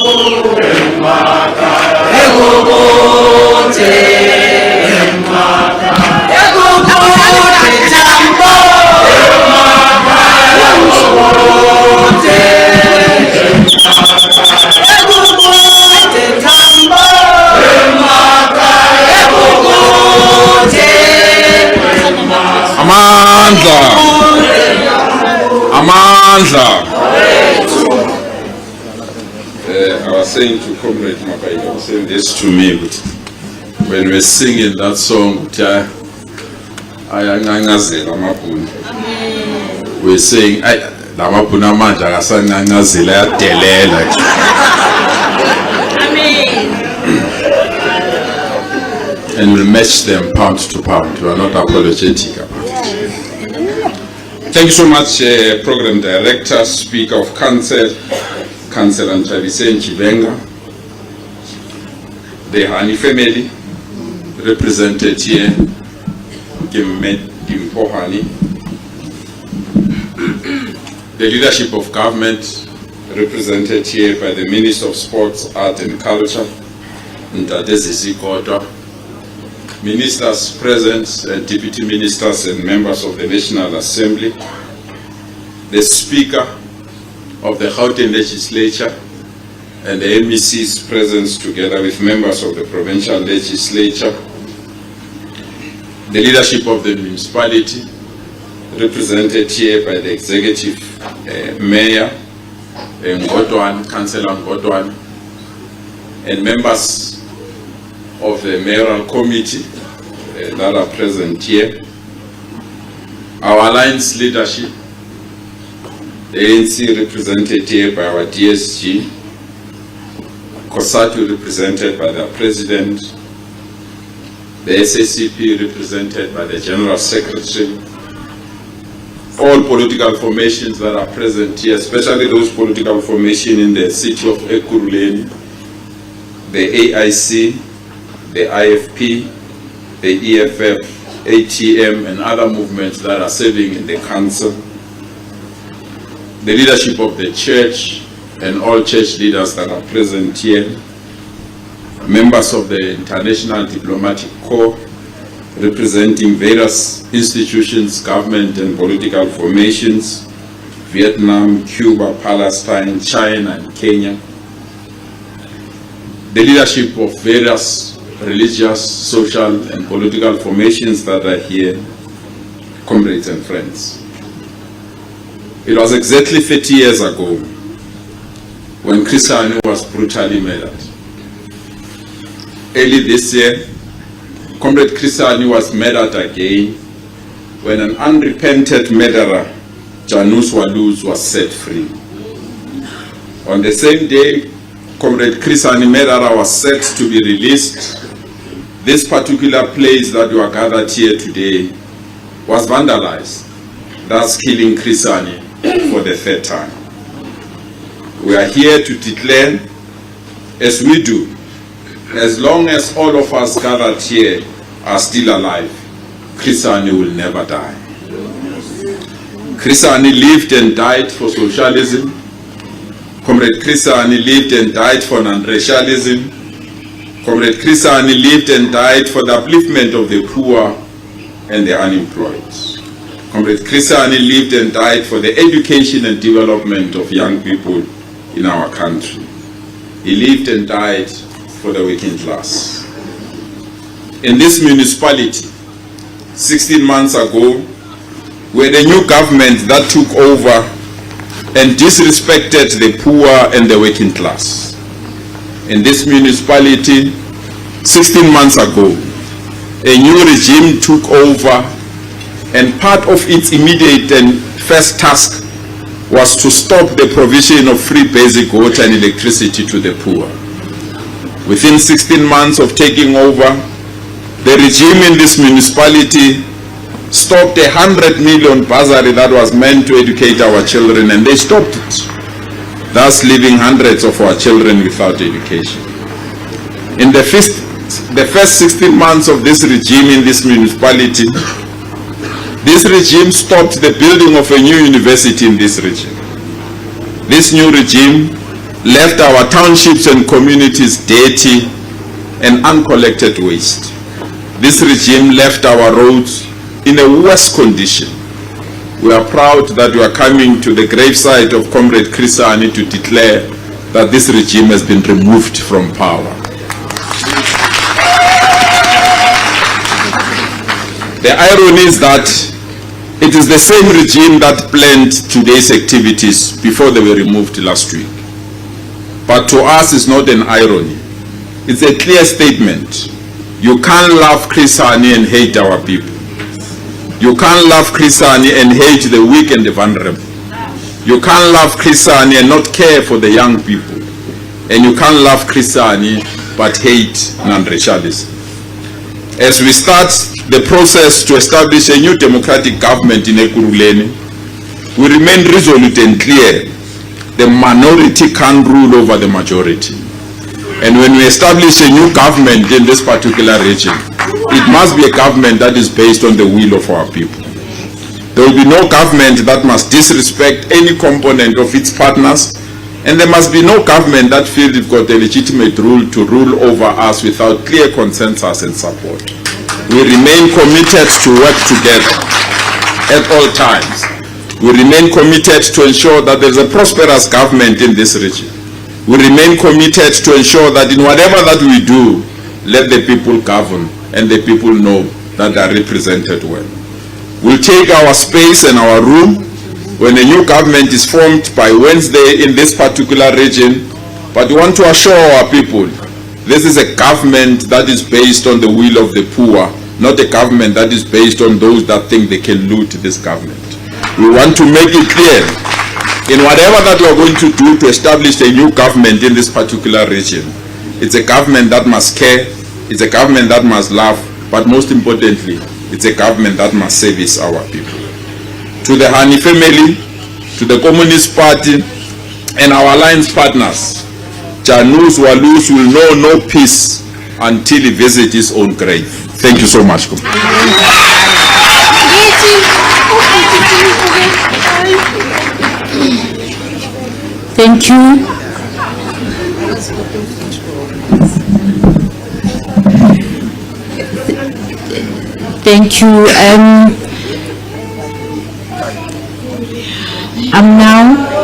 I was saying to Comrade Mabaida, was saying this to me when we're singing that song, we're saying, and we'll match them pound to pound. We are not apologetic about it. Thank you so much, Program Director, Speaker of Council, Councillor Nthabiseni Chivenga, the Hani family, represented here, Gimpo Hani, the leadership of government, represented here by the Minister of Sports, Art and Culture, Ntadezisi Kodwa, ministers present, and deputy ministers and members of the National Assembly, the Speaker of the Gauteng Legislature, and the MEC's presence together with members of the Provincial Legislature, the leadership of the municipality, represented here by the Executive Mayor, Ngotwan, Councillor Ngotwan, and members of the Mayoral Committee that are present here, our Alliance leadership, the ANC represented here by our DSG, COSATU represented by the President, the SACP represented by the General Secretary, all political formations that are present here, especially those political formations in the city of Ekurhuleni, the AIC, the IFP, the EFF, ATM, and other movements that are serving in the council, the leadership of the church and all church leaders that are present here, members of the International Diplomatic Corps, representing various institutions, government and political formations, Vietnam, Cuba, Palestine, China, and Kenya, the leadership of various religious, social, and political formations that are here, comrades and friends. It was exactly 30 years ago when Chris Hani was brutally murdered. Early this year, Comrade Chris Hani was murdered again when an unrepentant murderer, Janus Waluz, was set free. On the same day, Comrade Chris Hani murderer was set to be released. This particular place that we are gathered here today was vandalized, thus killing Chris Hani for the third time. We are here to declare, as we do, as long as all of us gathered here are still alive, Chris Hani will never die. Chris Hani lived and died for socialism. Comrade Chris Hani lived and died for non-racialism. Comrade Chris Hani lived and died for the upliftment of the poor and the unemployed. Comrade Chris Hani lived and died for the education and development of young people in our country. He lived and died for the working class. In this municipality, 16 months ago, we had a new government that took over and disrespected the poor and the working class. In this municipality, 16 months ago, a new regime took over, and part of its immediate and first task was to stop the provision of free basic water and electricity to the poor. Within 16 months of taking over, the regime in this municipality stopped 100 million bursary that was meant to educate our children, and they stopped it, thus leaving hundreds of our children without education. In the first 16 months of this regime in this municipality, this regime stopped the building of a new university in this region. This new regime left our townships and communities dirty and uncollected waste. This regime left our roads in a worse condition. We are proud that we are coming to the gravesite of Comrade Chris Hani to declare that this regime has been removed from power. The irony is that it is the same regime that planned today's activities before they were removed last week. But to us, it's not an irony. It's a clear statement. You can't love Chris Hani and hate our people. You can't love Chris Hani and hate the weak and the vulnerable. You can't love Chris Hani and not care for the young people. And you can't love Chris Hani but hate non-racialism. As we start the process to establish a new democratic government in Ekurhuleni, we remain resolute and clear. The minority can't rule over the majority. And when we establish a new government in this particular region, it must be a government that is based on the will of our people. There will be no government that must disrespect any component of its partners, and there must be no government that feels it's got a legitimate rule to rule over us without clear consensus and support. We remain committed to work together at all times. We remain committed to ensure that there is a prosperous government in this region. We remain committed to ensure that in whatever that we do, let the people govern and the people know that they are represented well. We'll take our space and our room when a new government is formed by Wednesday in this particular region, but we want to assure our people this is a government that is based on the will of the poor, not a government that is based on those that think they can loot this government. We want to make it clear, in whatever that we are going to do to establish a new government in this particular region, it's a government that must care, it's a government that must love, but most importantly, it's a government that must service our people. To the Hani family, to the Communist Party, and our alliance partners, Janus Walus will know no peace until he visits his own grave. Thank you so much. Thank you. Thank you. I'm now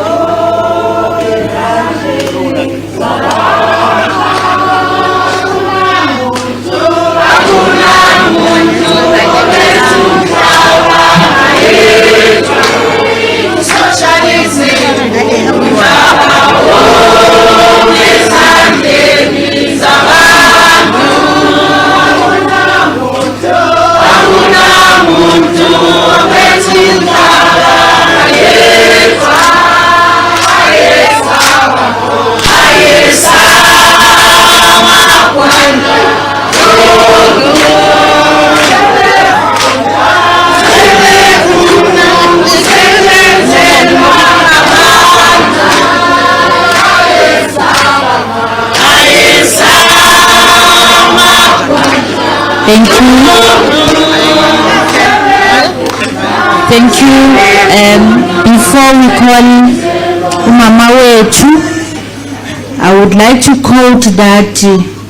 Thank you. Before we call Mama Wetu, I would like to quote that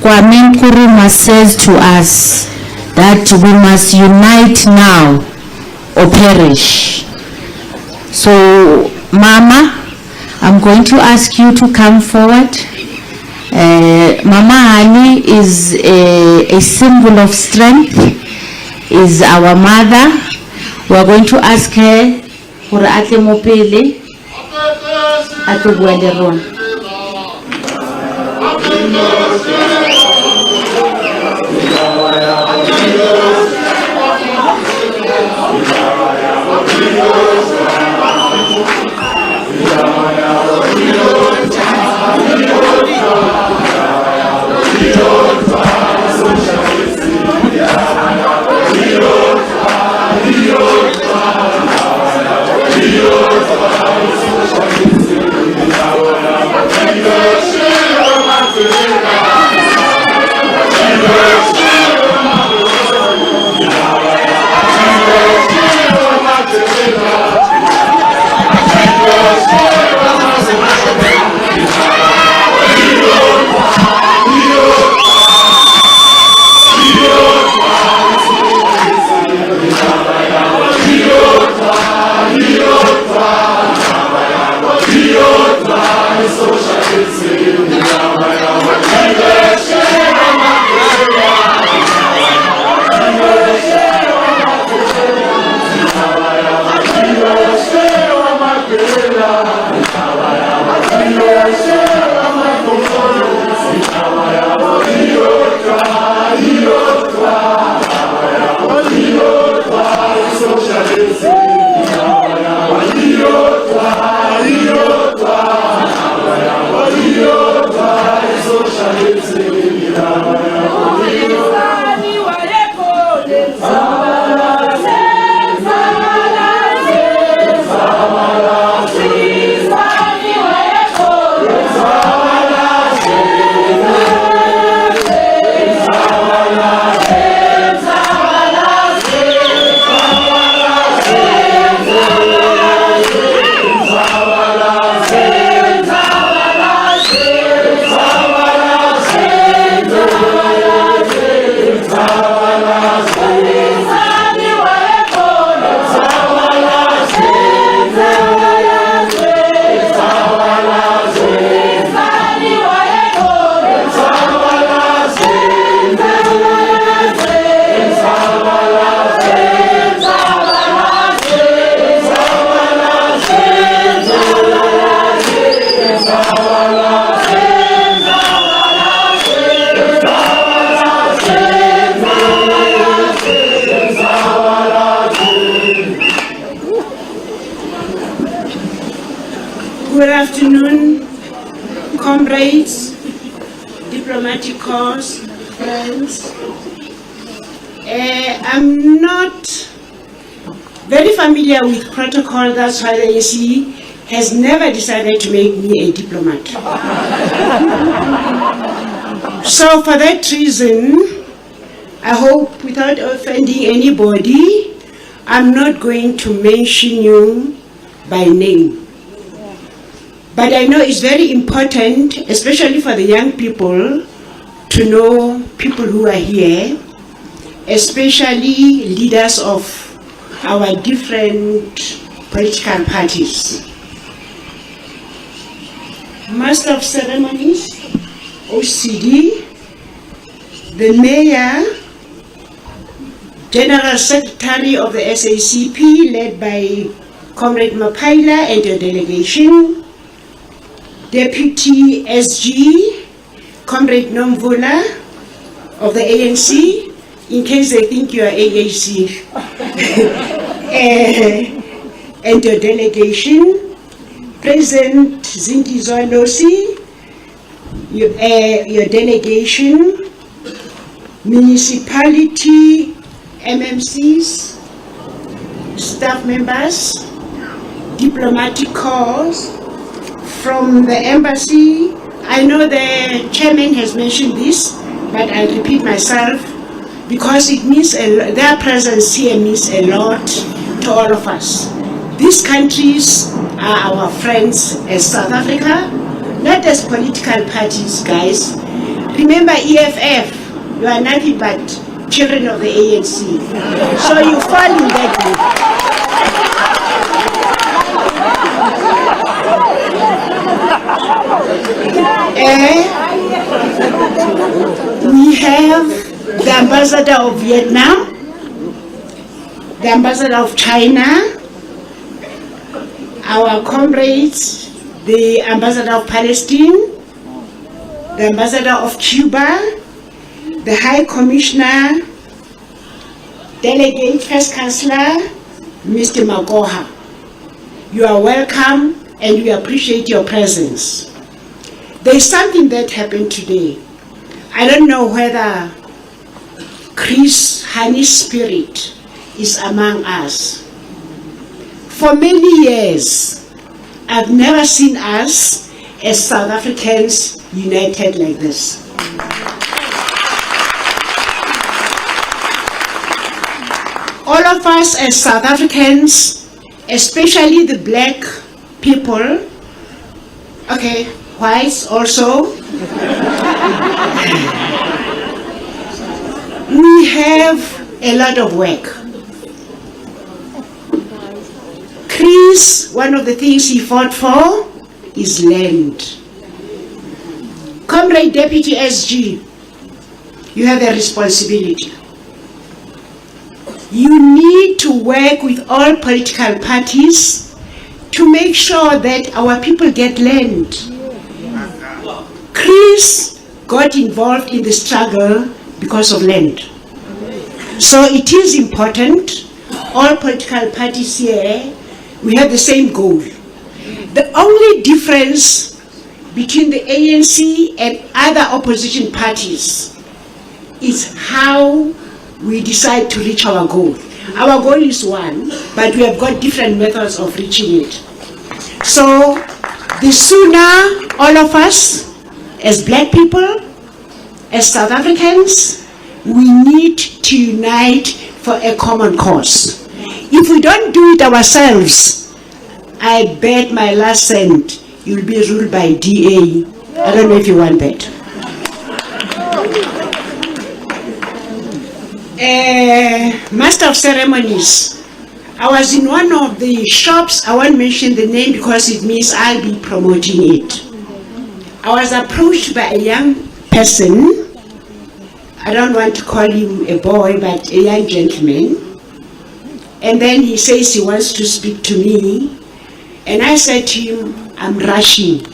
Kwame Nkrumah says to us that we must unite now or perish. So, Mama, I'm going to ask you to come forward. Mama Hani is a symbol of strength, is our mother. We are going to ask her for atle mopele atubwele ron. comrades, diplomatic corps, friends. I'm not very familiar with protocol, that's why the ANC has never decided to make me a diplomat. So for that reason, I hope without offending anybody, I'm not going to mention you by name. But I know it's very important, especially for the young people, to know people who are here, especially leaders of our different political parties. Master of Ceremonies, OCD, the Mayor, General Secretary of the SACP, led by Comrade Mapaila and your delegation, Deputy SG, Comrade Nomvula of the ANC, in case they think you are AAC, and your delegation, President Zinti Zoanosi, your delegation, municipality, MMCs, staff members, diplomatic corps, from the embassy. I know the chairman has mentioned this, but I'll repeat myself because it means their presence here means a lot to all of us. These countries are our friends as South Africa, not as political parties, guys. Remember EFF, you are nothing but children of the ANC. So you fall in that group. We have the ambassador of Vietnam, the ambassador of China, our comrades, the ambassador of Palestine, the ambassador of Cuba, the High Commissioner, Delegate First Chancellor, Mr. Magoha. You are welcome and we appreciate your presence. There is something that happened today. I don't know whether Chris Hani's spirit is among us. For many years, I've never seen us as South Africans united like this. All of us as South Africans, especially the black people, okay, whites also, we have a lot of work. Chris, one of the things he fought for is land. Comrade Deputy SG, you have a responsibility. You need to work with all political parties to make sure that our people get land. Chris got involved in the struggle because of land. So it is important, all political parties here, we have the same goal. The only difference between the ANC and other opposition parties is how we decide to reach our goal. Our goal is one, but we have got different methods of reaching it. So the sooner all of us, as black people, as South Africans, we need to unite for a common cause. If we don't do it ourselves, I bet my last cent you'll be ruled by DA. I don't know if you want that. Master of Ceremonies, I was in one of the shops, I won't mention the name because it means I'll be promoting it. I was approached by a young person, I don't want to call him a boy, but a young gentleman. And then he says he wants to speak to me. And I said to him, I'm rushing.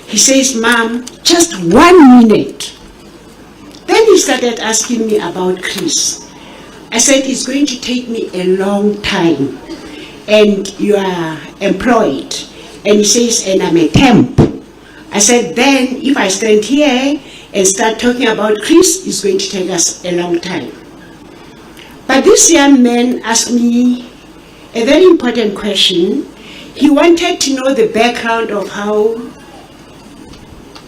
He says, Mom, just 1 minute. Then he started asking me about Chris. I said, it's going to take me a long time. And you are employed. And he says, and I'm a temp. I said, then if I stand here and start talking about Chris, it's going to take us a long time. But this young man asked me a very important question. He wanted to know the background of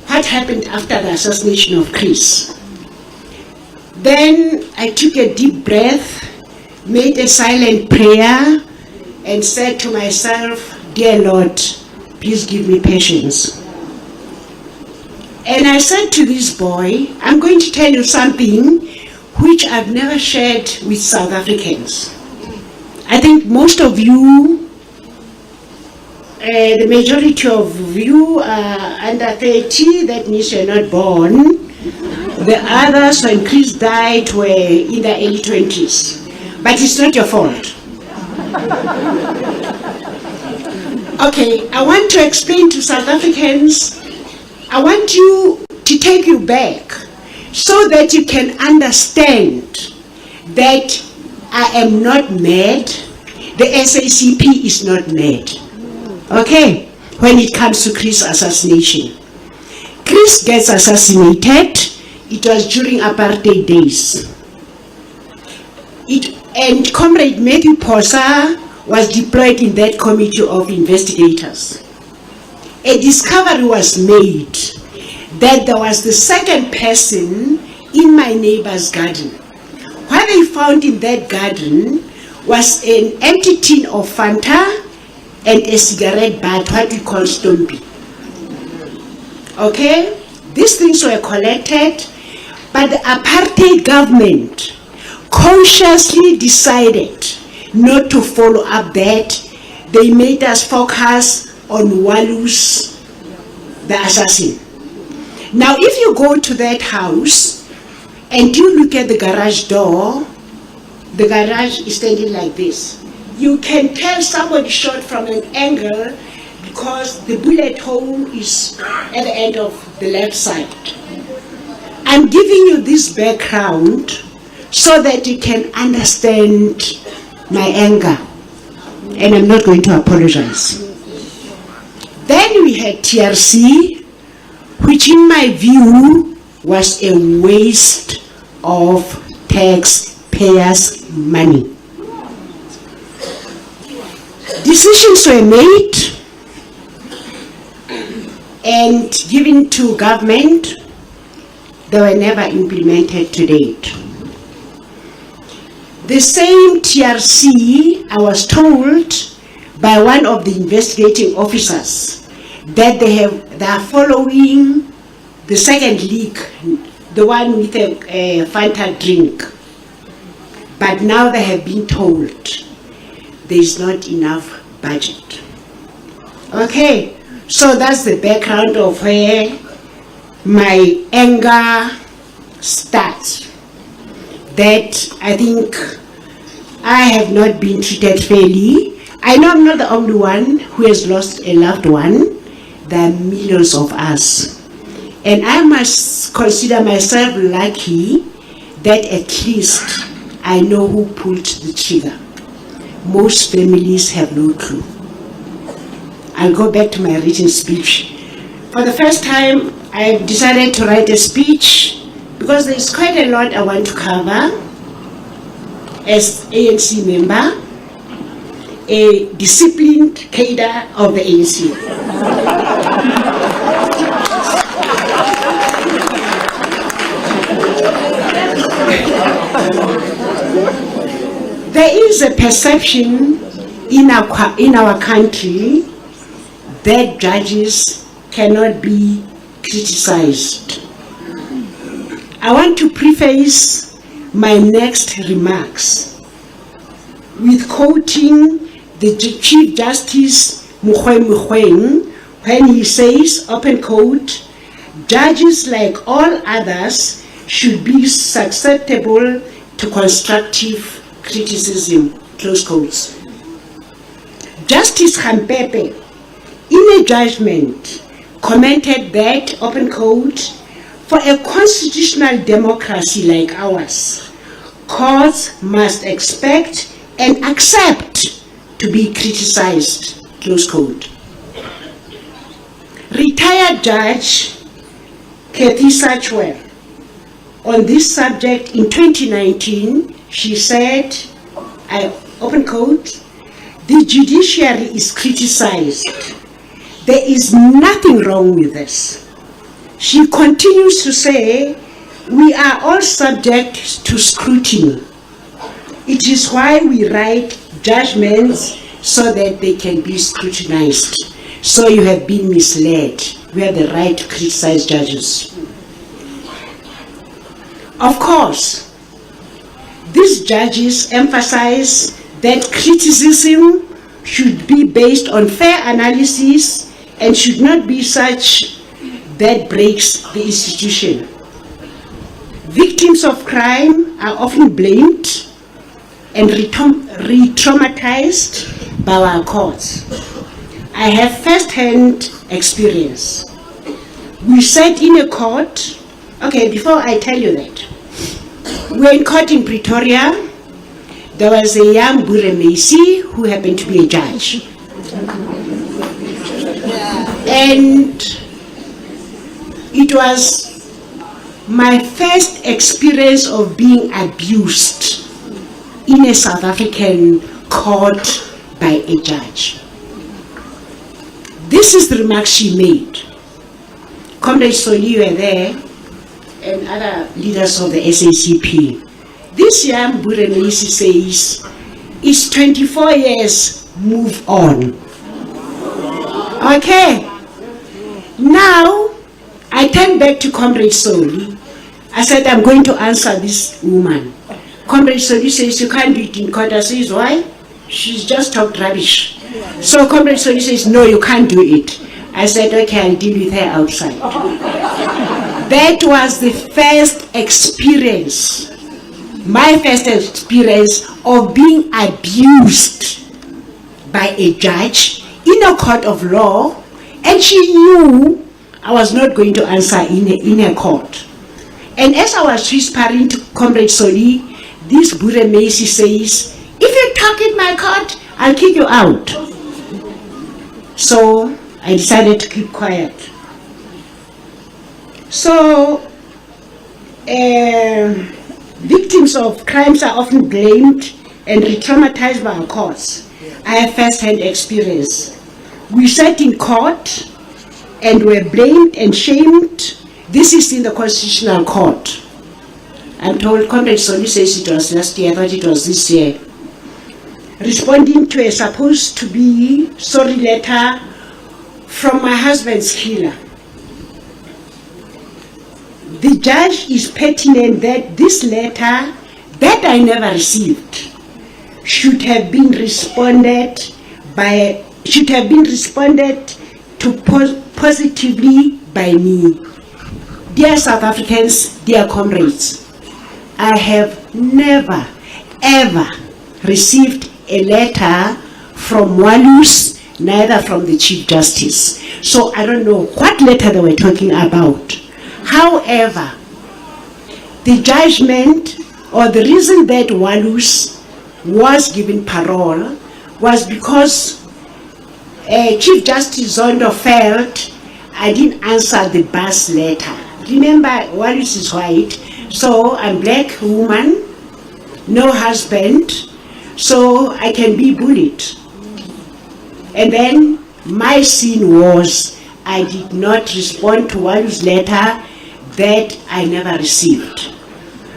what happened after the assassination of Chris. Then I took a deep breath, made a silent prayer, and said to myself, dear Lord, please give me patience. And I said to this boy, I'm going to tell you something which I've never shared with South Africans. I think most of you, the majority of you are under 30, that means you're not born. The others, when Chris died, were in their early 20s. But it's not your fault. Okay, I want to explain to South Africans, I want you to take you back so that you can understand that I am not mad, the SACP is not mad. Okay, when it comes to Chris assassination. Chris gets assassinated, it was during apartheid days. And Comrade Matthew Posa was deployed in that committee of investigators. A discovery was made that there was the second person in my neighbor's garden. What they found in that garden was an empty tin of Fanta and a cigarette butt, what we call Stompy. Okay? These things were collected, but the apartheid government consciously decided not to follow up that. They made us focus on Walus, the assassin. Now, if you go to that house and you look at the garage door, the garage is standing like this. You can tell somebody shot from an angle because the bullet hole is at the end of the left side. I'm giving you this background so that you can understand my anger, and I'm not going to apologize. Then we had TRC, which in my view was a waste of taxpayers' money. Decisions were made and given to government. They were never implemented to date. The same TRC, I was told by one of the investigating officers that they are following the second leak, the one with a Fanta drink. But now they have been told there is not enough budget. Okay, so that's the background of where my anger starts. That I think I have not been treated fairly. I know I'm not the only one who has lost a loved one. There are millions of us. And I must consider myself lucky that at least I know who pulled the trigger. Most families have no clue. I'll go back to my written speech. For the first time, I've decided to write a speech because there's quite a lot I want to cover as ANC member, a disciplined cadre of the ANC. There is a perception in our country that judges cannot be criticized. I want to preface my next remarks with quoting the Chief Justice Mogoeng when he says, open quote, "Judges like all others should be susceptible to constructive criticism," close quotes. Justice Hampepe, in a judgment, commented that, open quote, "For a constitutional democracy like ours, courts must expect and accept to be criticized," close quote. Retired Judge Kathy Satchwell, on this subject in 2019, she said, I open quote, "The judiciary is criticized. There is nothing wrong with this." She continues to say, "We are all subject to scrutiny. It is why we write judgments so that they can be scrutinized. So you have been misled. We have the right to criticize judges." Of course, these judges emphasize that criticism should be based on fair analysis and should not be such that breaks the institution. Victims of crime are often blamed and re-traumatized by our courts. I have first-hand experience. We sat in a court. Okay, before I tell you that, we're in court in Pretoria. There was a young Buremesi who happened to be a judge. And it was my first experience of being abused in a South African court by a judge. This is the remark she made. Comrade Soli were there and other leaders of the SACP. This young Buremesi says, "It's 24 years, move on." Okay. Now, I turned back to Comrade Soli. I said, "I'm going to answer this woman." Comrade Soli says, "You can't do it in court." I says, "Why?" She's just talked rubbish. So Comrade Soli says, "No, you can't do it." I said, "Okay, I'll deal with her outside." That was the first experience, my first experience of being abused by a judge in a court of law, and she knew I was not going to answer in a court. And as I was whispering to Comrade Soli, this Buremesi says, "If you talk in my court, I'll kick you out." So I decided to keep quiet. So victims of crimes are often blamed and re-traumatized by our courts. I have first-hand experience. We sat in court and were blamed and shamed. This is in the Constitutional Court. I'm told Comrade Soli says it was last year, I thought it was this year. Responding to a supposed to be sorry letter from my husband's killer. The judge is pertinent that this letter that I never received should have been responded to positively by me. Dear South Africans, dear comrades, I have never ever received a letter from Walus, neither from the Chief Justice. So I don't know what letter they were talking about. However, the judgment or the reason that Walus was given parole was because Chief Justice Zondo felt I didn't answer the bus letter. Remember, Walus is white, so I'm black woman, no husband, so I can be bullied. And then my sin was I did not respond to Walus' letter that I never received.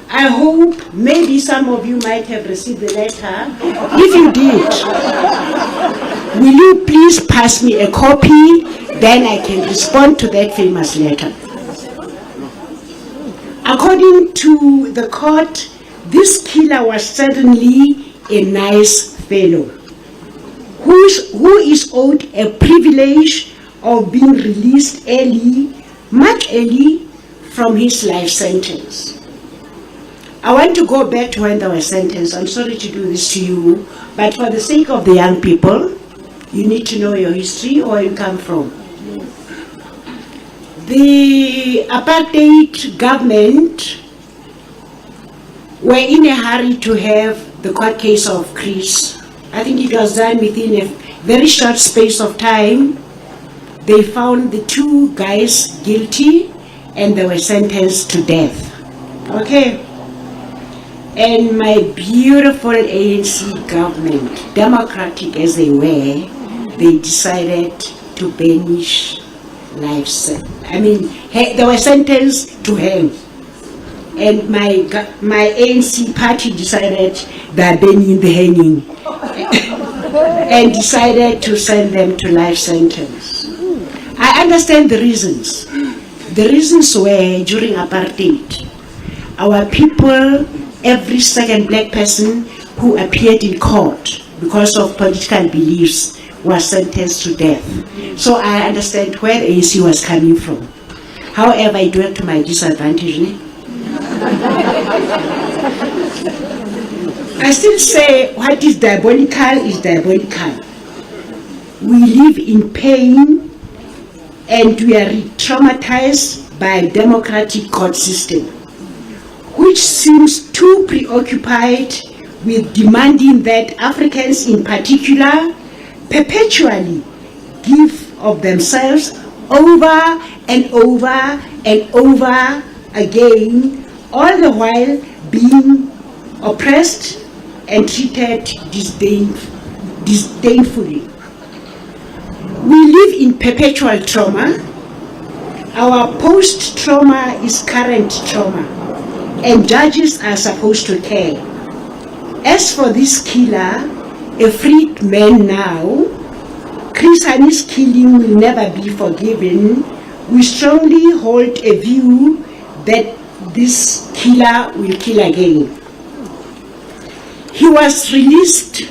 I hope maybe some of you might have received the letter. If you did, will you please pass me a copy, then I can respond to that famous letter. According to the court, this killer was certainly a nice fellow who is owed a privilege of being released early, much early, from his life sentence. I want to go back to when they were sentenced. I'm sorry to do this to you, but for the sake of the young people, you need to know your history or where you come from. The apartheid government were in a hurry to have the court case of Chris. I think it was done within a very short space of time. they found the two guys guilty and they were sentenced to death. Okay? And my beautiful ANC government, democratic as they were, they decided to banish life sentence. I mean, they were sentenced to hang. And my ANC party decided they're banning the hanging and decided to send them to life sentence. I understand the reasons. The reasons were during apartheid. Our people, every second black person who appeared in court because of political beliefs was sentenced to death. So I understand where the ANC was coming from. However, it went to my disadvantage. I still say what is diabolical is diabolical. We live in pain and we are traumatized by a democratic court system, which seems too preoccupied with demanding that Africans in particular perpetually give of themselves over and over and over again, all the while being oppressed and treated disdainfully. We live in perpetual trauma. Our post-trauma is current trauma, and judges are supposed to care. As for this killer, a freed man now, Chris Hani's killing will never be forgiven. We strongly hold a view that this killer will kill again. He was released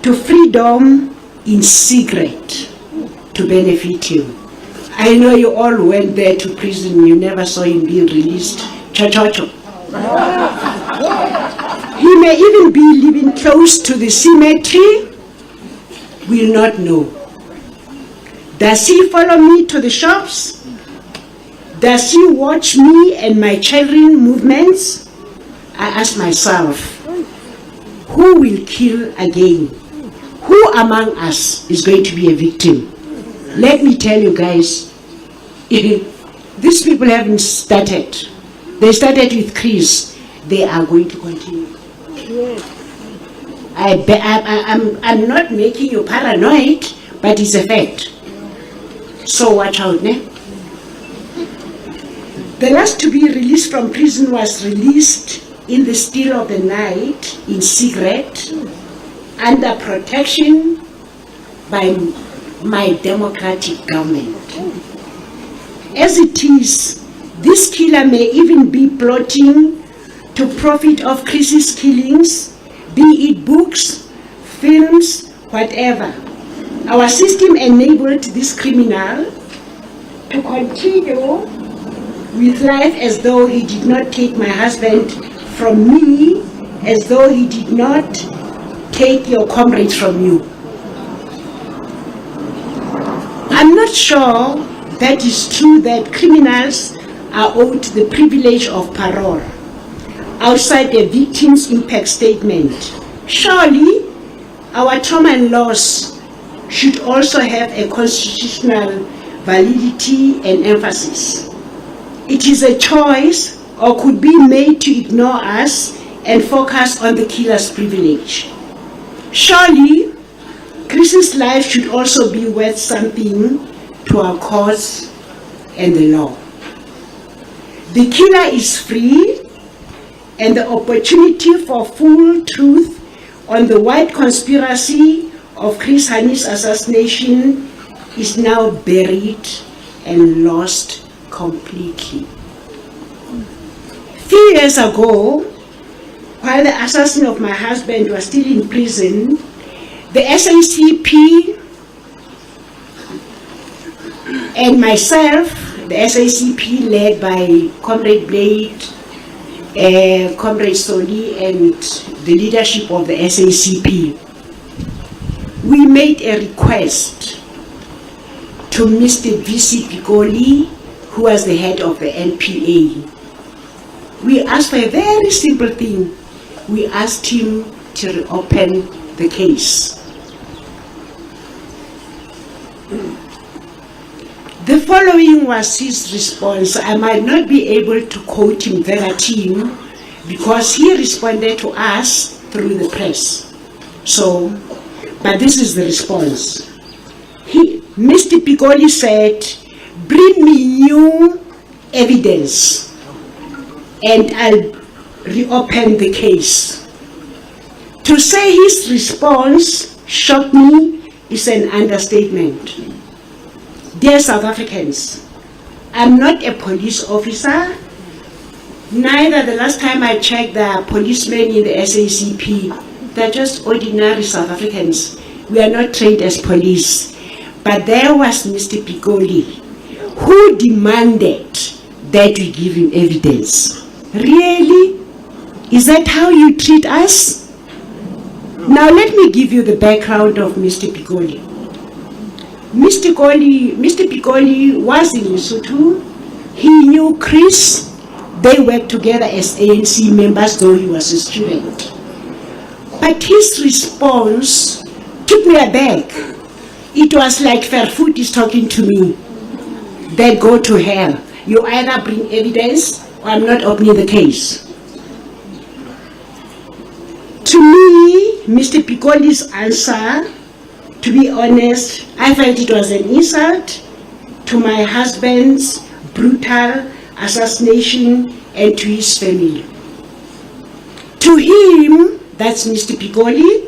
to freedom in secret to benefit him. I know you all went there to prison, you never saw him being released. Cho-cho-cho. He may even be living close to the cemetery, we'll not know. Does he follow me to the shops? Does he watch me and my children movements? I ask myself, who will kill again? Who among us is going to be a victim? Let me tell you guys, these people haven't started. They started with Chris. They are going to continue. I'm not making you paranoid, but it's a fact. So watch out, ne? The last to be released from prison was released in the still of the night, in secret, under protection by my democratic government. As it is, this killer may even be plotting to profit off Chris's killings, be it books, films, whatever. Our system enabled this criminal to continue with life as though he did not take my husband from me, as though he did not take your comrades from you. I'm not sure that is true that criminals are owed the privilege of parole outside the victim's impact statement. Surely, our trauma and loss should also have a constitutional validity and emphasis. It is a choice or could be made to ignore us and focus on the killer's privilege. Surely, Chris's life should also be worth something to our cause and the law. The killer is free, and the opportunity for full truth on the wide conspiracy of Chris Hani's assassination is now buried and lost completely. Few years ago, while the assassin of my husband was still in prison, the SACP and myself, the SACP led by Comrade Blade, Comrade Soli, and the leadership of the SACP, we made a request to Mr. V.C. Pikoli, who was the head of the NPA. We asked for a very simple thing. We asked him to reopen the case. following was his response. I might not be able to quote him verbatim because he responded to us through the press. So, but this is the response. Mr. Piccoli said, "Bring me new evidence and I'll reopen the case." To say his response shocked me is an understatement. Dear South Africans, I'm not a police officer. Neither, the last time I checked, the policemen in the SACP, they're just ordinary South Africans. We are not trained as police. But there was Mr. Piccoli, who demanded that we give him evidence. Really? Is that how you treat us? Now let me give you the background of Mr. Piccoli. Mr. Piccoli was in Lesotho. He knew Chris. They worked together as ANC members, though he was a student. But his response took me aback. It was like Fairfoot is talking to me. They go to hell. You either bring evidence or I'm not opening the case. To me, Mr. Piccoli's answer, to be honest, I felt it was an insult to my husband's brutal assassination and to his family. To him, that's Mr. Piccoli,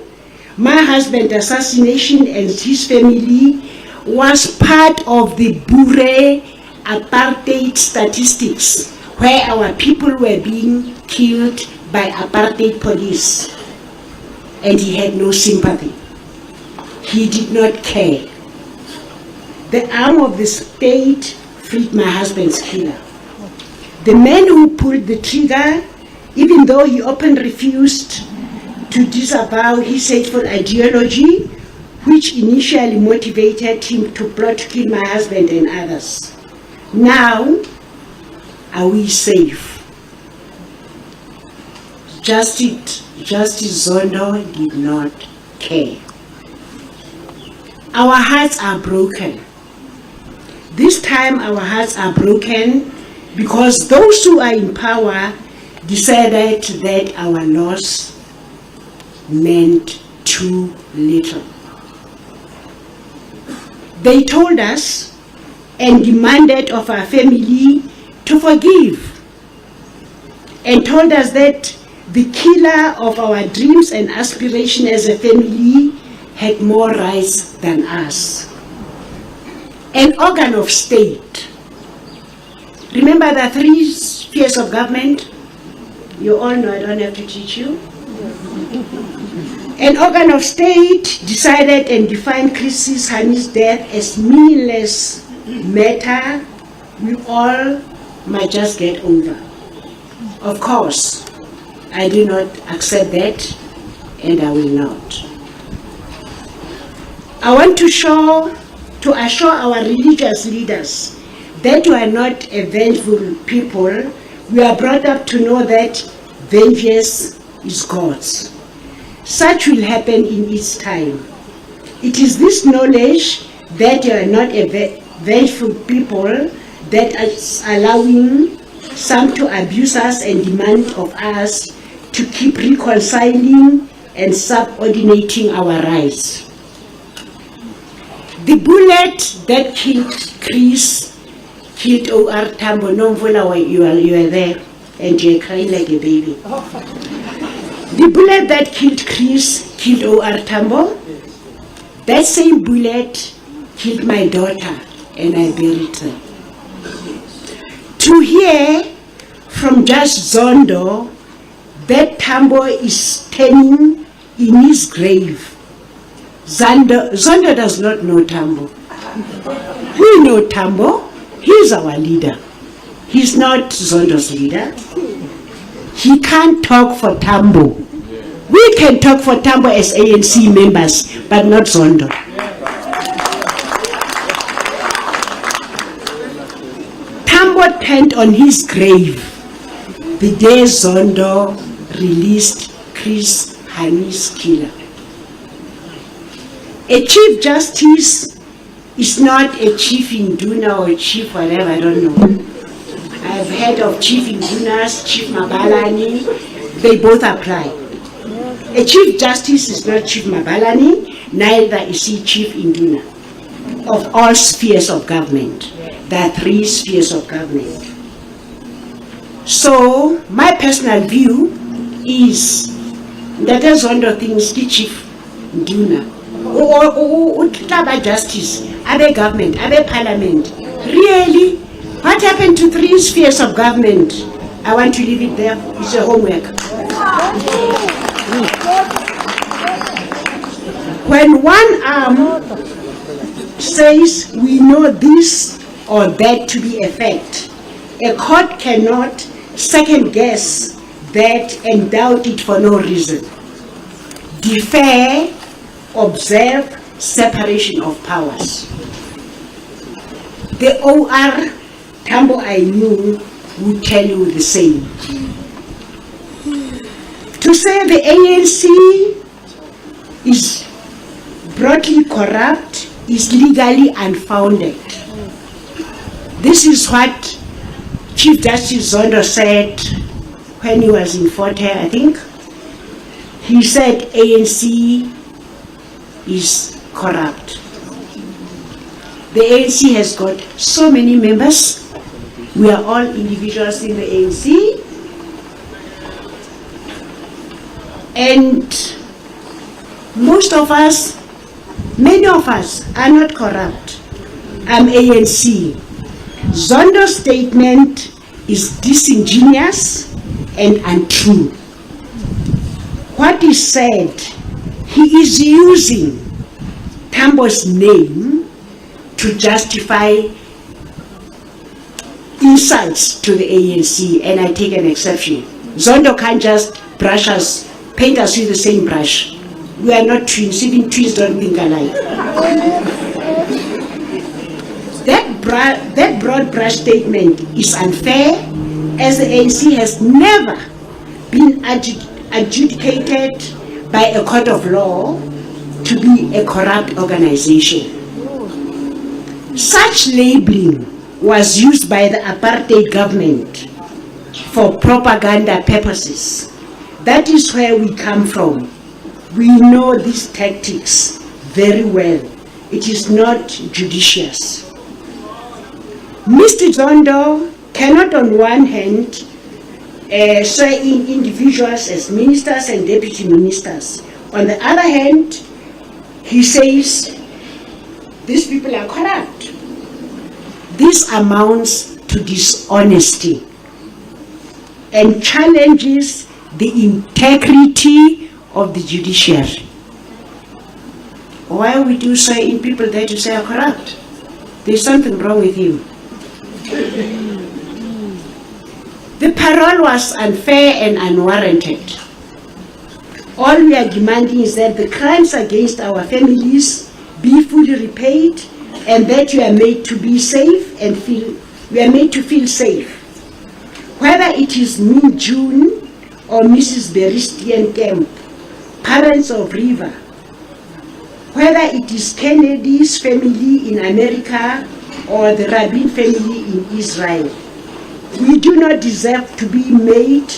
my husband's assassination and his family was part of the Boere apartheid statistics, where our people were being killed by apartheid police. And he had no sympathy. He did not care. The arm of the state freed my husband's killer. The man who pulled the trigger, even though he often refused to disavow his hateful ideology, which initially motivated him to plot to kill my husband and others. Now, are we safe? Justice Zondo did not care. Our hearts are broken. This time our hearts are broken because those who are in power decided that our loss meant too little. They told us and demanded of our family to forgive, and told us that the killer of our dreams and aspiration as a family had more rights than us. An organ of state. Remember the 3 spheres of government? You all know, I don't have to teach you. An organ of state decided and defined Chris Hani's death as meaningless matter we all might just get over. Of course, I do not accept that, and I will not. I want to assure our religious leaders that we are not a vengeful people. We are brought up to know that vengeance is God's. Such will happen in its time. It is this knowledge that you are not a vengeful people that is allowing some to abuse us and demand of us to keep reconciling and subordinating our rights. The bullet that killed Chris killed O.R. Tambo. No, you are there and you're crying like a baby. The bullet that killed Chris killed O.R. Tambo. That same bullet killed my daughter and I buried her. To hear from Judge Zondo that Tambo is standing in his grave. Zondo does not know Tambo. We know Tambo. He's our leader. He's not Zondo's leader. He can't talk for Tambo. We can talk for Tambo as ANC members, but not Zondo. Tambo turned on his grave the day Zondo released Chris Hani's killer. A Chief Justice is not a chief induna or chief whatever, I don't know. I've heard of chief indunas, chief mabalani, they both apply. A chief justice is not chief mabalani, neither is he chief induna of all spheres of government. There are 3 spheres of government. So my personal view is that as one of things the chief induna or justice, abe government, abe parliament. Really, what happened to 3 spheres of government? I want to leave it there. It's a homework. When one arm says we know this or that to be a fact, a court cannot second guess that and doubt it for no reason. Defer, observe separation of powers. The OR Tambo I knew would tell you the same. To say the ANC is broadly corrupt is legally unfounded. This is what Chief Justice Zondo said when he was in Fort Hare, I think. He said ANC is corrupt. The ANC has got so many members. We are all individuals in the ANC. And most of us, many of us are not corrupt. I'm ANC. Zondo's statement is disingenuous and untrue. What is said, he is using Tambo's name to justify insults to the ANC, and I take an exception. Zondo can't just brush us, paint us with the same brush. We are not twins, even twins don't think alike. That broad brush statement is unfair, as the ANC has never been adjudicated by a court of law to be a corrupt organization. Such labeling was used by the apartheid government for propaganda purposes. That is where we come from. We know these tactics very well. It is not judicious. Mr. Zondo cannot on one hand swear in individuals as ministers and deputy ministers. On the other hand, he says these people are corrupt. This amounts to dishonesty and challenges the integrity of the judiciary. Why would you say in people that you say are corrupt? There's something wrong with you. The parole was unfair and unwarranted. All we are demanding is that the crimes against our families be fully repaid, and that you are made to be safe and we are made to feel safe. Whether it is me, June, or Mrs. Beristian Kemp, parents of River, whether it is Kennedy's family in America or the Rabin family in Israel, we do not deserve to be made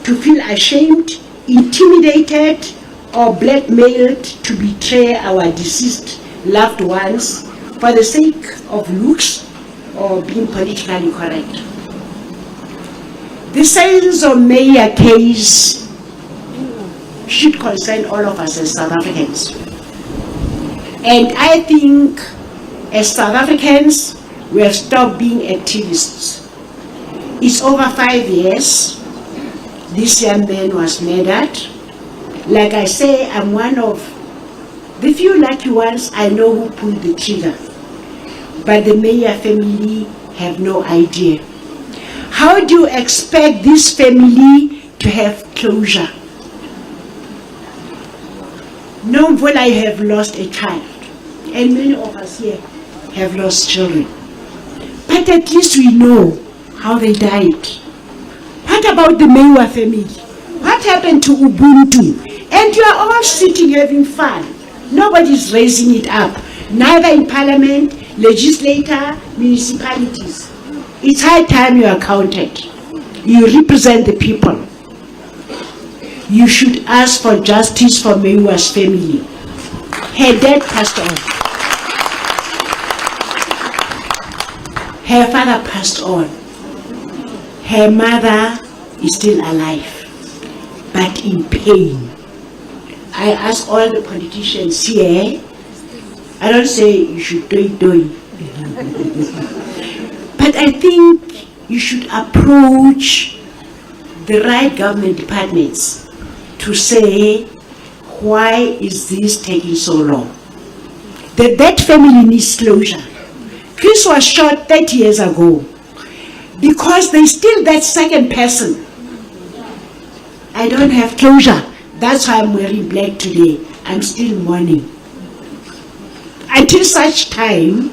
to feel ashamed, intimidated, or blackmailed to betray our deceased loved ones for the sake of looks or being politically correct. The Sales of Mayor case should concern all of us as South Africans. And I think as South Africans, we have stopped being activists. It's over 5 years this young man was murdered. Like I say, I'm one of the few lucky ones I know who pulled the trigger. But the Meyer family have no idea. How do you expect this family to have closure? No, well, I have lost a child, and many of us here have lost children. But at least we know how they died. What about the Meyer family? What happened to Ubuntu? And you are all sitting having fun. Nobody's raising it up, neither in Parliament, legislator, municipalities. It's high time you are counted. You represent the people. You should ask for justice for Meiwa's family. Her dad passed on. Her father passed on. Her mother is still alive, but in pain. I ask all the politicians here, I don't say you should do it. But I think you should approach the right government departments to say, why is this taking so long? That family needs closure. Chris was shot 30 years ago because there's still that second person. I don't have closure. That's why I'm wearing black today. I'm still mourning. Until such time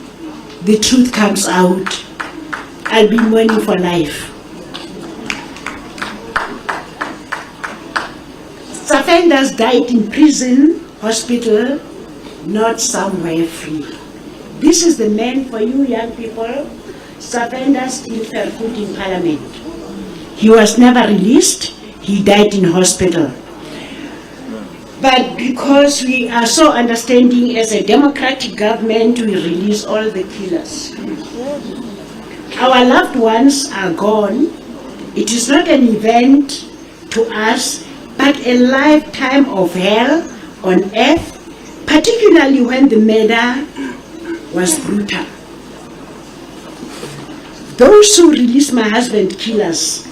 the truth comes out, I'll be mourning for life. Offenders died in prison, hospital, not somewhere free. This is the man for you young people. Offenders still fell foot in parliament. He was never released. He died in hospital. But because we are so understanding as a democratic government, we release all the killers. Our loved ones are gone. It is not an event to us, but a lifetime of hell on earth, particularly when the murder was brutal. Those who released my husband killers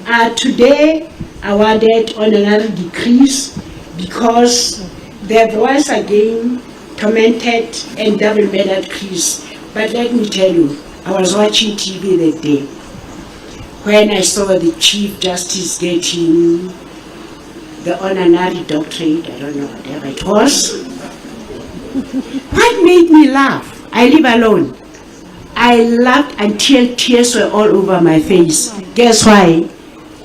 are today awarded honorary degrees because they have once again tormented and double murdered Chris. But let me tell you, I was watching TV that day when I saw the Chief Justice getting the honorary doctorate, I don't know, whatever it was. What made me laugh? I live alone. I laughed until tears were all over my face. Guess why?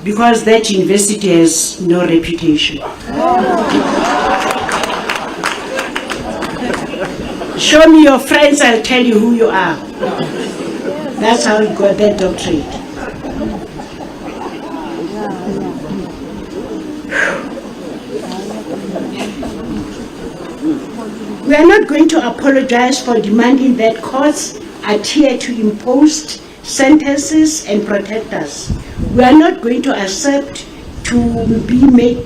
Because that university has no reputation. Show me your friends, I'll tell you who you are. That's how you got that doctorate. We are not going to apologize for demanding that courts adhere to imposed sentences and protect us. We are not going to accept to be made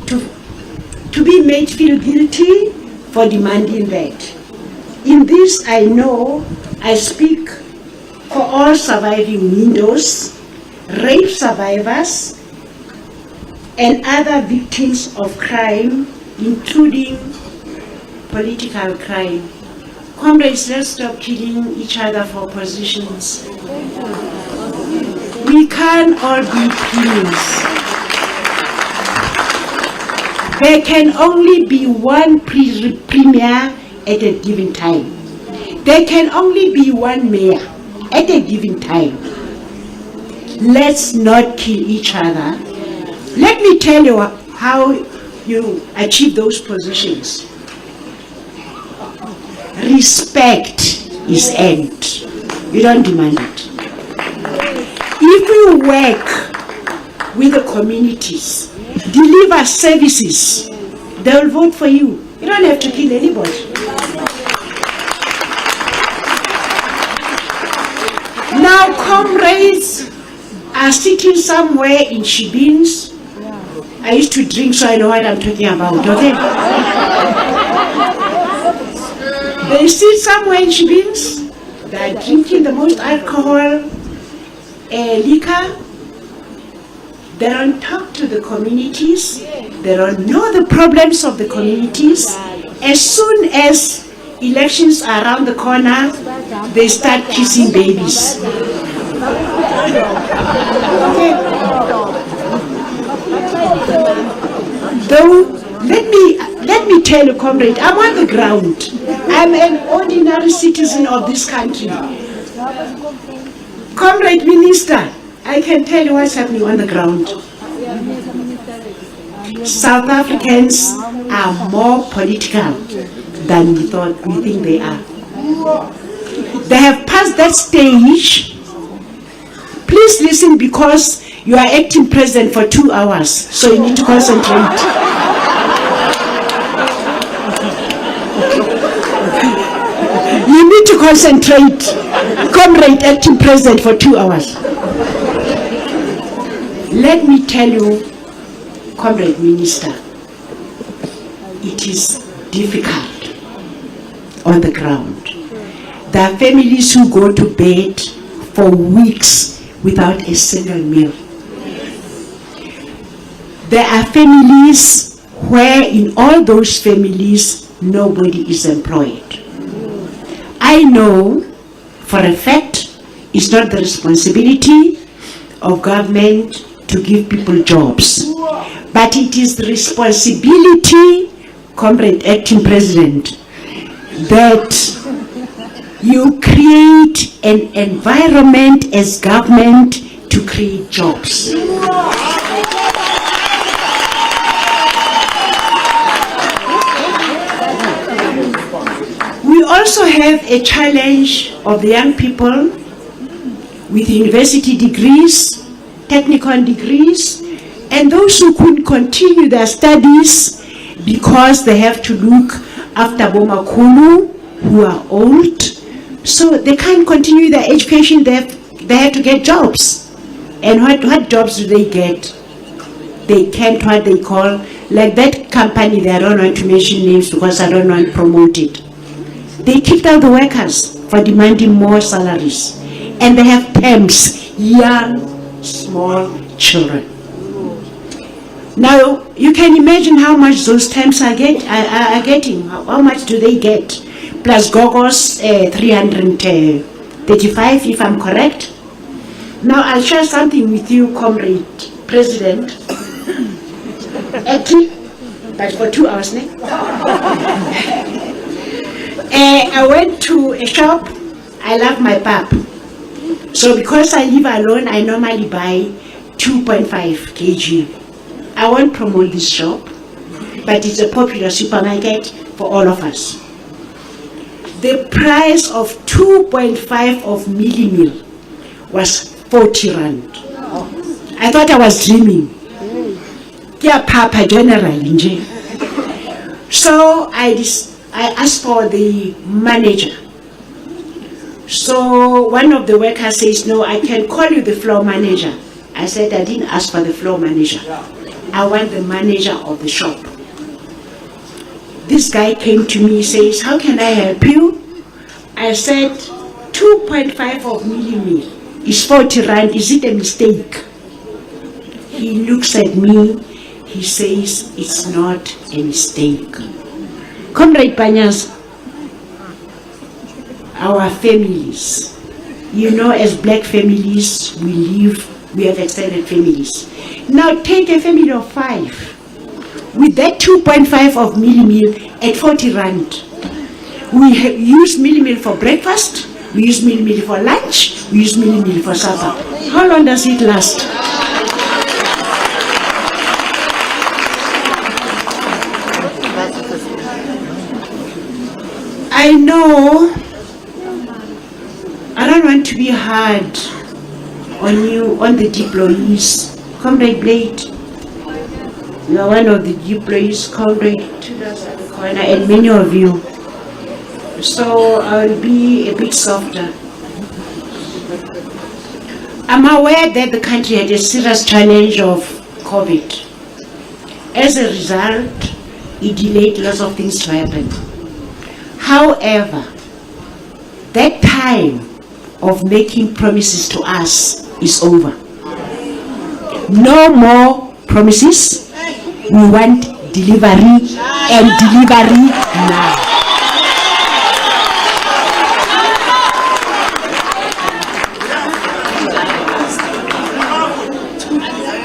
feel guilty for demanding that. In this, I know I speak for all surviving widows, rape survivors, and other victims of crime, including political crime. Comrades, let's stop killing each other for positions. We can't all be kings. There can only be one premier at a given time. There can only be one mayor at a given time. Let's not kill each other. Let me tell you how you achieve those positions. Respect is earned. You don't demand it. If you work with the communities, deliver services, they will vote for you. You don't have to kill anybody. Now comrades are sitting somewhere in Shibins. I used to drink, so I know what I'm talking about, okay? They sit somewhere in Shibins, they're drinking the most alcohol, liquor. They don't talk to the communities. They don't know the problems of the communities. As soon as elections are around the corner, they start kissing babies. Okay. Though, let me tell you, comrade, I'm on the ground. I'm an ordinary citizen of this country. Comrade Minister, I can tell you what's happening on the ground. South Africans are more political than we think they are. They have passed that stage. Please listen, because you are acting president for 2 hours, so you need to concentrate. You need to concentrate. Comrade acting president for 2 hours. Let me tell you, Comrade Minister, it is difficult on the ground. There are families who go to bed for weeks without a single meal. There are families where in all those families nobody is employed. I know for a fact it's not the responsibility of government to give people jobs, but it is the responsibility, Comrade Acting President, that you create an environment as government to create jobs. We also have a challenge of the young people with university degrees, technical degrees, and those who couldn't continue their studies because they have to look after Bomakulu, who are old, so they can't continue their education. They have to get jobs. And what jobs do they get? They can't, what they call, like that company, I don't want to mention names because I don't want to promote it. They kicked out the workers for demanding more salaries. And they have temps, young, small children. Now, you can imagine how much those temps are getting. How much do they get? Plus Gogos, 335, if I'm correct. Now, I'll share something with you, Comrade President. Acting, but for 2 hours now. I went to a shop. I love my pap. So because I live alone, I normally buy 2.5 kg. I won't promote this shop, but it's a popular supermarket for all of us. The price of 2.5 of milli meal was 40 rand. I thought I was dreaming. Yeah, Papa generally. So I asked for the manager. So one of the workers says, no, I can call you the floor manager. I said, I didn't ask for the floor manager. I want the manager of the shop. This guy came to me, says, how can I help you? I said, 2.5 of milli meal is 40 rand. Is it a mistake? He looks at me. He says, it's not a mistake. Comrade Panyas, our families, you know, as black families, we have extended families. Now take a family of 5. With that 2.5 of milli meal at 40 rand, we use milli meal for breakfast, we use milli meal for lunch, we use milli meal for supper. How long does it last? I know I don't want to be hard on you, on the deployees. Comrade Blade, you are one of the deployees, Comrade Tudors at the corner, and many of you. So I'll be a bit softer. I'm aware that the country had a serious challenge of COVID. As a result, it delayed lots of things to happen. However, that time of making promises to us is over. No more promises. We want delivery, and delivery now.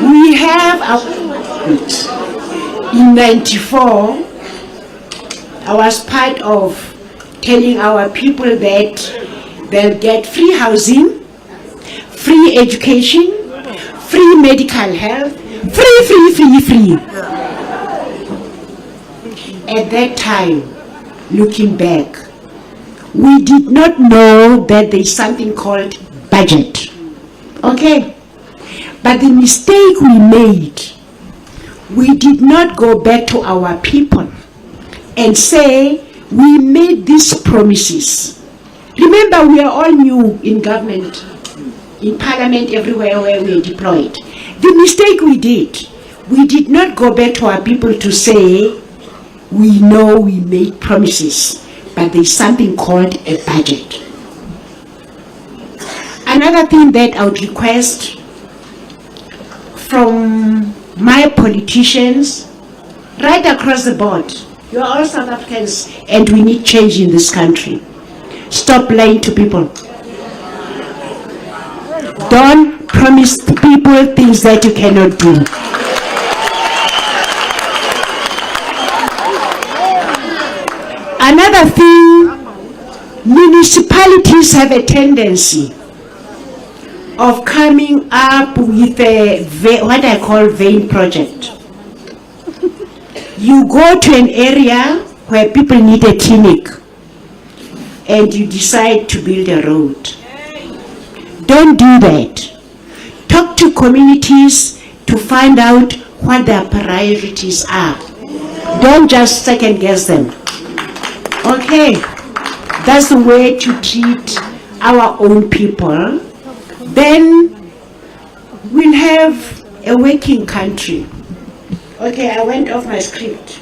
We have in '94, I was part of telling our people that they'll get free housing, free education, free medical health, free. At that time, looking back, we did not know that there is something called budget. Okay? But the mistake we made, we did not go back to our people and say, we made these promises. Remember, we are all new in government, in parliament, everywhere where we are deployed. The mistake we did not go back to our people to say, we know we made promises, but there's something called a budget. Another thing that I would request from my politicians right across the board, you are all South Africans and we need change in this country. Stop lying to people. Don't promise people things that you cannot do. Another thing, municipalities have a tendency of coming up with what I call vain project. You go to an area where people need a clinic and you decide to build a road. Don't do that. Talk to communities to find out what their priorities are. Don't just second guess them. Okay, that's the way to treat our own people. Then we'll have a working country. Okay, I went off my script.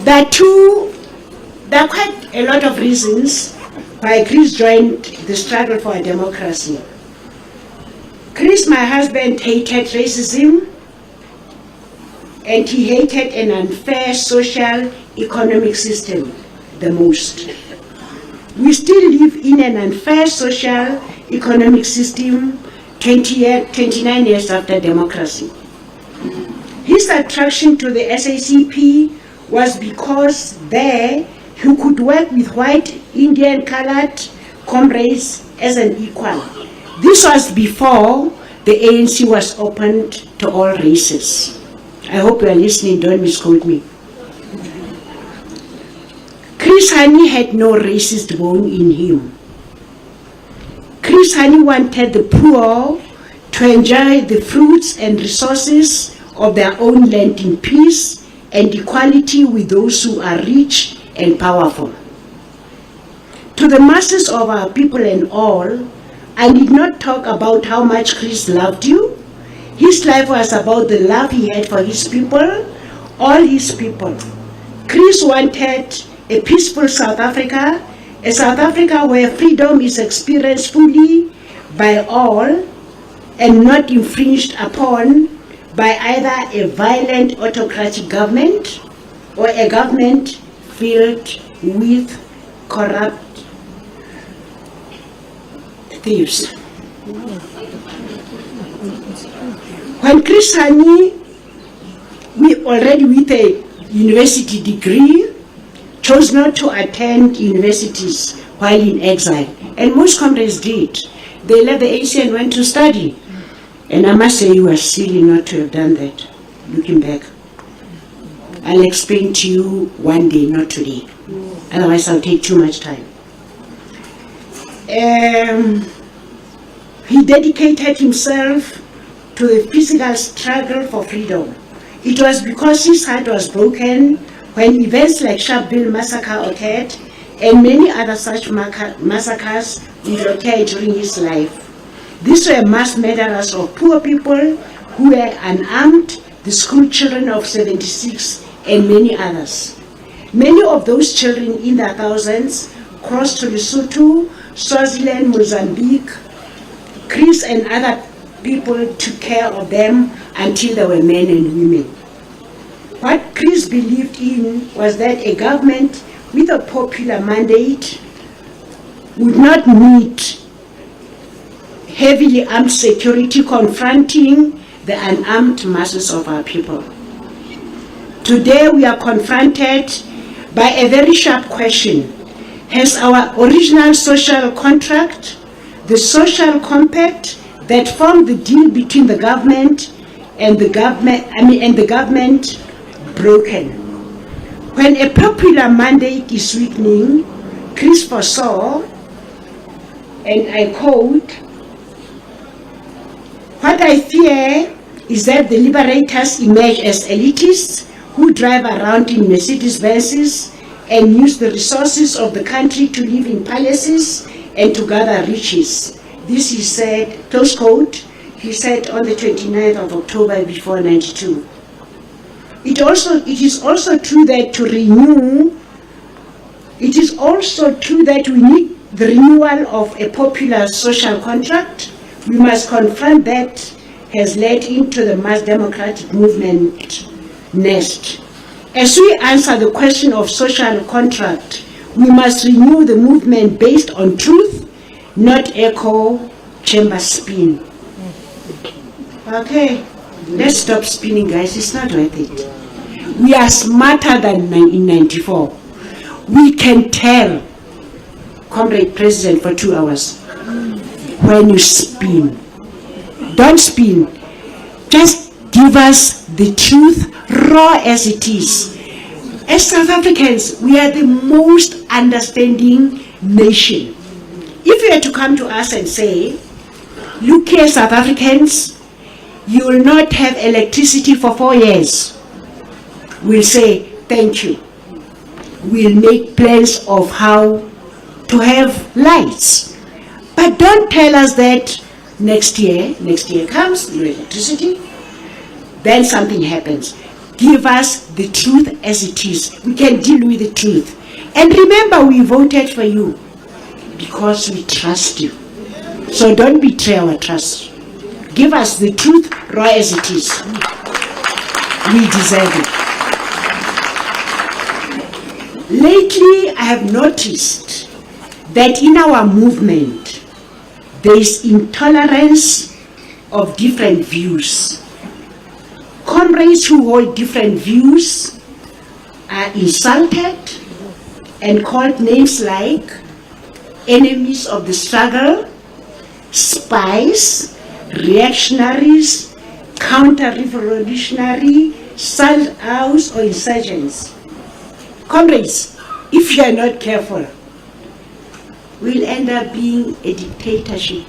There are quite a lot of reasons why Chris joined the struggle for a democracy. Chris, my husband, hated racism, and he hated an unfair social economic system the most. We still live in an unfair social economic system 29 years after democracy. His attraction to the SACP was because there he could work with white, Indian, colored comrades as an equal. This was before the ANC was opened to all races. I hope you are listening, don't misquote me. Chris Hani had no racist bone in him. Chris Hani wanted the poor to enjoy the fruits and resources of their own land in peace and equality with those who are rich and powerful. To the masses of our people and all, I need not talk about how much Chris loved you. His life was about the love he had for his people, all his people. Chris wanted a peaceful South Africa, a South Africa where freedom is experienced fully by all and not infringed upon by either a violent autocratic government or a government filled with corrupt thieves. When Chris Hani, already with a university degree, chose not to attend universities while in exile, and most comrades did. They left the ANC and went to study. And I must say, you were silly not to have done that, looking back. I'll explain to you one day, not today. Otherwise, I'll take too much time. He dedicated himself to the physical struggle for freedom. It was because his heart was broken when events like Sharpeville massacre occurred and many other such massacres would occur during his life. These were mass murderers of poor people who were unarmed, the school children of 76, and many others. Many of those children in their thousands crossed to Lesotho, Swaziland, Mozambique. Chris and other people took care of them until they were men and women. What Chris believed in was that a government with a popular mandate would not need heavily armed security confronting the unarmed masses of our people. Today we are confronted by a very sharp question. Has our original social contract, the social compact that formed the deal between the government and the government broken. When a popular mandate is weakening, Chris foresaw, and I quote, "What I fear is that the liberators emerge as elitists who drive around in Mercedes-Benzes and use the resources of the country to live in palaces and to gather riches." This he said, close quote, he said on the 29th of October before 92. It is also true that we need the renewal of a popular social contract. We must confront that has led into the mass democratic movement nest. As we answer the question of social contract, we must renew the movement based on truth, not echo chamber spin. Okay, let's stop spinning, guys. It's not worth it. We are smarter than in 94. We can tell, Comrade President, for 2 hours when you spin. Don't spin. Just give us the truth, raw as it is. As South Africans, we are the most understanding nation. If you were to come to us and say, "Look here, South Africans, you will not have electricity for 4 years," we'll say, "Thank you. We'll make plans of how to have lights." But don't tell us that next year comes, no electricity, then something happens. Give us the truth as it is. We can deal with the truth. And remember, we voted for you because we trust you. So don't betray our trust. Give us the truth raw as it is. We deserve it. Lately, I have noticed that in our movement, there is intolerance of different views. Comrades who hold different views are insulted and called names like enemies of the struggle, spies, reactionaries, counter-revolutionary, sellouts, or insurgents. Comrades, if you are not careful, we'll end up being a dictatorship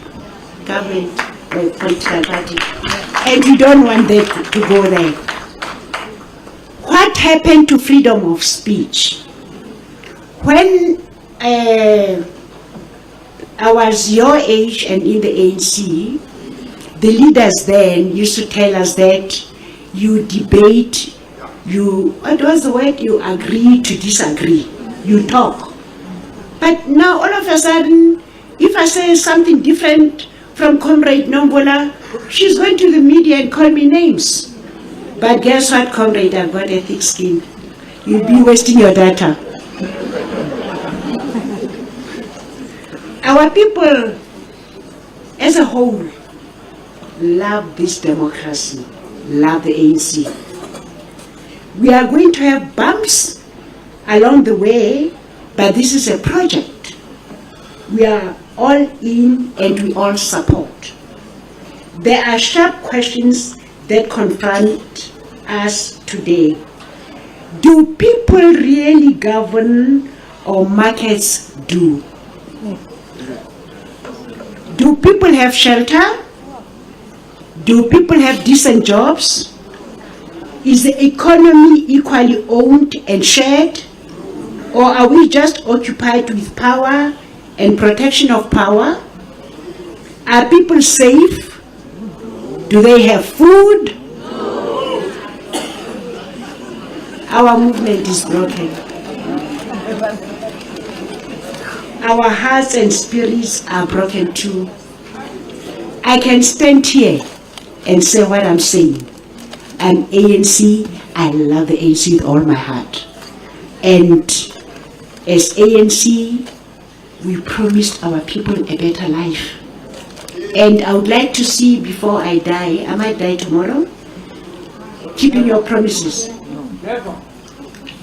government or political party. And we don't want that to go there. What happened to freedom of speech? When I was your age and in the ANC, the leaders then used to tell us that you debate, what was the word? You agree to disagree. You talk. But now all of a sudden, if I say something different from Comrade Nombola, she's going to the media and call me names. But guess what, Comrade? I've got a thick skin. You'll be wasting your data. Our people, as a whole, love this democracy, love the ANC. We are going to have bumps along the way, but this is a project. We are all in and we all support. There are sharp questions that confront us today. Do people really govern or markets do? Do people have shelter? Do people have decent jobs? Is the economy equally owned and shared? Or are we just occupied with power and protection of power? Are people safe? Do they have food? Our movement is broken. Our hearts and spirits are broken too. I can stand here and say what I'm saying. I'm ANC. I love the ANC with all my heart. And as ANC, we promised our people a better life. And I would like to see before I die, I might die tomorrow, keeping your promises. Never.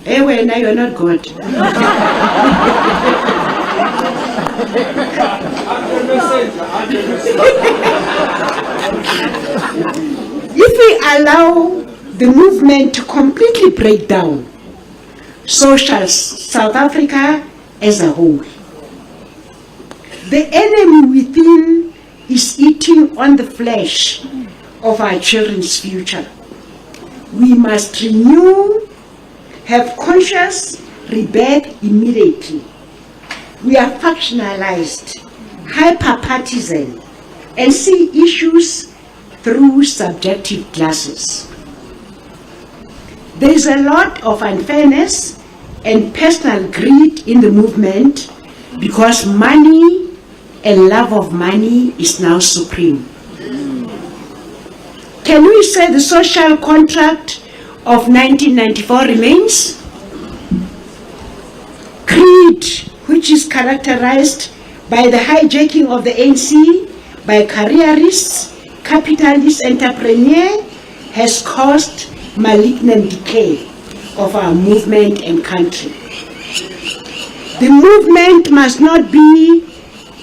Eh, well, now you're not God. If we allow the movement to completely break down social South Africa as a whole. The enemy within is eating on the flesh of our children's future. We must renew, have conscious rebirth immediately. We are factionalized, hyper-partisan, and see issues through subjective glasses. There is a lot of unfairness and personal greed in the movement because money and love of money is now supreme. Can we say the social contract of 1994 remains? Greed, which is characterized by the hijacking of the ANC by careerists, capitalist entrepreneurs, has caused malignant decay of our movement and country. The movement must not be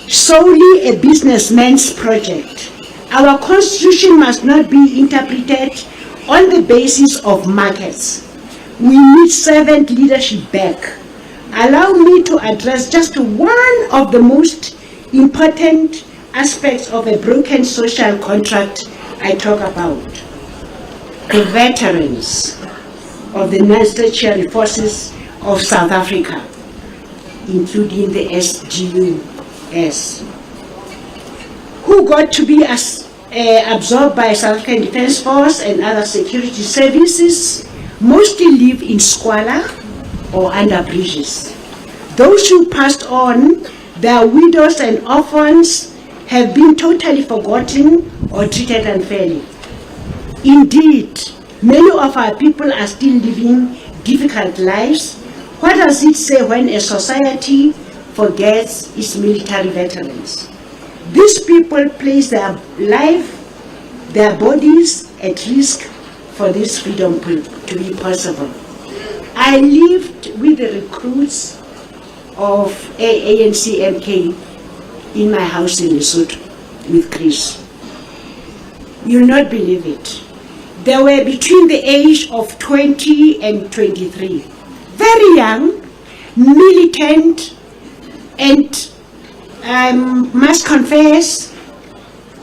solely a businessman's project. Our constitution must not be interpreted on the basis of markets. We need servant leadership back. Allow me to address just one of the most important aspects of a broken social contract I talk about. The veterans of the non-statutory forces of South Africa, including the SGUS, who got to be absorbed by South African Defence Force and other security services, mostly live in squalor or under bridges. Those who passed on, their widows and orphans, have been totally forgotten or treated unfairly. Indeed, many of our people are still living difficult lives. What does it say when a society forgets its military veterans? These people place their life, their bodies at risk for this freedom to be possible. I lived with the recruits of ANC MK in my house in Lesotho with Chris. You'll not believe it. They were between the age of 20 and 23. Very young, militant, and I must confess,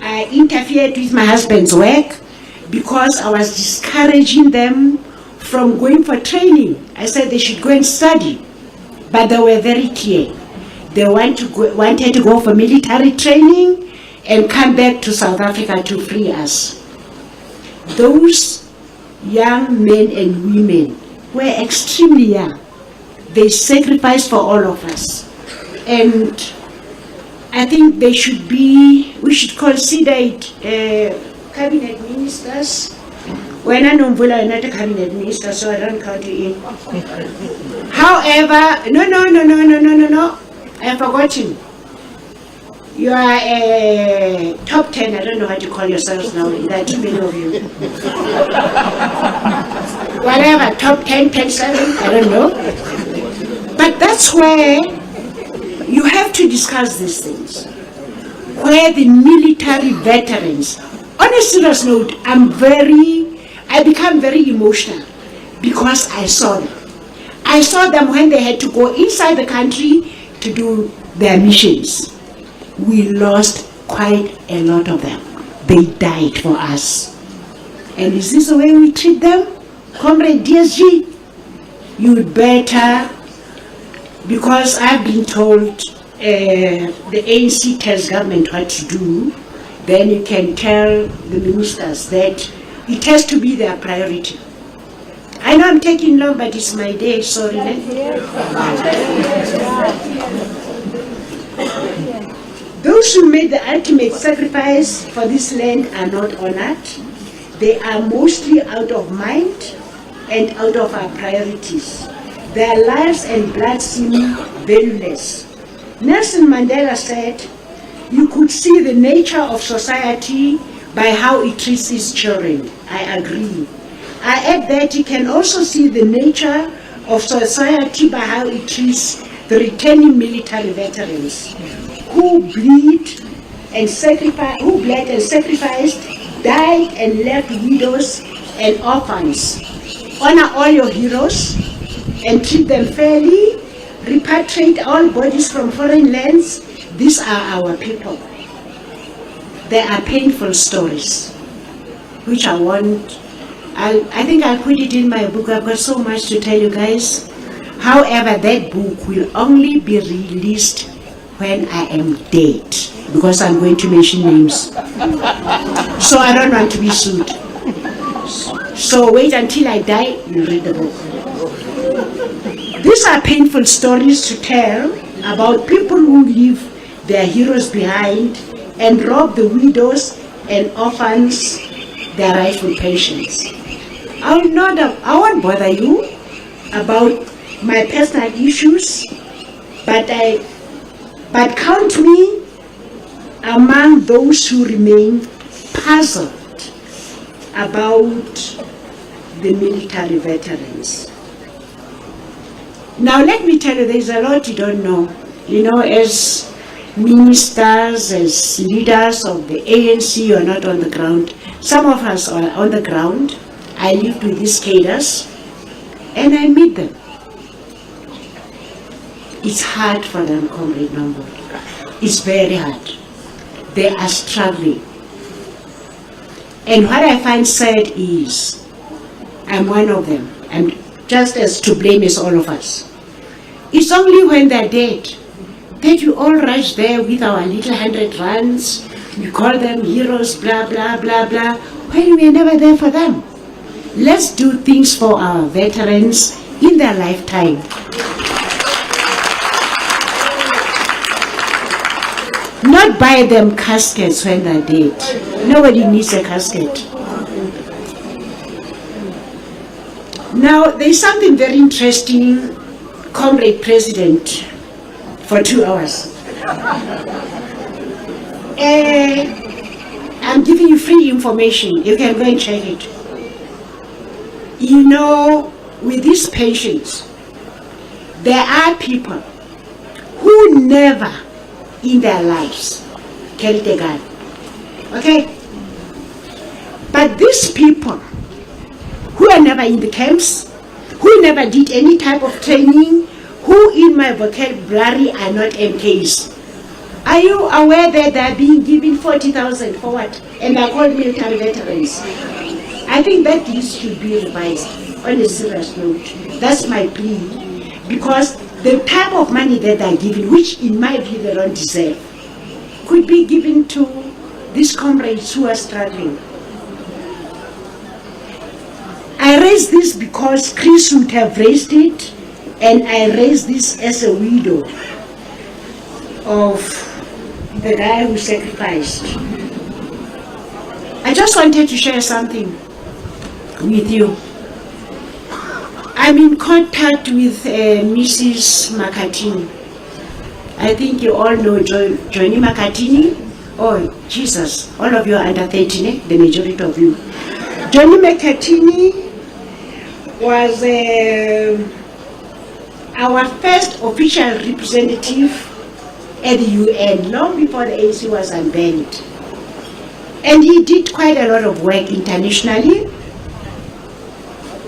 I interfered with my husband's work because I was discouraging them from going for training. I said they should go and study, but they were very clear. They wanted to go for military training and come back to South Africa to free us. Those young men and women were extremely young. They sacrificed for all of us. And I think we should consider it cabinet ministers. When I know I'm not a cabinet minister, so I don't count you in. However, no, I've forgotten. You are a top 10, I don't know how to call yourselves now, there are too many of you. Whatever, top 10, 10, 7, I don't know. But that's where you have to discuss these things. Where the military veterans, on a serious note, I become very emotional because I saw them. I saw them when they had to go inside the country to do their missions. We lost quite a lot of them. They died for us. And is this the way we treat them? Comrade DSG, you'd better, because I've been told the ANC tells government what to do, then you can tell the ministers that it has to be their priority. I know I'm taking long, but it's my day, sorry. Those who made the ultimate sacrifice for this land are not honored. They are mostly out of mind and out of our priorities. Their lives and blood seem valueless. Nelson Mandela said, "You could see the nature of society by how it treats its children." I agree. I add that you can also see the nature of society by how it treats the returning military veterans who bled and sacrificed, died and left widows and orphans. Honor all your heroes and treat them fairly. Repatriate all bodies from foreign lands. These are our people. There are painful stories, which I think I'll put it in my book. I've got so much to tell you guys. However, that book will only be released when I am dead, because I'm going to mention names. So I don't want to be sued. So wait until I die, you read the book. These are painful stories to tell about people who leave their heroes behind and rob the widows and orphans their rightful pensions. I won't bother you about my personal issues, but count me among those who remain puzzled about the military veterans. Now let me tell you, there's a lot you don't know. You know, as ministers, as leaders of the ANC, you're not on the ground. Some of us are on the ground. I lived with these cadres and I meet them. It's hard for them, Comrade Nombo. It's very hard. They are struggling. And what I find sad is, I'm one of them. I'm just as to blame as all of us. It's only when they're dead that you all rush there with our little 100 rands. We call them heroes, blah, blah, blah, blah, when we're never there for them. Let's do things for our veterans in their lifetime. Not buy them caskets when they're dead. Nobody needs a casket. Now, there's something very interesting, Comrade President, for 2 hours. I'm giving you free information. You can go and check it. You know, with these pensions, there are people who never in their lives carried a gun. Okay? But these people who are never in the camps, who never did any type of training, who in my vocabulary are not MKs. Are you aware that they're being given 40,000 for what? And they're called military veterans. I think that list should be revised on a serious note. That's my plea. Because the type of money that they're given, which in my view they don't deserve, could be given to these comrades who are struggling. I raise this because Chris would have raised it, and I raise this as a widow of the guy who sacrificed. I just wanted to share something with you. I'm in contact with Mrs. Makatini. I think you all know Johnny Makatini. Oh, Jesus, all of you are under 13, the majority of you. Johnny Makatini was our first official representative at the UN long before the ANC was unbanned. And he did quite a lot of work internationally.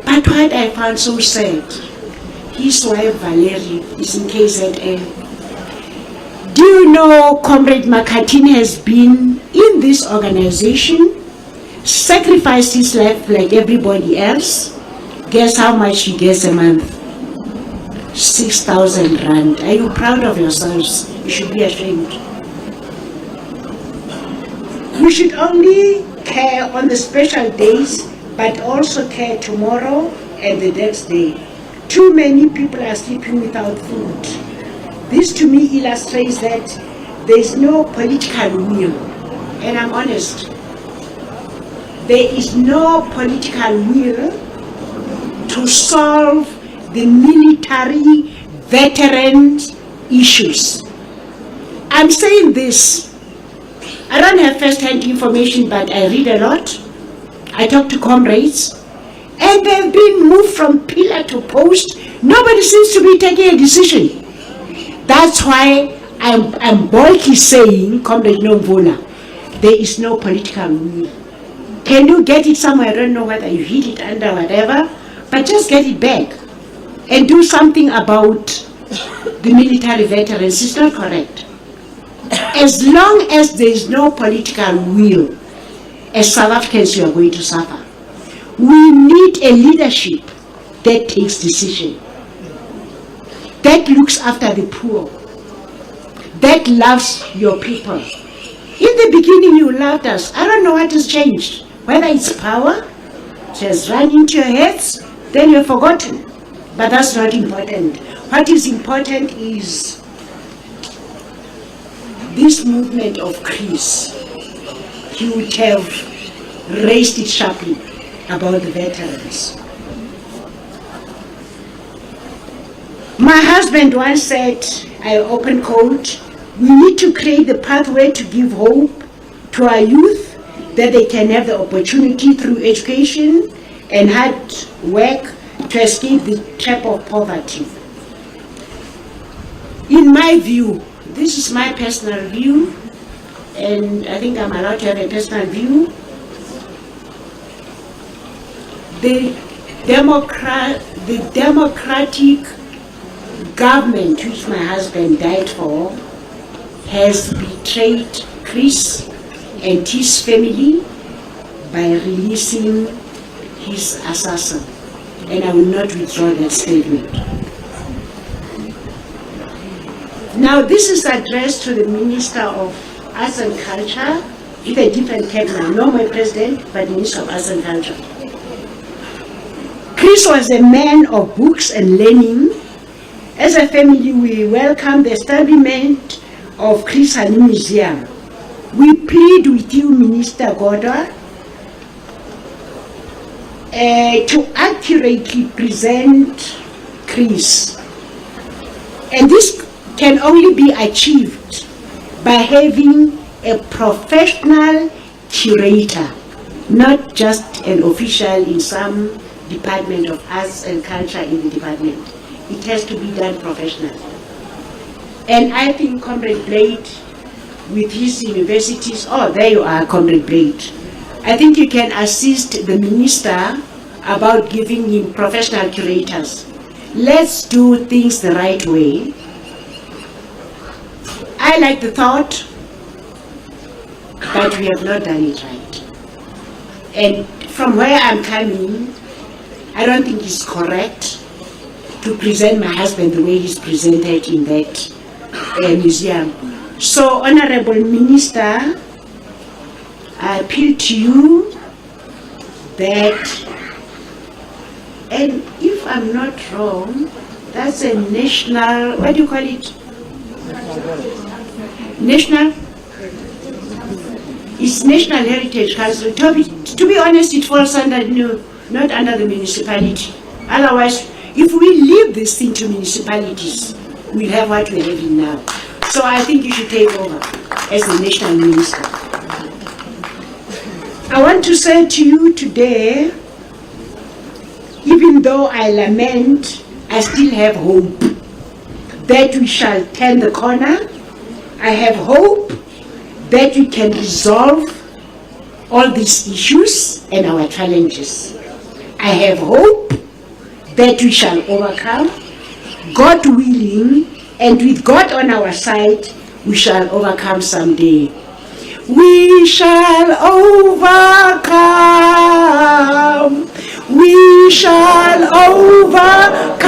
But what I found so sad, his wife Valerie is in KZN. Do you know Comrade Makatini has been in this organization, sacrificed his life like everybody else? Guess how much he gets a month? 6,000 rand. Are you proud of yourselves? You should be ashamed. We should only care on the special days, but also care tomorrow and the next day. Too many people are sleeping without food. This to me illustrates that there is no political will, and I'm honest. There is no political will to solve the military veterans issues. I'm saying this. I don't have first-hand information, but I read a lot. I talk to comrades, and they've been moved from pillar to post. Nobody seems to be taking a decision. That's why I'm boldly saying, Comrade Nomvula, there is no political will. Can you get it somewhere? I don't know whether you hid it under whatever, but just get it back and do something about the military veterans. It's not correct. As long as there is no political will, as South Africans, you are going to suffer. We need a leadership that takes decision, that looks after the poor, that loves your people. In the beginning, you loved us. I don't know what has changed. Whether it's power, it has run into your heads, then you're forgotten. But that's not important. What is important is this movement of Chris. He would have raised it sharply about the veterans. My husband once said, I open quote, we need to create the pathway to give hope to our youth that they can have the opportunity through education and hard work to escape the trap of poverty. In my view, this is my personal view, and I think I'm allowed to have a personal view. The democratic government which my husband died for has betrayed Chris and his family by releasing his assassin, and I will not withdraw that statement. Now this is addressed to the Minister of Arts and Culture with a different tagline, not my president, but Minister of Arts and Culture. Chris was a man of books and learning. As a family, we welcome the establishment of Chris Hani Museum. We plead with you, Minister Godwa, to accurately present Chris. And this can only be achieved by having a professional curator, not just an official in some department of arts and culture in the department. It has to be done professionally. And I think Comrade Blade, with his universities, oh, there you are, Comrade Blade. I think you can assist the minister about giving him professional curators. Let's do things the right way. I like the thought, but we have not done it right. And from where I'm coming, I don't think it's correct to present my husband the way he's presented in that museum. So, Honorable Minister, I appeal to you that, and if I'm not wrong, that's a national, what do you call it? National? It's National Heritage Council. To be honest, it falls under, not under the municipality. Otherwise, if we leave this thing to municipalities, we'll have what we're having now. So I think you should take over as the national minister. I want to say to you today, even though I lament, I still have hope that we shall turn the corner. I have hope that we can resolve all these issues and our challenges. I have hope that we shall overcome, God willing, and with God on our side, we shall overcome someday. We shall overcome. We shall overcome.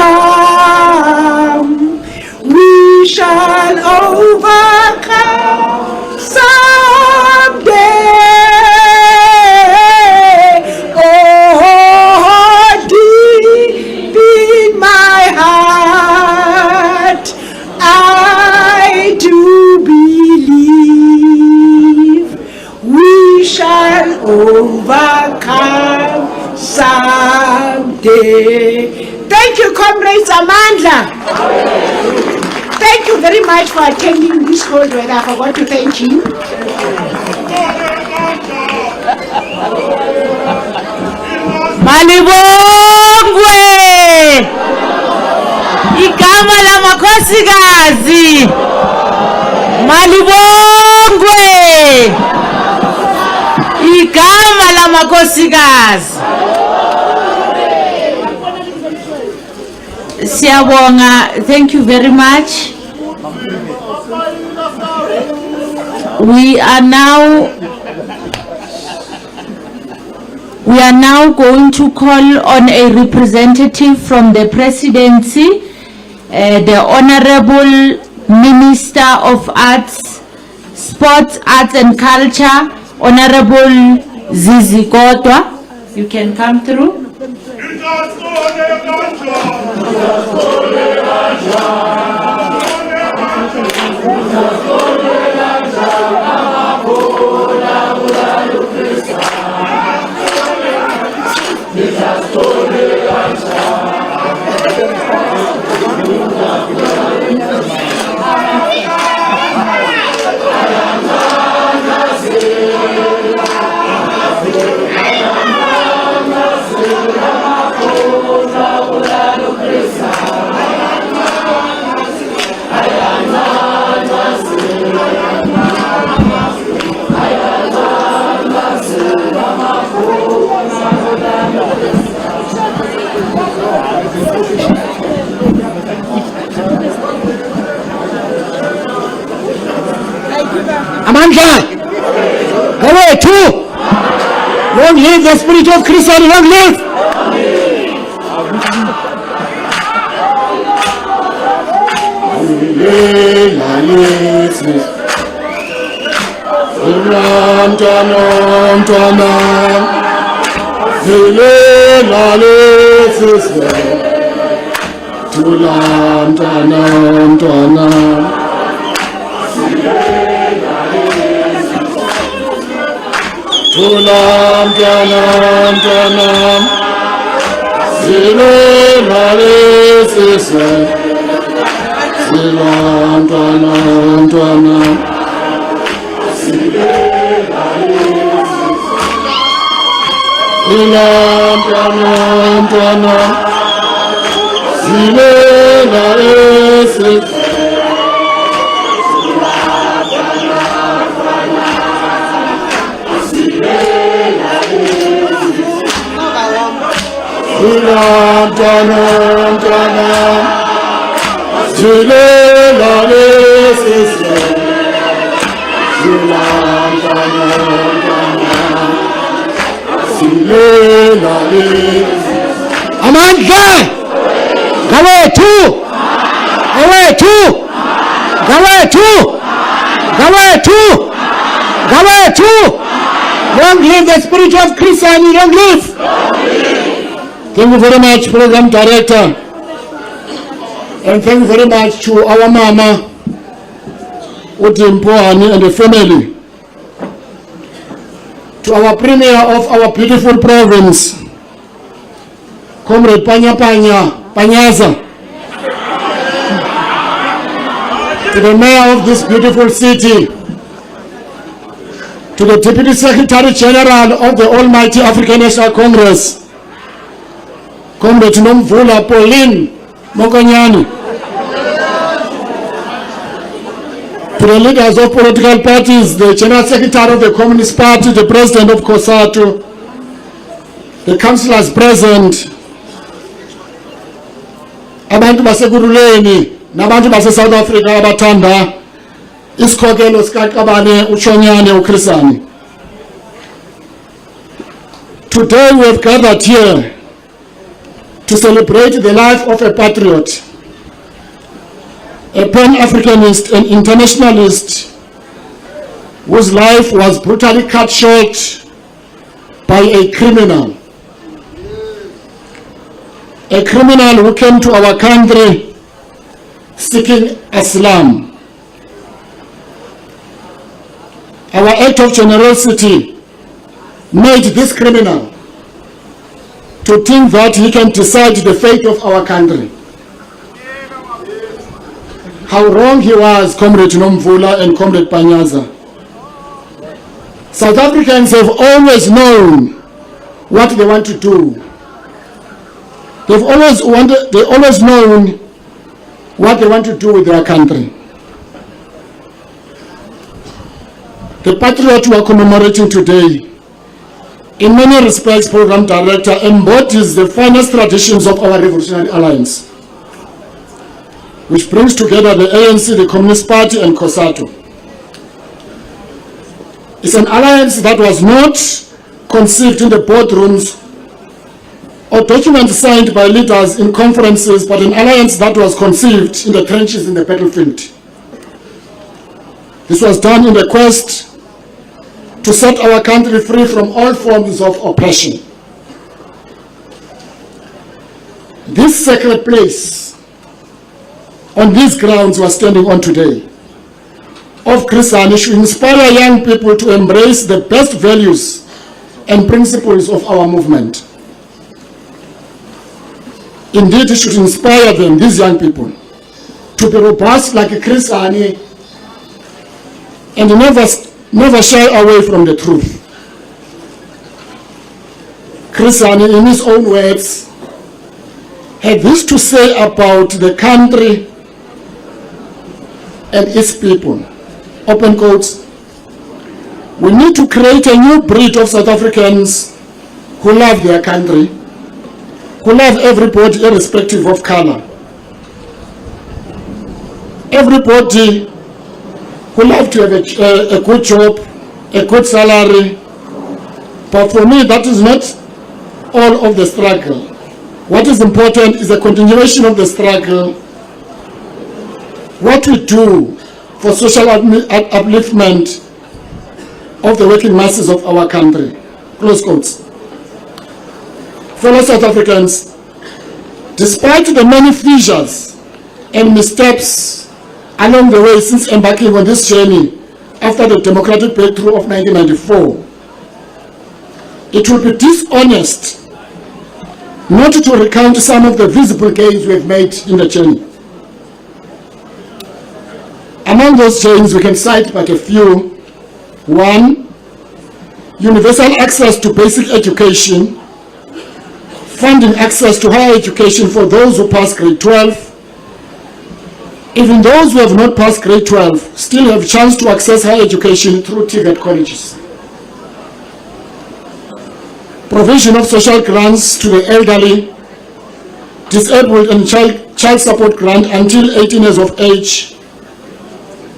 We shall overcome someday. Oh, deep in my heart, I do believe we shall overcome someday. Thank you, comrades. Amandla. Thank you very much for attending this cold weather. I forgot to thank you. Malibongwe! Igama la makhosikazi. Malibongwe! Igama la makhosikazi. Siyabonga, thank you very much. We are now going to call on a representative from the presidency, the Honorable Minister of Arts, Sports, Arts and Culture, Honorable Zizi Kodwa. You can come through. Amandla, go away too. Long live the spirit of Chris Hani, long live. Amandla, go away too. Away too. Go away too. Go away too. Go away too. Long live the spirit of Chris Hani, long live. Thank you very much, Program Director. And thank you very much to our mama, Utimpo Hani and the family. To our premier of our beautiful province, Comrade Panyaza. To the mayor of this beautiful city. To the Deputy Secretary General of the Almighty African National Congress, Comrade Nomvula Pauline Mokonyani. To the leaders of political parties, the General Secretary of the Communist Party, the President of COSATU, the councillors present, abantu basekuruleni nabantu base South Africa abathanda isikhokelo sikaQabane uChonyane uChris Hani. Today we have gathered here to celebrate the life of a patriot, a pan-Africanist and internationalist whose life was brutally cut short by a criminal who came to our country seeking asylum. Our act of generosity made this criminal to think that he can decide the fate of our country. How wrong he was, Comrade Nomvula and Comrade Panyaza. South Africans have always known what they want to do. They've always known what they want to do with their country. The patriot we are commemorating today in many respects, Program Director, embodies the finest traditions of our Revolutionary Alliance, which brings together the ANC, the Communist Party, and COSATU. It's an alliance that was not conceived in the boardrooms or documents signed by leaders in conferences, but an alliance that was conceived in the trenches in the battlefield. This was done in the quest to set our country free from all forms of oppression. This sacred place on these grounds we're standing on today of Chris Hani should inspire young people to embrace the best values and principles of our movement. Indeed, it should inspire them, these young people, to be robust like Chris Hani and never shy away from the truth. Chris Hani, in his own words, had this to say about the country and its people. Open quotes. We need to create a new breed of South Africans who love their country, who love everybody irrespective of color. Everybody who love to have a good job, a good salary. But for me, that is not all of the struggle. What is important is the continuation of the struggle. What we do for social upliftment of the working masses of our country. Close quotes. Fellow South Africans, despite the many fissures and missteps along the way since embarking on this journey after the democratic breakthrough of 1994, it would be dishonest not to recount some of the visible gains we have made in the journey. Among those gains, we can cite but a few. 1, universal access to basic education, funding access to higher education for those who pass grade 12. Even those who have not passed grade 12 still have a chance to access higher education through TVET colleges. Provision of social grants to the elderly, disabled and child support grant until 18 years of age.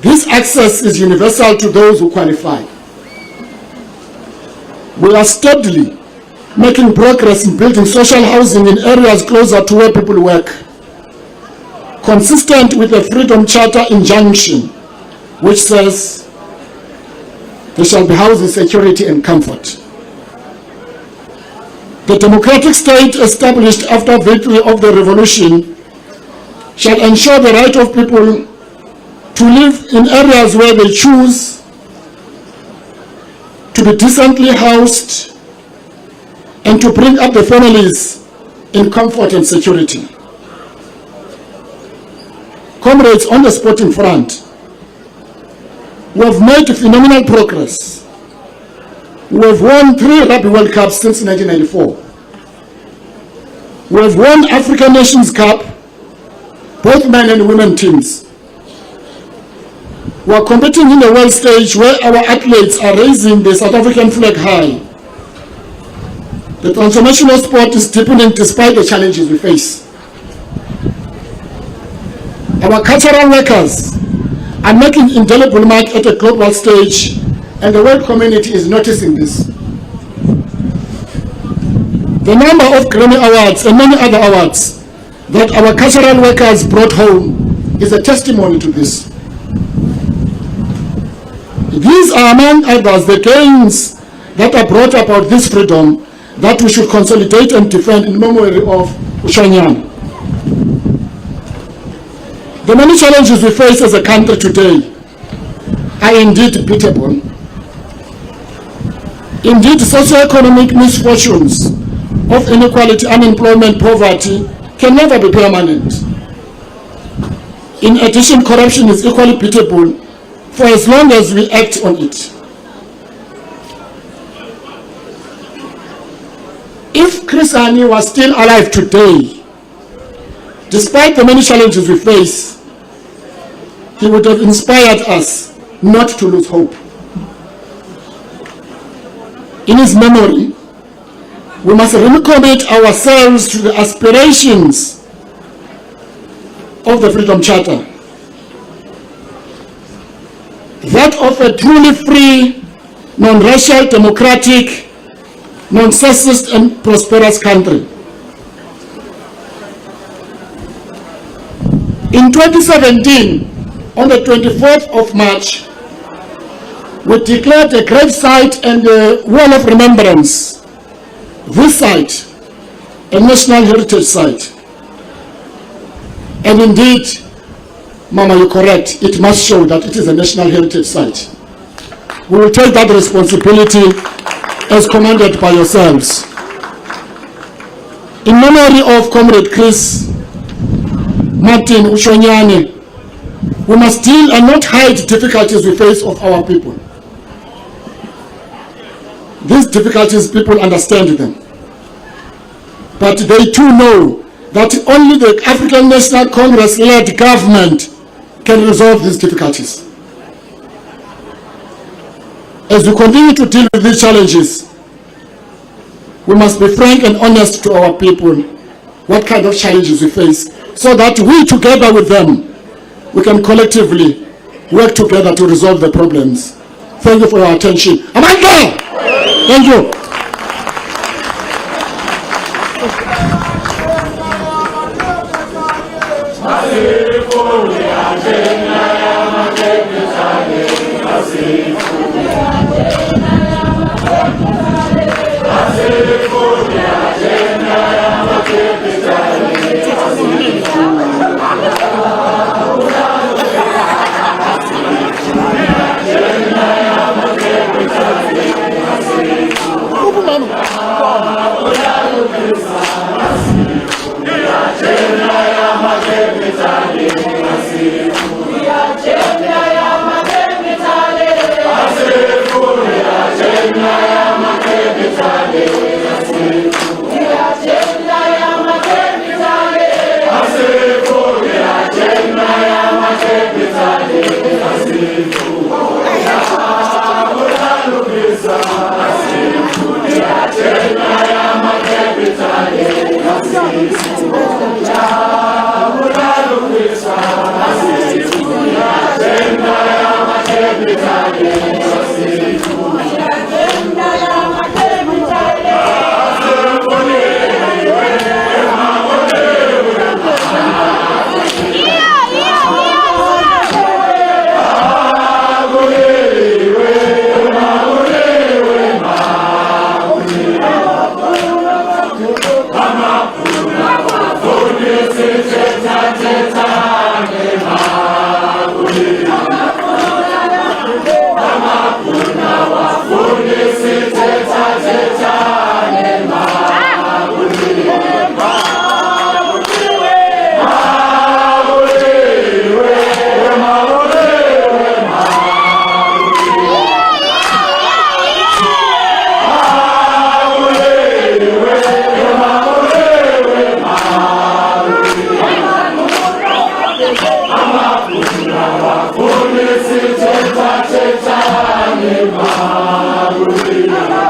This access is universal to those who qualify. We are steadily making progress in building social housing in areas closer to where people work, consistent with the Freedom Charter injunction, which says there shall be housing security and comfort. The democratic state established after victory of the revolution shall ensure the right of people to live in areas where they choose, to be decently housed, and to bring up the families in comfort and security. Comrades, on the sporting front, we have made phenomenal progress. We have won 3 Rugby World Cups since 1994. We have won African Nations Cup, both men and women teams. We are competing in the world stage where our athletes are raising the South African flag high. The transformational sport is deepening despite the challenges we face. Our cultural workers are making indelible mark at a global stage, and the world community is noticing this. The number of Grammy Awards and many other awards that our cultural workers brought home is a testimony to this. These are among others the gains that are brought about this freedom that we should consolidate and defend in memory of Ushanyana. The many challenges we face as a country today are indeed pitiable. Indeed, socioeconomic misfortunes of inequality, unemployment, poverty can never be permanent. In addition, corruption is equally pitiable for as long as we act on it. If Chris Hani was still alive today, despite the many challenges we face, he would have inspired us not to lose hope. In his memory, we must recommit ourselves to the aspirations of the Freedom Charter, that of a truly free, non-racial, democratic, non-sexist and prosperous country. In 2017, on the 24th of March, we declared a grave site and a wall of remembrance, this site, a national heritage site. And indeed, Mama, you're correct, it must show that it is a national heritage site. We will take that responsibility as commanded by yourselves. In memory of Comrade Chris Martin Ushonyane, we must deal and not hide difficulties we face of our people. These difficulties, people understand them. But they too know that only the African National Congress-led government can resolve these difficulties. As we continue to deal with these challenges, we must be frank and honest to our people what kind of challenges we face, so that we, together with them, we can collectively work together to resolve the problems. Thank you for your attention. Amanda! Thank you.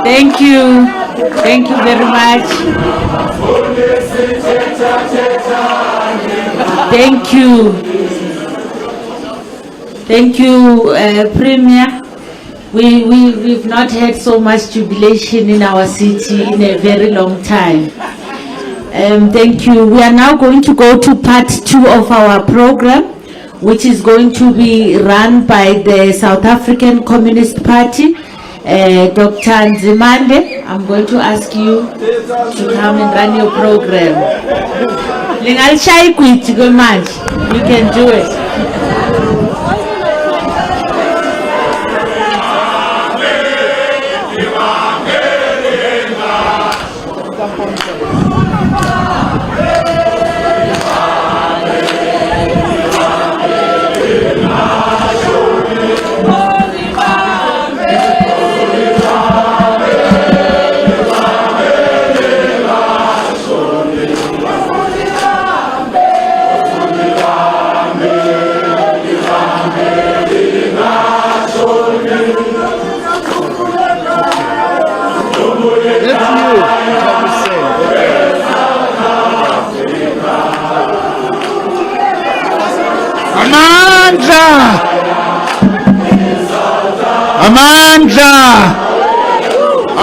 Thank you. Thank you very much. Thank you. Thank you, Premier. We've not had so much jubilation in our city in a very long time. Thank you. We are now going to go to part 2 of our program, which is going to be run by the South African Communist Party. Dr. Nzimande, I'm going to ask you to come and run your program. You can do it. That's you. Amandla! Amandla!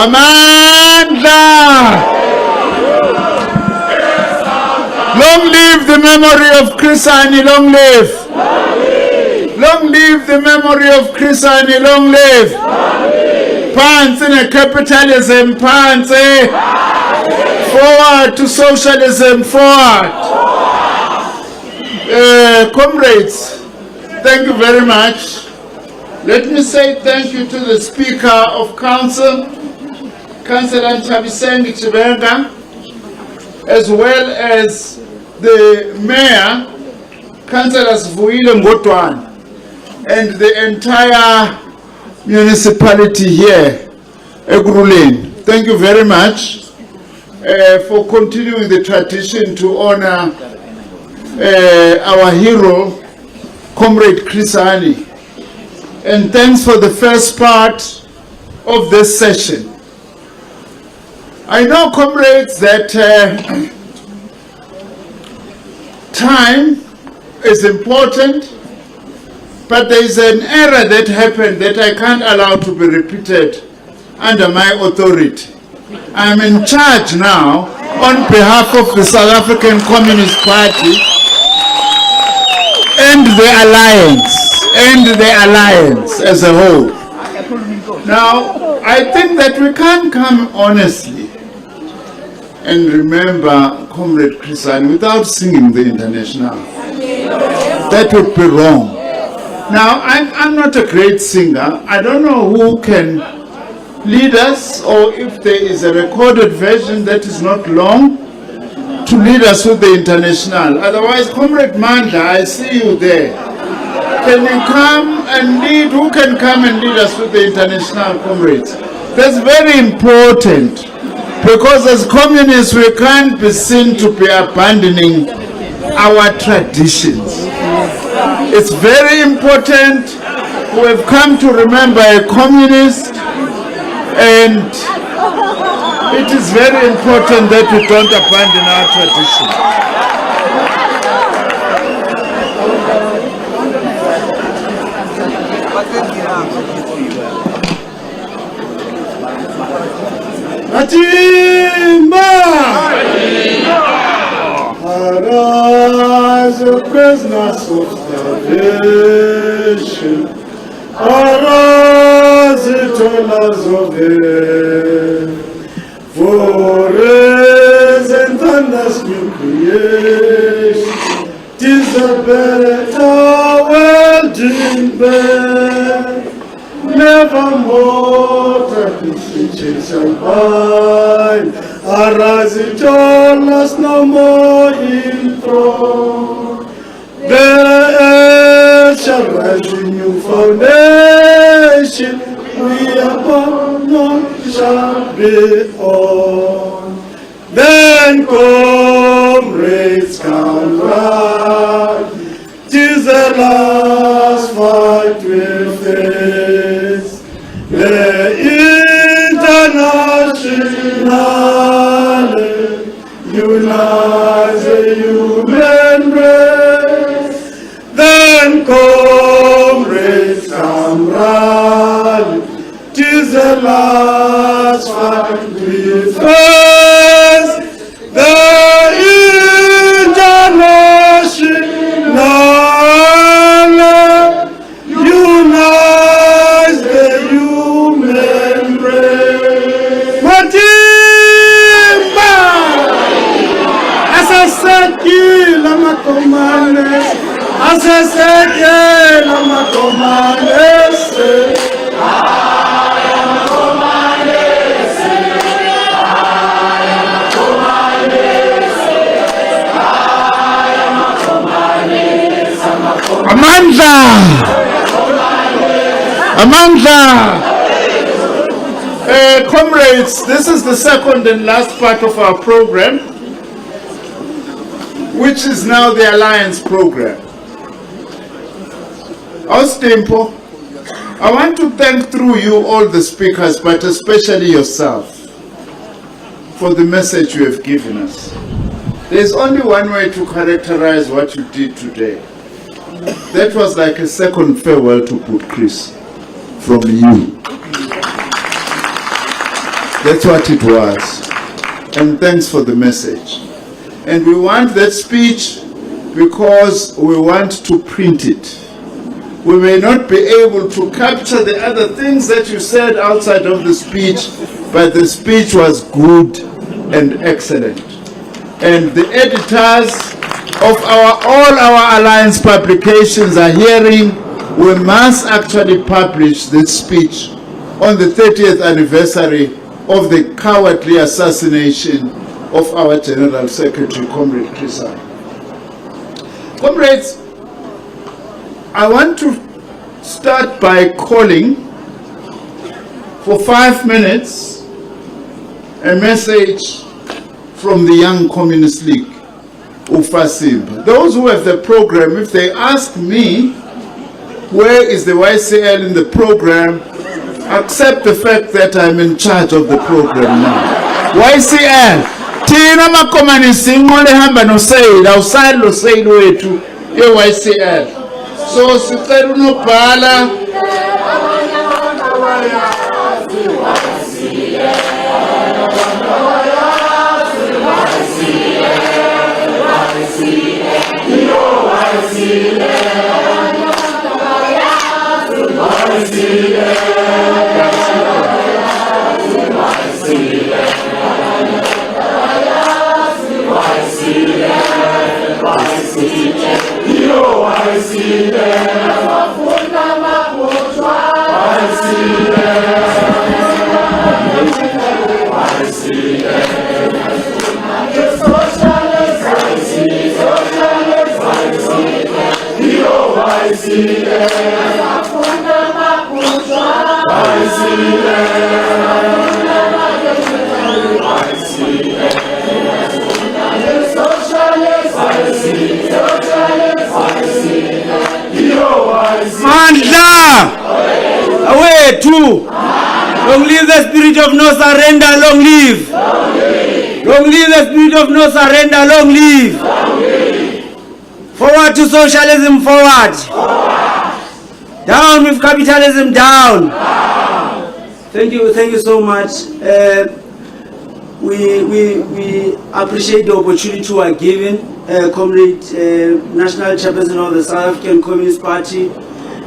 Amandla! Long live the memory of Chris Hani, long live! Long live the memory of Chris Hani, long live! Phansi ne-capitalism, phansi! Forward to socialism, forward! Comrades, thank you very much. Let me say thank you to the Speaker of Council, Councillor Nchabisengi Chibenga, as well as the Mayor, Councillor Vuile Ngotwan, and the entire municipality here, Ekurhuleni. Thank you very much for continuing the tradition to honor our hero, Comrade Chris Hani. And thanks for the first part of this session. I know, comrades, that time is important, but there is an error that happened that I can't allow to be repeated under my authority. I'm in charge now on behalf of the South African Communist Party and the alliance as a whole. Now, I think that we can't come honestly and remember Comrade Chris Hani without singing the International. That would be wrong. Now, I'm not a great singer. I don't know who can lead us, or if there is a recorded version that is not long, to lead us with the International. Otherwise, Comrade Mandla, I see you there. Can you come and lead? Who can come and lead us with the International, comrades? That's very important, because as communists we can't be seen to be abandoning our traditions. It's very important. We've come to remember a communist, and it is very important that we don't abandon our tradition. Atimba! Arise, O prisoners of salvation. Arise, eternals of heaven. For rays and thunders new creation. 'Tis a better world in bed. Nevermore tradition shall bind. Arise, eternals, no more in throne. The earth shall rise in new foundation. We upon none shall be on. Then comrades come right. 'Tis the last fight we face. The International unites the human race. Then comrades come rally. 'Tis the last fight we face. The International unites the human race. Matimba! Asasekile makomane. Asasekile makomane. Amandla! Amandla! Comrades, this is the second and last part of our program, which is now the Alliance program. Austempo, I want to thank through you all the speakers, but especially yourself, for the message you have given us. There's only one way to characterize what you did today. That was like a second farewell to Put Chris from you. That's what it was. And thanks for the message. And we want that speech because we want to print it. We may not be able to capture the other things that you said outside of the speech, but the speech was good and excellent. And the editors of all our alliance publications are hearing we must actually publish this speech on the 30th anniversary of the cowardly assassination of our General Secretary, Comrade Chris Hani. Comrades, I want to start by calling for 5 minutes a message from the Young Communist League, UFASIB. Those who have the program, if they ask me, where is the YCL in the program, accept the fact that I'm in charge of the program now. YCL, tina makomanisi ngole hamba no sale, outside lo sale wetu, ye YCL. So sicela unobhala away too. Long live the spirit of no surrender, long live. Long live the spirit of no surrender, long live. Forward to socialism, forward. Down with capitalism, down. Thank you so much. We appreciate the opportunity we are given, Comrade National Chairperson of the South African Communist Party,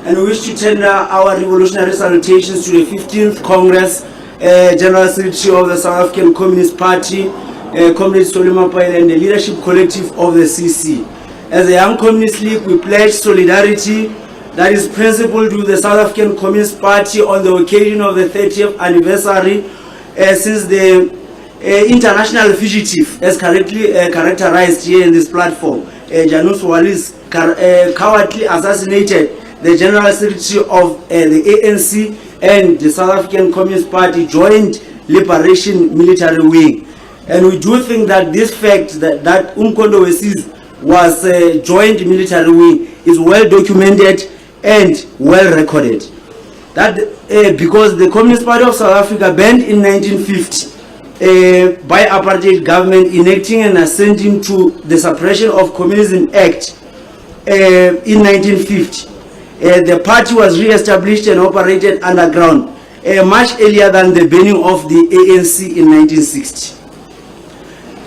and we wish to tender our revolutionary salutations to the 15th Congress, General Secretary of the South African Communist Party, Comrade Solomon Paile, and the leadership collective of the CC. As a Young Communist League, we pledge solidarity that is principled with the South African Communist Party on the occasion of the 30th anniversary since the international fugitive, as correctly characterized here in this platform, Janus Wallis cowardly assassinated the General Secretary of the ANC and the South African Communist Party Joint Liberation Military Wing. And we do think that this fact that Umkhonto weSizwe was a joint military wing is well documented and well recorded. That because the Communist Party of South Africa banned in 1950 by apartheid government enacting and assenting to the Suppression of Communism Act in 1950. The party was re-established and operated underground much earlier than the banning of the ANC in 1960.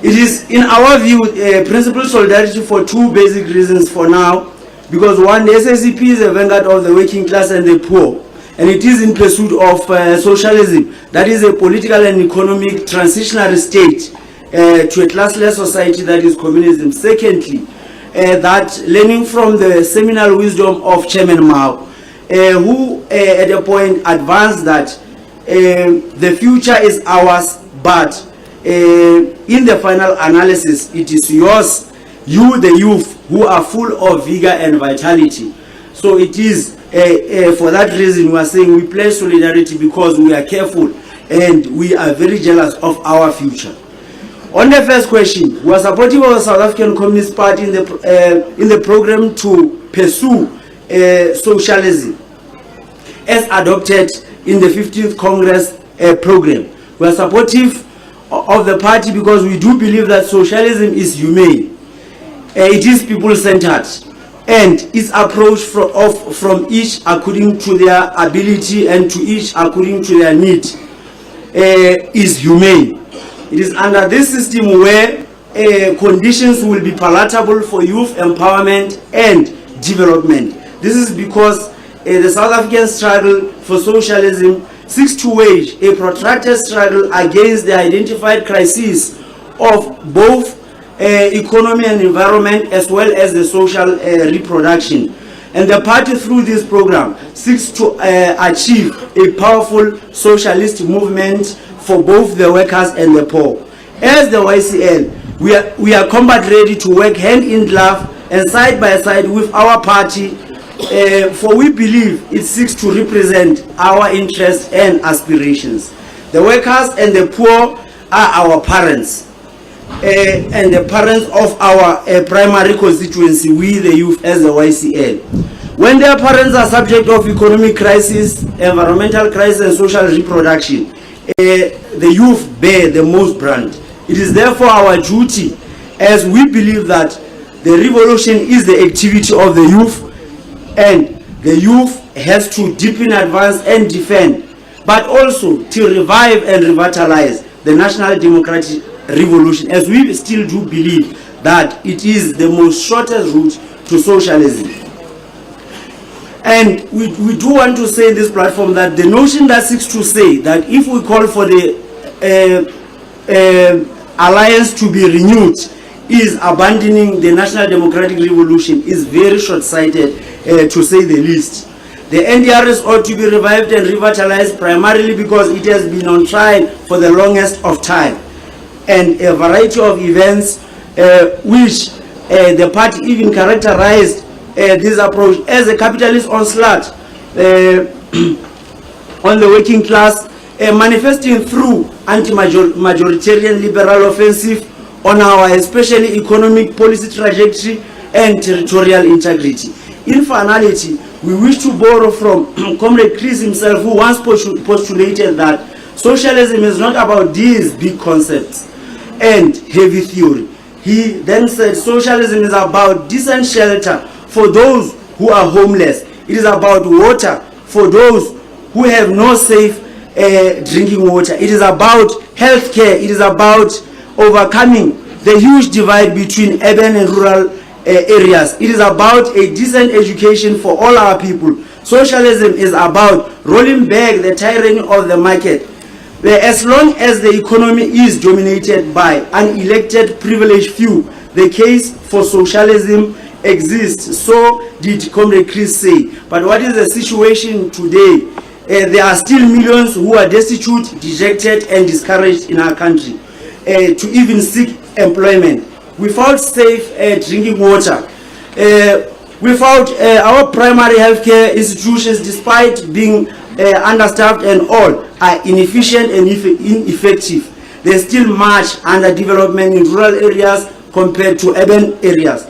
It is, in our view, principal solidarity for two basic reasons for now. Because one, the SACP is a vanguard of the working class and the poor, and it is in pursuit of socialism, that is a political and economic transitional state to a classless society that is communism. Secondly, that learning from the seminal wisdom of Chairman Mao, who at a point advanced that the future is ours, but in the final analysis, it is yours, you the youth, who are full of vigor and vitality. So it is for that reason we are saying we pledge solidarity, because we are careful and we are very jealous of our future. On the first question, we are supportive of the South African Communist Party in the program to pursue socialism as adopted in the 15th Congress program. We are supportive of the party, because we do believe that socialism is humane. It is people-centered, and its approach from each according to their ability and to each according to their need is humane. It is under this system where conditions will be palatable for youth empowerment and development. This is because the South African struggle for socialism seeks to wage a protracted struggle against the identified crises of both economy and environment, as well as the social reproduction. And the party, through this program, seeks to achieve a powerful socialist movement for both the workers and the poor. As the YCL, we are combat ready to work hand in glove and side by side with our party, for we believe it seeks to represent our interests and aspirations. The workers and the poor are our parents, and the parents of our primary constituency, we the youth as the YCL. When their parents are subject of economic crisis, environmental crisis and social reproduction, the youth bear the most brunt. It is therefore our duty, as we believe that the revolution is the activity of the youth, and the youth has to deepen, advance and defend, but also to revive and revitalize the national democratic revolution, as we still do believe that it is the most shortest route to socialism. And we do want to say in this platform that the notion that seeks to say that if we call for the alliance to be renewed is abandoning the national democratic revolution is very short-sighted, to say the least. The NDRS ought to be revived and revitalized primarily because it has been on trial for the longest of time, and a variety of events which the party even characterized this approach as a capitalist onslaught on the working class, manifesting through anti-majoritarian liberal offensive on our especially economic policy trajectory and territorial integrity. In finality, we wish to borrow from Comrade Chris himself, who once postulated that socialism is not about these big concepts and heavy theory. He then said socialism is about decent shelter for those who are homeless. It is about water for those who have no safe drinking water. It is about healthcare. It is about overcoming the huge divide between urban and rural areas. It is about a decent education for all our people. Socialism is about rolling back the tyranny of the market. As long as the economy is dominated by unelected privileged few, the case for socialism exists. So did Comrade Chris say. But what is the situation today? There are still millions who are destitute, dejected and discouraged in our country to even seek employment, without safe drinking water, without our primary healthcare institutions, despite being understaffed and all, are inefficient and ineffective. There's still much underdevelopment in rural areas compared to urban areas.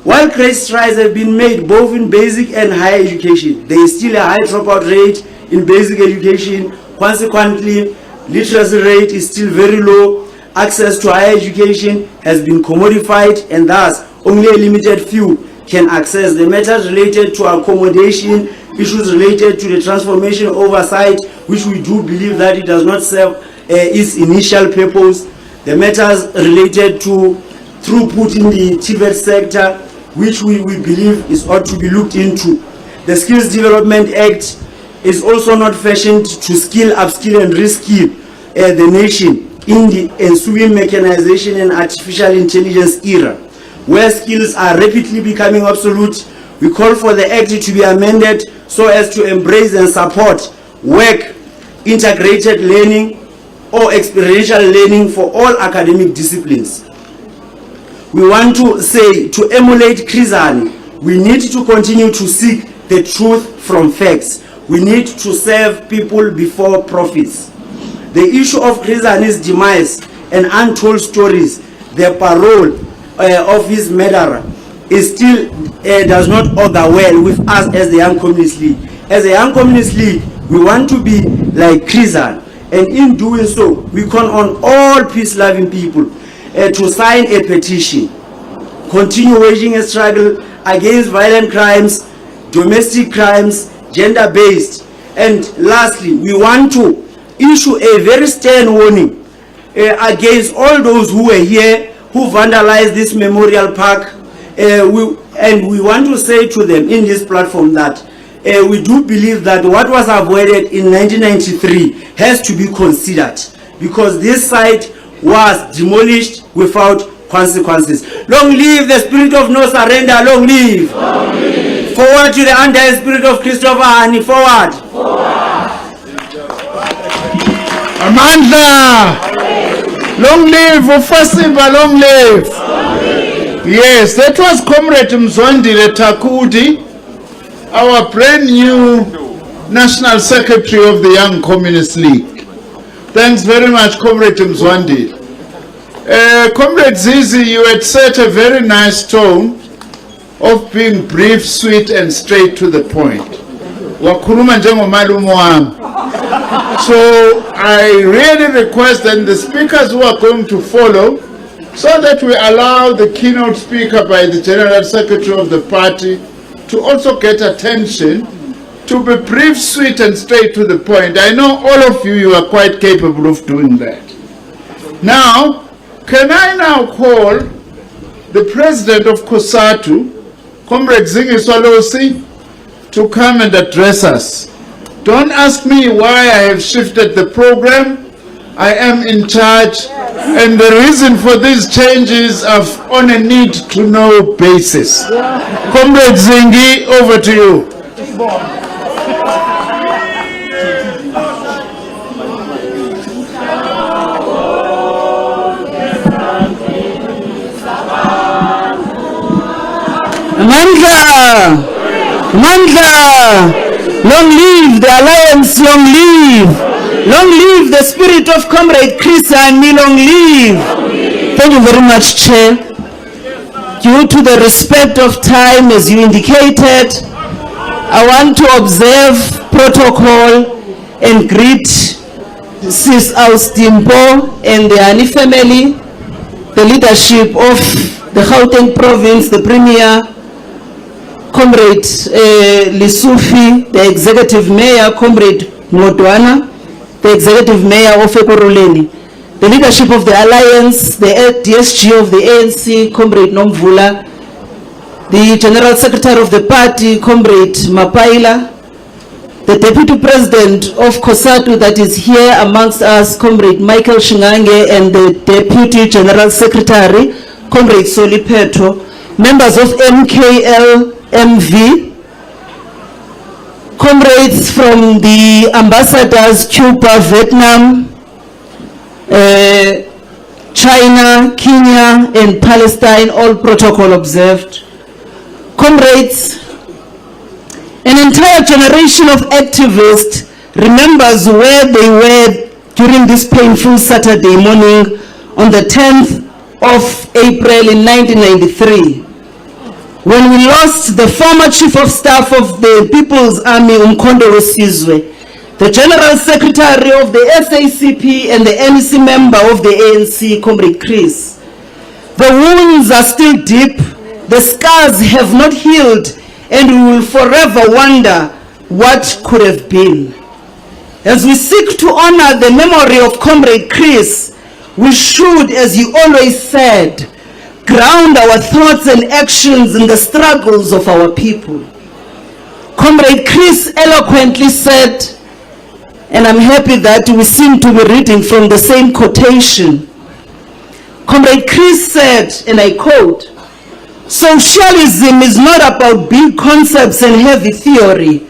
While great strides have been made both in basic and higher education, there is still a high dropout rate in basic education. Consequently, literacy rate is still very low. Access to higher education has been commodified, and thus only a limited few can access the matters related to accommodation, issues related to the transformation oversight, which we do believe that it does not serve its initial purpose. The matters related to throughput in the TVET sector, which we believe is ought to be looked into. The Skills Development Act is also not fashioned to skill, upskill and reskill the nation in the ensuing mechanization and artificial intelligence era, where skills are rapidly becoming obsolete. We call for the Act to be amended so as to embrace and support work, integrated learning or experiential learning for all academic disciplines. We want to say, to emulate Chris Hani, we need to continue to seek the truth from facts. We need to serve people before profits. The issue of Chris Hani's demise and untold stories, the parole of his murderer, is still does not augur well with us as the Young Communist League. As a Young Communist League, we want to be like Chris Hani, and in doing so, we call on all peace-loving people to sign a petition, continue waging a struggle against violent crimes, domestic crimes, gender-based, and lastly, we want to issue a very stern warning against all those who were here who vandalized this memorial park. And we want to say to them in this platform that we do believe that what was avoided in 1993 has to be considered, because this site was demolished without consequences. Long live the spirit of no surrender. Long live. Long live. Forward to the undying spirit of Christopher Hani. Forward. Amandla. Long live Ufasimba. Long live. Yes, that was Comrade Mzwandile Takudi, our brand new National Secretary of the Young Communist League. Thanks very much, Comrade Mzwandile. Comrade Zizi, you had set a very nice tone of being brief, sweet, and straight to the point. Wakhuluma njengomalume wami. So I really request that the speakers who are going to follow, so that we allow the keynote speaker by the General Secretary of the party to also get attention, to be brief, sweet, and straight to the point. I know all of you are quite capable of doing that. Now, can I now call the President of COSATU, Comrade Zingiswa Losi, to come and address us. Don't ask me why I have shifted the program. I am in charge, and the reason for these changes are on a need-to-know basis. Comrade Zingi, over to you. Mandla, long live the Alliance, long live. Long live the spirit of Comrade Chris Hani, long live. Thank you very much, Chair. Due to the respect of time, as you indicated, I want to observe protocol and greet Sis Austimpo and the Hani family, the leadership of the Gauteng province, the Premier, Comrade Lisufi, the Executive Mayor, Comrade Modwana, the Executive Mayor of Ekurhuleni, the leadership of the Alliance, the DSG of the ANC, Comrade Nomvula, the General Secretary of the party, Comrade Mapaila, the Deputy President of COSATU that is here amongst us, Comrade Michael Shingange, and the Deputy General Secretary, Comrade Soli Petro, members of MKL, MV, comrades from the ambassadors, Cuba, Vietnam, China, Kenya, and Palestine, all protocol observed. Comrades, an entire generation of activists remembers where they were during this painful Saturday morning on the 10th of April in 1993. When we lost the former Chief of Staff of the People's Army, Umkhonto Wesizwe, the General Secretary of the SACP and the NEC member of the ANC, Comrade Chris. The wounds are still deep, the scars have not healed, and we will forever wonder what could have been. As we seek to honor the memory of Comrade Chris, we should, as he always said, ground our thoughts and actions in the struggles of our people. Comrade Chris eloquently said, and I'm happy that we seem to be reading from the same quotation. Comrade Chris said, and I quote, "Socialism is not about big concepts and heavy theory.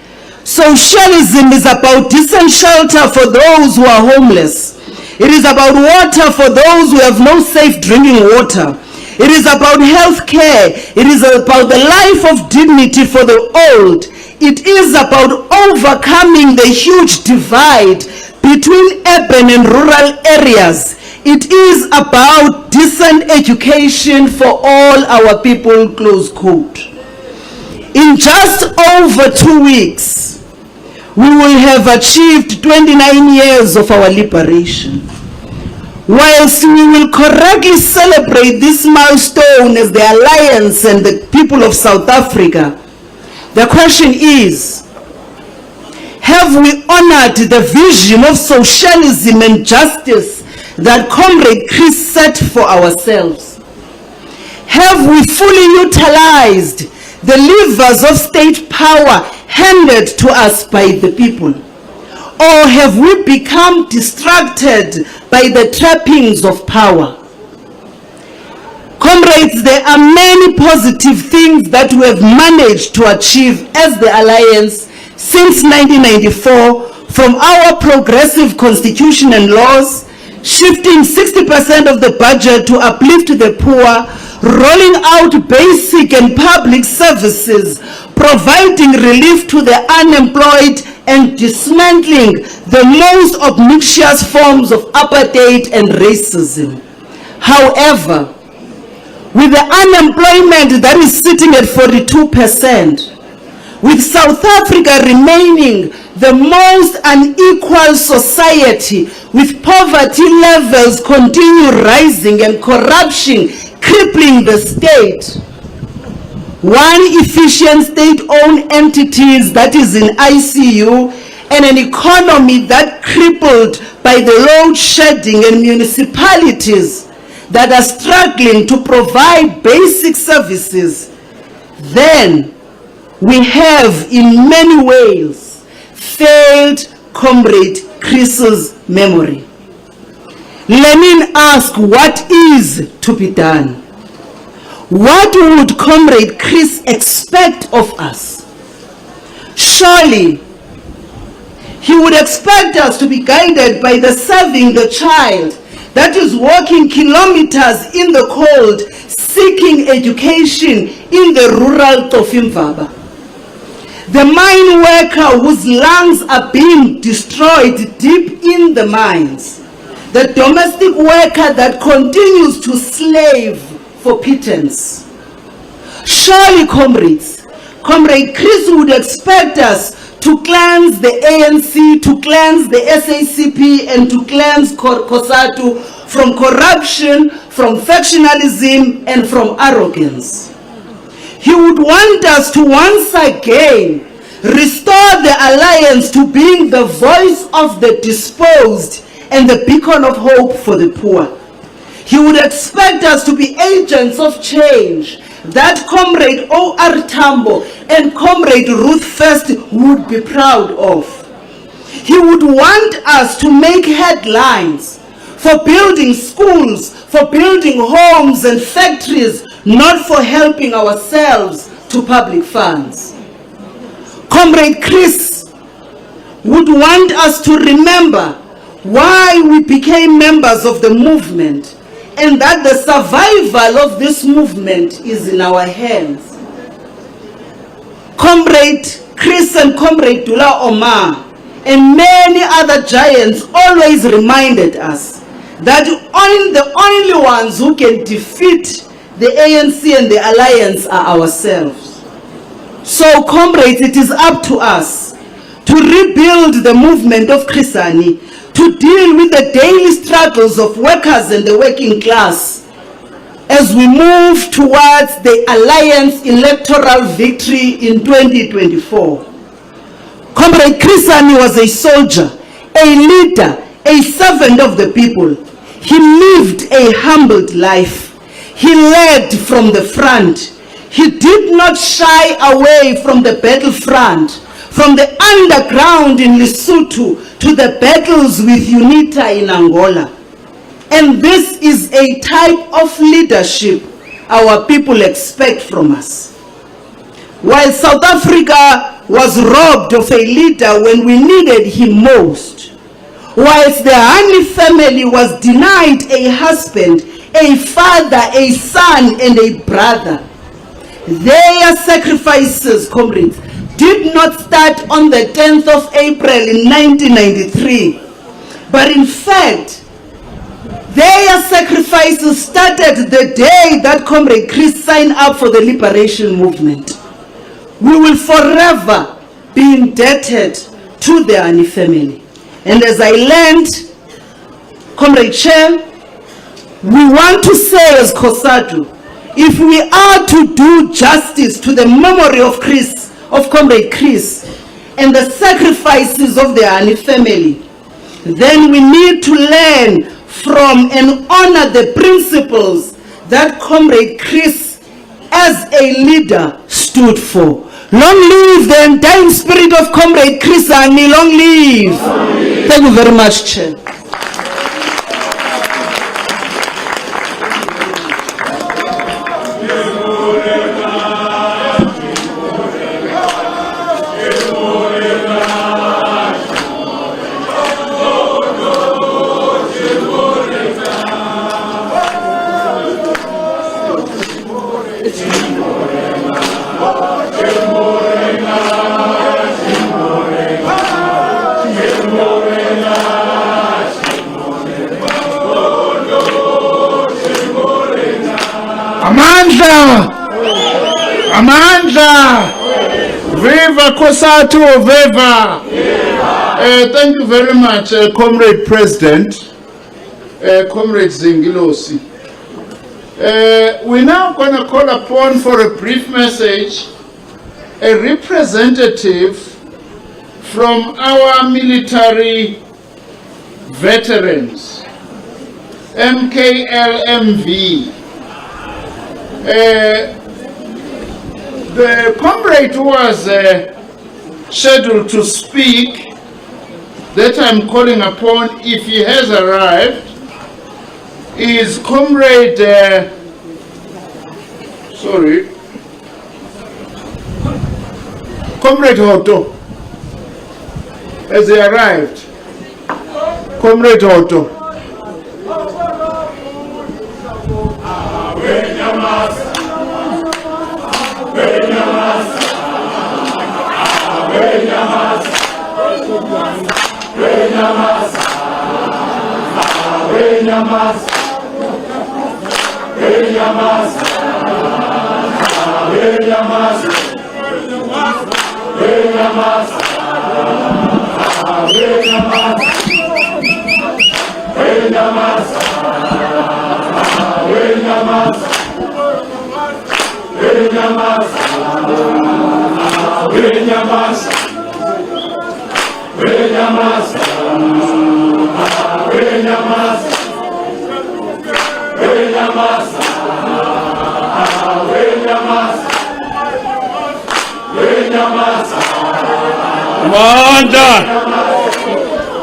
Socialism is about decent shelter for those who are homeless. It is about water for those who have no safe drinking water. It is about health care. It is about the life of dignity for the old. It is about overcoming the huge divide between urban and rural areas. It is about decent education for all our people," close quote. In just over 2 weeks, we will have achieved 29 years of our liberation. Whilst we will correctly celebrate this milestone as the Alliance and the people of South Africa, the question is, have we honored the vision of socialism and justice that Comrade Chris set for ourselves? Have we fully utilized the levers of state power handed to us by the people? Or have we become distracted by the trappings of power? Comrades, there are many positive things that we have managed to achieve as the Alliance since 1994, from our progressive constitution and laws, shifting 60% of the budget to uplift the poor, rolling out basic and public services, providing relief to the unemployed, and dismantling the most obnoxious forms of apartheid and racism. However, with the unemployment that is sitting at 42%, with South Africa remaining the most unequal society, with poverty levels continue rising and corruption crippling the state, one efficient state-owned entities that is in ICU, and an economy that crippled by the load shedding, and municipalities that are struggling to provide basic services, then we have in many ways failed Comrade Chris's memory. Lenin asked, what is to be done? What would Comrade Chris expect of us? Surely, he would expect us to be guided by the serving the child that is walking kilometers in the cold, seeking education in the rural Tofimvaba. The mine worker whose lungs are being destroyed deep in the mines. The domestic worker that continues to slave for pittance. Surely, comrades, Comrade Chris would expect us to cleanse the ANC, to cleanse the SACP, and to cleanse COSATU from corruption, from factionalism, and from arrogance. He would want us to once again restore the Alliance to being the voice of the disposed and the beacon of hope for the poor. He would expect us to be agents of change that Comrade O.R. Tambo and Comrade Ruth First would be proud of. He would want us to make headlines for building schools, for building homes and factories, not for helping ourselves to public funds. Comrade Chris would want us to remember why we became members of the movement, and that the survival of this movement is in our hands. Comrade Chris and Comrade Dula Omar and many other giants always reminded us that the only ones who can defeat the ANC and the Alliance are ourselves. So, comrades, it is up to us to rebuild the movement of Chris Hani, to deal with the daily struggles of workers and the working class as we move towards the Alliance electoral victory in 2024. Comrade Chris Hani was a soldier, a leader, a servant of the people. He lived a humbled life. He led from the front. He did not shy away from the battlefront, from the underground in Lesotho to the battles with UNITA in Angola. And this is a type of leadership our people expect from us. While South Africa was robbed of a leader when we needed him most, whilst the Hani family was denied a husband, a father, a son, and a brother, their sacrifices, comrades, did not start on the 10th of April in 1993, but in fact, their sacrifices started the day that Comrade Chris signed up for the liberation movement. We will forever be indebted to the Hani family. And as I learned, Comrade Chair, we want to say as COSATU, if we are to do justice to the memory of Comrade Chris, and the sacrifices of the Hani family, then we need to learn from and honor the principles that Comrade Chris as a leader stood for. Long live the undying spirit of Comrade Chris Hani, long live. Thank you very much, Chair. Amandla! Viva COSATU, viva! Thank you very much, Comrade President, Comrade Zingilosi. We're now going to call upon for a brief message a representative from our military veterans, MKLMV. The comrade who was scheduled to speak, that I'm calling upon, if he has arrived, is Comrade, Comrade Hoto. Has he arrived? Comrade Hoto.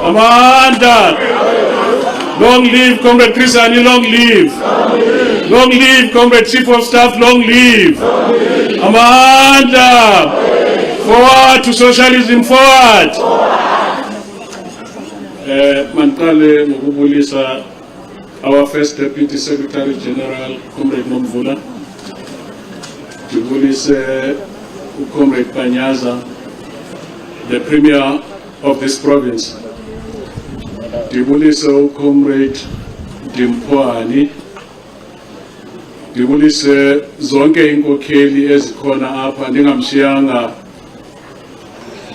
Amanda! Long live Comrade Chris Hani, long live! Long live Comrade Chief of Staff, long live! Amanda! Forward to socialism, forward! Mantale ngokubulisa our first Deputy Secretary General, Comrade Nomvula. Tibulise Comrade Panyaza, the Premier of this province. Tibulise Comrade Dimpwani. Tibulise zonke inkokheli ezikhona apha, ndingamshiyanga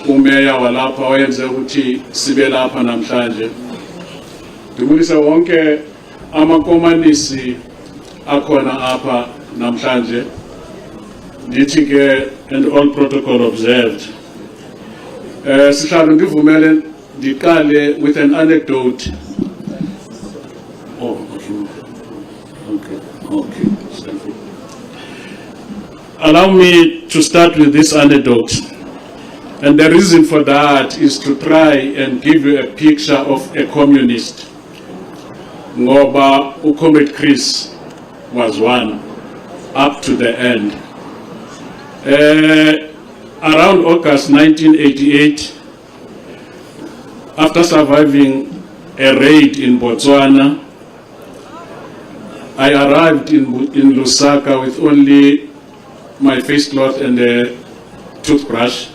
umeya walapha oyenze ukuthi sibe lapha namhlanje. Ndibulisa wonke amakomanisi akhona apha namhlanje. Ndithi ke, and all protocol observed. Sihlalo ndivumele ndiqale with an anecdote. Oh, okay. Allow me to start with this anecdote. And the reason for that is to try and give you a picture of a communist. Ngoba Comrade Chris was one up to the end. Around August 1988, after surviving a raid in Botswana, I arrived in Lusaka with only my face cloth and a toothbrush.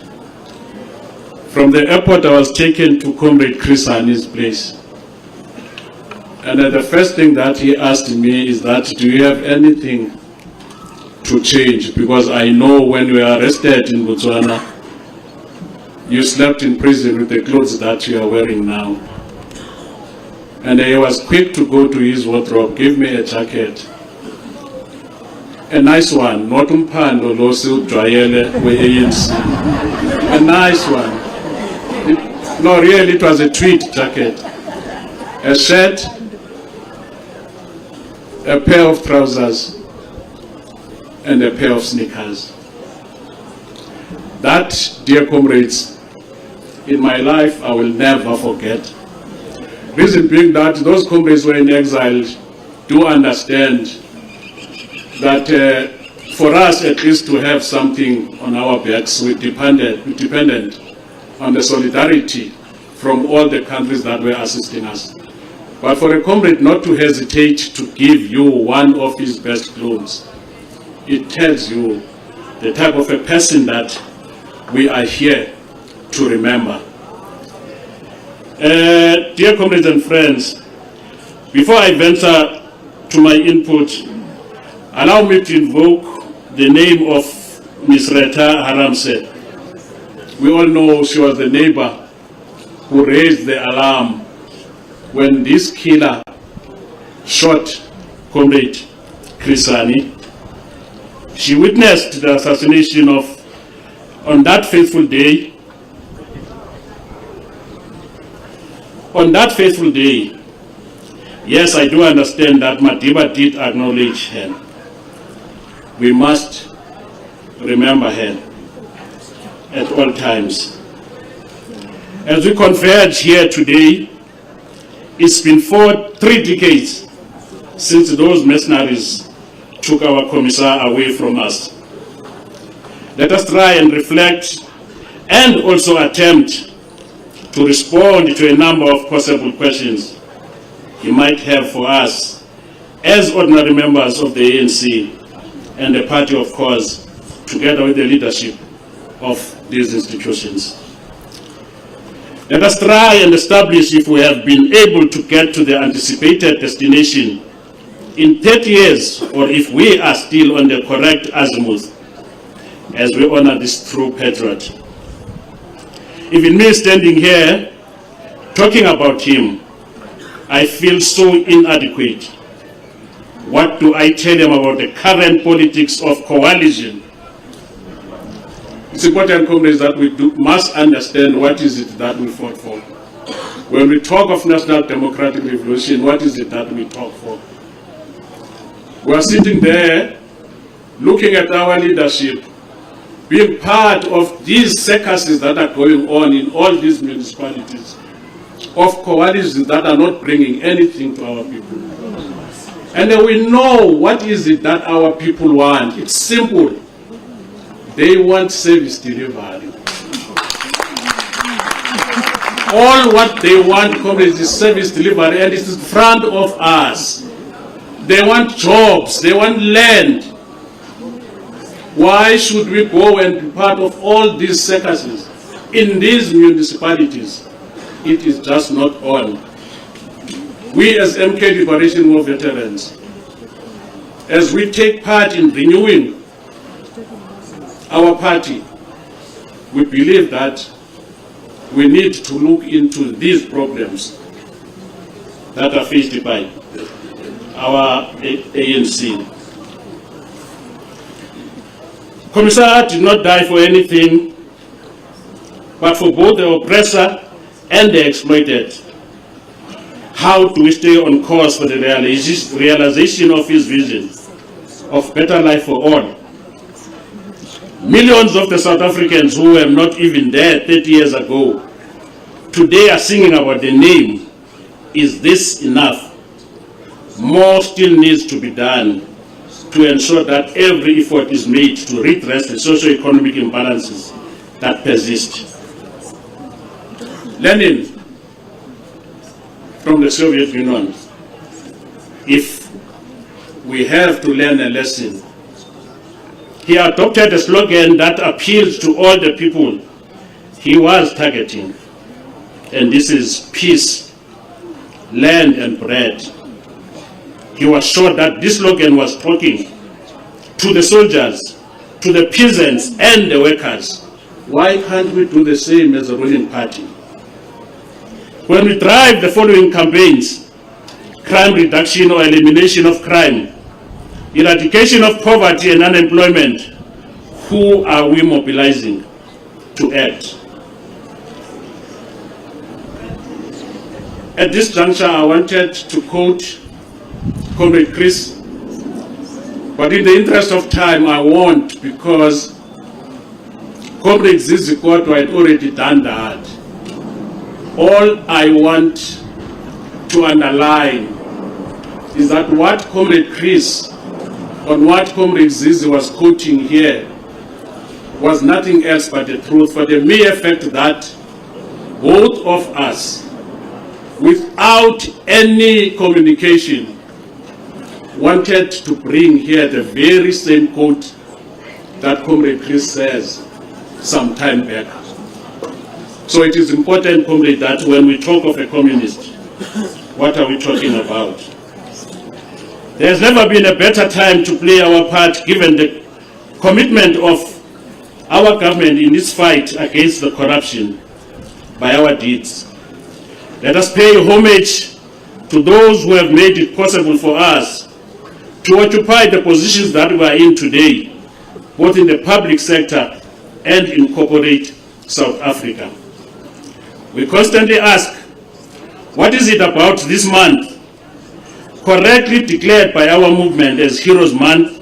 From the airport, I was taken to Comrade Chris Hani's place. And the first thing that he asked me is that, do you have anything to change? Because I know when we were arrested in Botswana, you slept in prison with the clothes that you are wearing now. And he was quick to go to his wardrobe, give me a jacket. A nice one, not umpando lo siujwayele we-ANC. A nice one. No, really, it was a tweed jacket. A shirt, a pair of trousers, and a pair of sneakers. That, dear comrades, in my life I will never forget. Reason being that those comrades were in exile do understand that for us at least to have something on our backs, we depended on the solidarity from all the countries that were assisting us. But for a comrade not to hesitate to give you one of his best clothes, it tells you the type of a person that we are here to remember. Dear comrades and friends, before I venture to my input, allow me to invoke the name of Ms. Reta Haramse. We all know she was the neighbor who raised the alarm when this killer shot Comrade Chris Hani. She witnessed the assassination on that fateful day. On that fateful day, yes, I do understand that Madiba did acknowledge her. We must remember her at all times. As we converge here today, it's been 3 decades since those mercenaries took our commissar away from us. Let us try and reflect and also attempt to respond to a number of possible questions you might have for us as ordinary members of the ANC and the party, of course, together with the leadership of these institutions. Let us try and establish if we have been able to get to the anticipated destination in 30 years, or if we are still on the correct azimuth as we honor this true patriot. Even me standing here, talking about him, I feel so inadequate. What do I tell him about the current politics of coalition? It's important, comrades, that we must understand what is it that we fought for. When we talk of national democratic revolution, what is it that we talk for? We are sitting there, looking at our leadership, being part of these circuses that are going on in all these municipalities, of coalitions that are not bringing anything to our people. And then we know what is it that our people want. It's simple. They want service delivery. All what they want, comrades, is service delivery, and it's in front of us. They want jobs, they want land. Why should we go and be part of all these circuses in these municipalities? It is just not on. We as MK Liberation War veterans, as we take part in renewing our party, we believe that we need to look into these problems that are faced by our ANC. Commissar did not die for anything, but for both the oppressor and the exploited. How do we stay on course for the realization of his vision of better life for all? Millions of the South Africans who were not even there 30 years ago, today are singing about the name. Is this enough? More still needs to be done to ensure that every effort is made to redress the socio-economic imbalances that persist. Learning from the Soviet Union, if we have to learn a lesson, he adopted a slogan that appeals to all the people he was targeting, and this is peace, land and bread. He was sure that this slogan was talking to the soldiers, to the peasants and the workers, Why can't we do the same as a ruling party? When we drive the following campaigns: crime reduction or elimination of crime, eradication of poverty and unemployment, who are we mobilizing to act? At this juncture, I wanted to quote Comrade Chris, but in the interest of time, I won't, because Comrade Zizikotwa had already done that. All I want to underline is that what Comrade Chris, on what Comrade Zizi was quoting here, was nothing else but the truth, for the mere fact that both of us, without any communication, wanted to bring here the very same quote that Comrade Chris says some time back. So it is important, Comrade, that when we talk of a communist, what are we talking about? There has never been a better time to play our part, given the commitment of our government in its fight against the corruption by our deeds. Let us pay homage to those who have made it possible for us to occupy the positions that we are in today, both in the public sector and in corporate South Africa. We constantly ask, what is it about this month, correctly declared by our movement as Heroes Month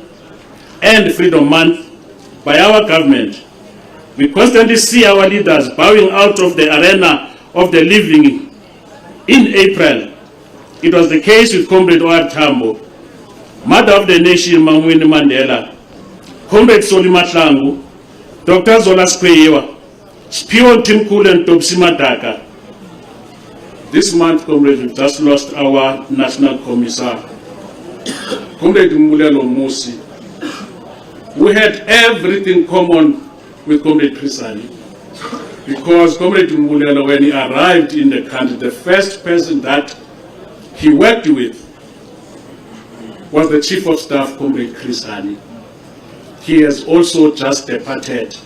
and Freedom Month by our government? We constantly see our leaders bowing out of the arena of the living. In April, it was the case with Comrade O.R. Tambo, Mother of the Nation Mamwini Mandela, Comrade Soli Mahlangu, Dr. Zola Skweyiwa, Spion Timkul and Topsi Madaka. This month, Comrade, we just lost our National Commissar, Comrade Mulelo Musi. We had everything common with Comrade Chris Hani, because Comrade Mulelo, when he arrived in the country, the first person that he worked with was the Chief of Staff, Comrade Chris Hani. He has also just departed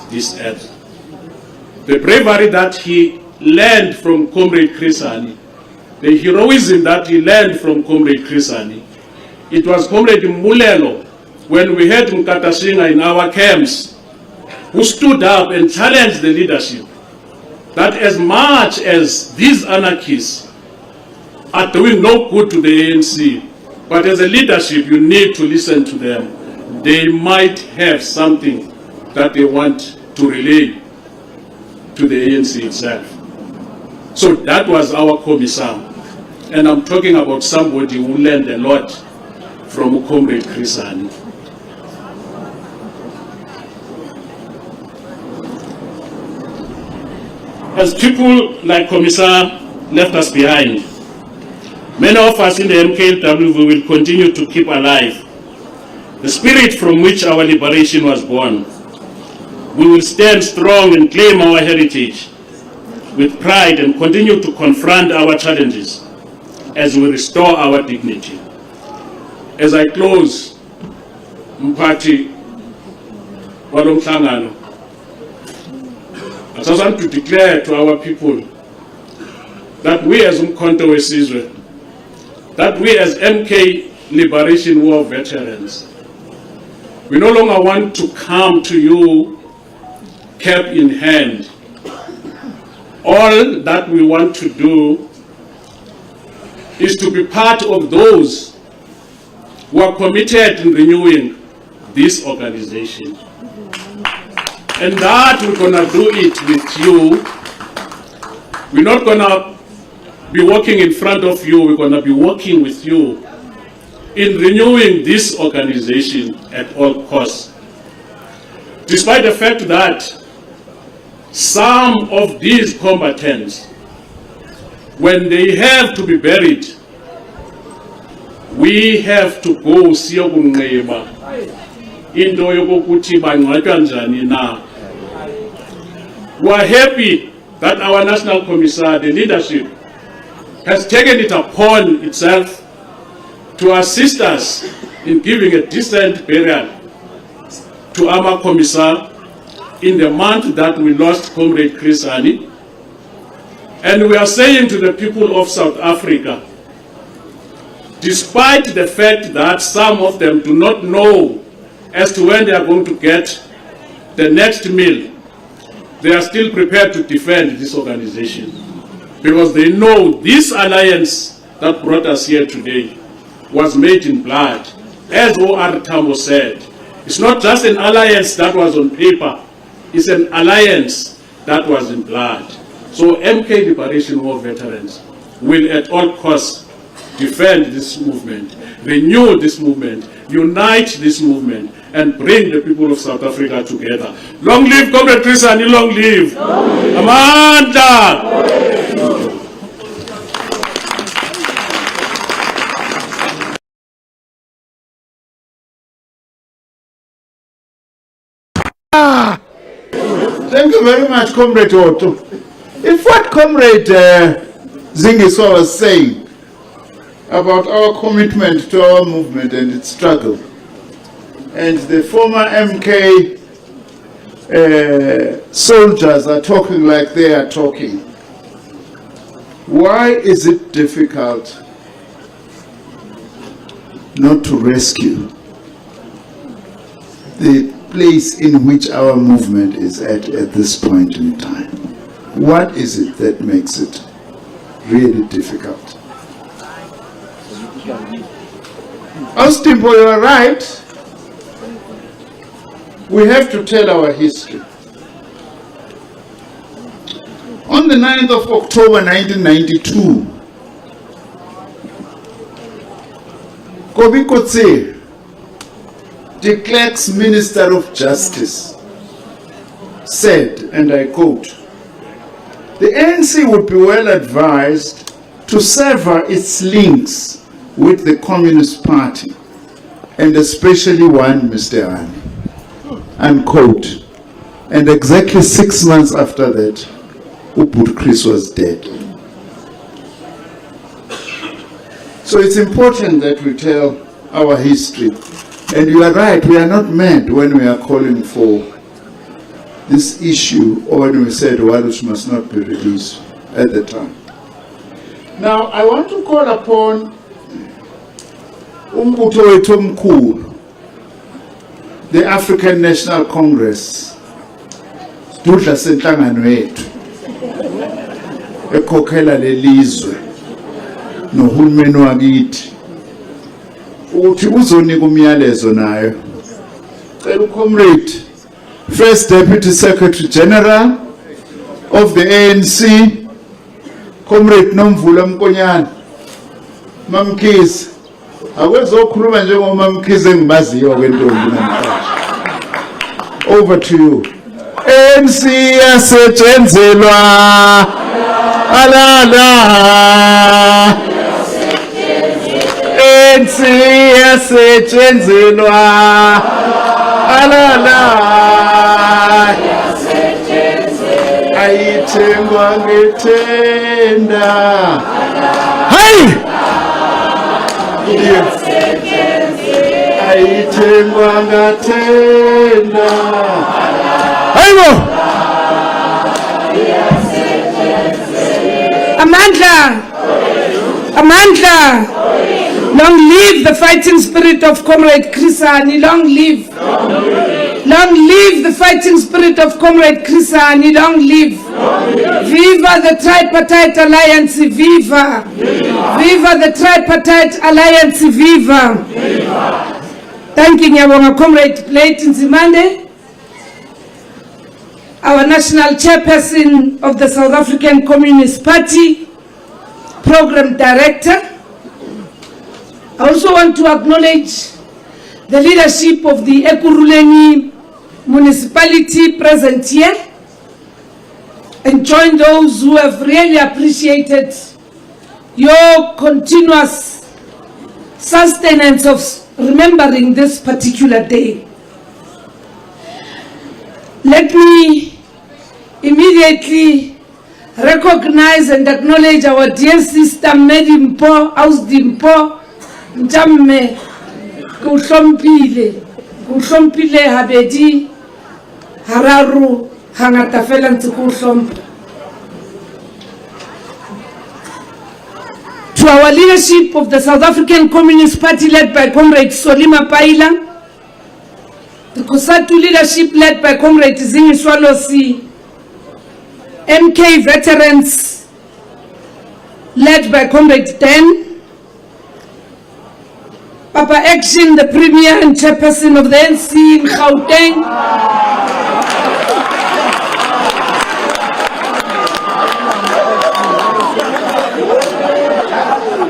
this earth. The bravery that he learned from Comrade Chris Hani, the heroism that he learned from Comrade Chris Hani, it was Comrade Mulelo, when we had Mkatashinga in our camps, who stood up and challenged the leadership that as much as these anarchists are doing no good to the ANC, but as a leadership you need to listen to them. They might have something that they want to relay to the ANC itself. So that was our commissar. And I'm talking about somebody who learned a lot from Comrade Chris Hani. As people like Commissar left us behind, many of us in the MKLW will continue to keep alive the spirit from which our liberation was born. We will stand strong and claim our heritage with pride and continue to confront our challenges as we restore our dignity. As I close, Mphathi walo mhlangano, I just want to declare to our people that we as Umkhonto weSizwe, that we as MK Liberation War veterans, we no longer want to come to you cap in hand. All that we want to do is to be part of those who are committed in renewing this organization. And that we're gonna do it with you. We're not gonna be working in front of you, we're gonna be working with you in renewing this organization at all costs. Despite the fact that some of these combatants, when they have to be buried, we have to go siyokunqeba into yokuthi bangcwatywa njani na. We are happy that our National Commissar, the leadership, has taken it upon itself to assist us in giving a decent burial to our Commissar, in the month that we lost Comrade Chris Hani. And we are saying to the people of South Africa, despite the fact that some of them do not know as to when they are going to get the next meal, they are still prepared to defend this organization, because they know this alliance that brought us here today was made in blood. As O.R. Tambo said, it's not just an alliance that was on paper, it's an alliance that was in blood. So MK Liberation War veterans will at all costs defend this movement, renew this movement, unite this movement, and bring the people of South Africa together. Long live Comrade Chris Hani, long live! Amanda! Thank you very much, Comrade Otto. If what Comrade Zingiswa was saying about our commitment to our movement and its struggle, and the former MK soldiers are talking like they are talking, why is it difficult not to rescue the place in which our movement is at this point in time? What is it that makes it really difficult? Austimbo, you are right. We have to tell our history. On the 9th of October 1992, Kobi Kotse, the clerk's Minister of Justice, said, and I quote, "The ANC would be well advised to sever its links with the Communist Party, and especially one Mr. Hani," unquote. And exactly 6 months after that, Uput Chris was dead. So it's important that we tell our history. And you are right, we are not mad when we are calling for this issue, or when we said Walus must not be released at the time. Now, I want to call upon Umbutho wethu omkhulu, the African National Congress, sidudla senhlangano yethu ekhokhela lelizwe nohulumeni wakithi, uthi uzonika umyalezo nayo. Cela uComrade First Deputy Secretary General of the ANC, Comrade Nomvula Mkonyane, Mamkhize, akwezokhuluma njengomamkhize engimaziyo kwentombi namhlanje. Over to you. ANC yasetshenzelwa alala, ANC yasetshenzelwa alala, ayithengwa ngethenda. Hey! Ayithengwa ngathenda. Hayibo! Amandla! Amandla! Long live the fighting spirit of Comrade Chris Hani, long live. Long live the fighting spirit of Comrade Chris Hani, long live. Viva the tripartite alliance, viva. Viva the tripartite alliance, viva. Thank you, Nyabonga Comrade Clayton Zimande, our national chairperson of the South African Communist Party, program director. I also want to acknowledge the leadership of the Ekurhuleni municipality present here, and join those who have really appreciated your continuous sustenance of remembering this particular day. Let me immediately recognize and acknowledge our dear sister Mary Mpo, Ausdimpo, Njamme, Kuhlompile Habedi, hararu hangata fela ntse ke o hlompha. To our leadership of the South African Communist Party led by Comrade Solima Paila, the COSATU leadership led by Comrade Zingi Swalosi, MK veterans led by Comrade Den, Papa Action, the Premier and Chairperson of the NC in Gauteng,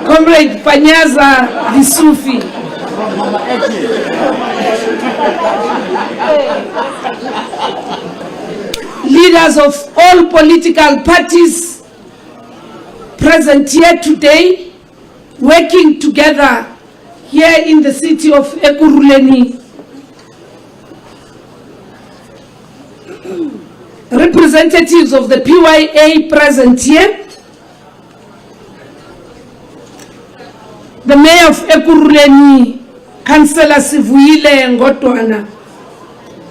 Comrade Panyaza Visufi, leaders of all political parties present here today, working together here in the city of Ekurhuleni, representatives of the PYA present here, the Mayor of Ekurhuleni, Councillor Sivuile Ngotwana,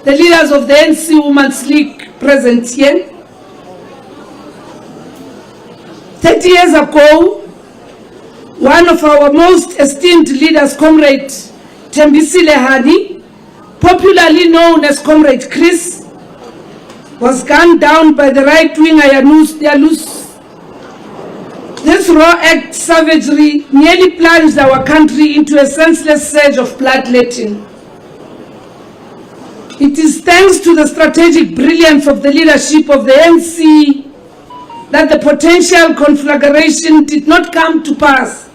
the leaders of the NC Women's League present here. 30 years ago, one of our most esteemed leaders, Comrade Thembisile Hani, popularly known as Comrade Chris, was gunned down by the right-winger Yalus. This raw act savagery nearly plunged our country into a senseless surge of bloodletting. It is thanks to the strategic brilliance of the leadership of the NC that the potential conflagration did not come to pass.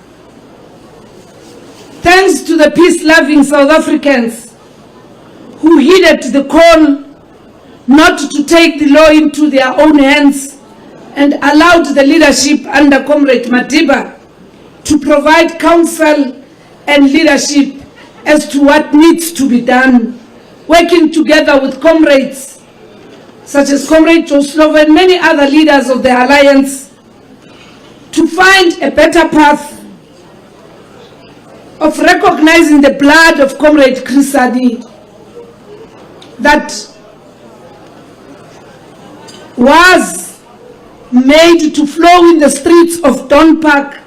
Thanks to the peace-loving South Africans who heeded the call not to take the law into their own hands and allowed the leadership under Comrade Madiba to provide counsel and leadership as to what needs to be done, working together with comrades such as Comrade Joslov and many other leaders of the Alliance to find a better path of recognizing the blood of Comrade Chris Hani that was made to flow in the streets of Don Park,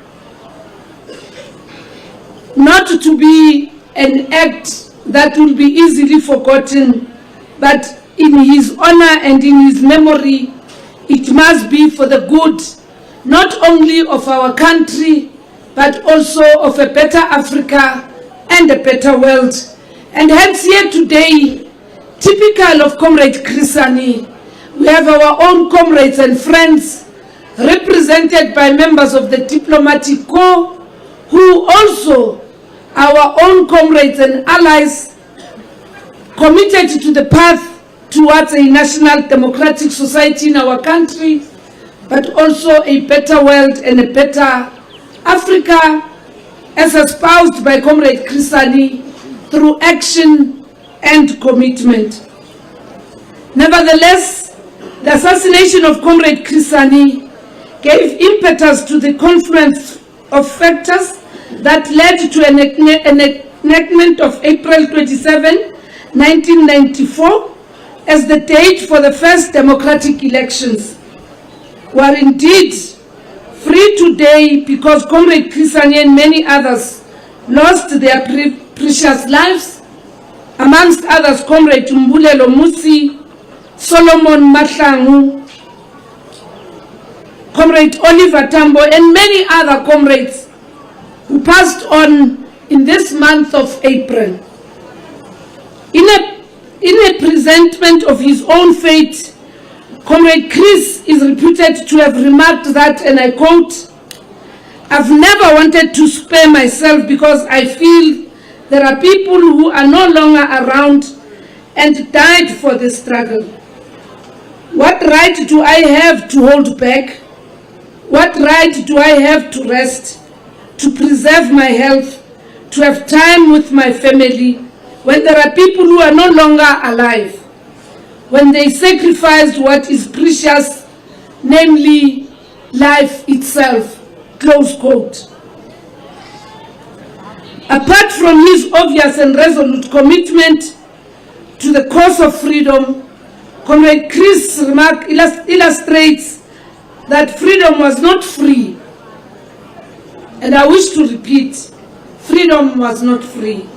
not to be an act that will be easily forgotten, but in his honor and in his memory, it must be for the good, not only of our country, but also of a better Africa and a better world. And hence here today, typical of Comrade Chris Hani, we have our own comrades and friends represented by members of the Diplomatic Corps, who also our own comrades and allies committed to the path towards a national democratic society in our country, but also a better world and a better Africa, as espoused by Comrade Chris Hani through action and commitment. Nevertheless, the assassination of Comrade Chris Hani gave impetus to the confluence of factors that led to an enactment of April 27, 1994 as the date for the first democratic elections. We are indeed free today because Comrade Chris Hani and many others lost their precious lives, amongst others Comrade Mbulelo Musi, Solomon Mahlangu, Comrade Oliver Tambo, and many other comrades who passed on in this month of April. In a presentment of his own fate, Comrade Chris is reputed to have remarked that, and I quote, "I've never wanted to spare myself because I feel there are people who are no longer around and died for the struggle. What right do I have to hold back? What right do I have to rest, to preserve my health, to have time with my family, when there are people who are no longer alive, when they sacrificed what is precious, namely life itself," close quote. Apart from his obvious and resolute commitment to the cause of freedom, Comrade Chris' remark illustrates that freedom was not free. And I wish to repeat, freedom was not free.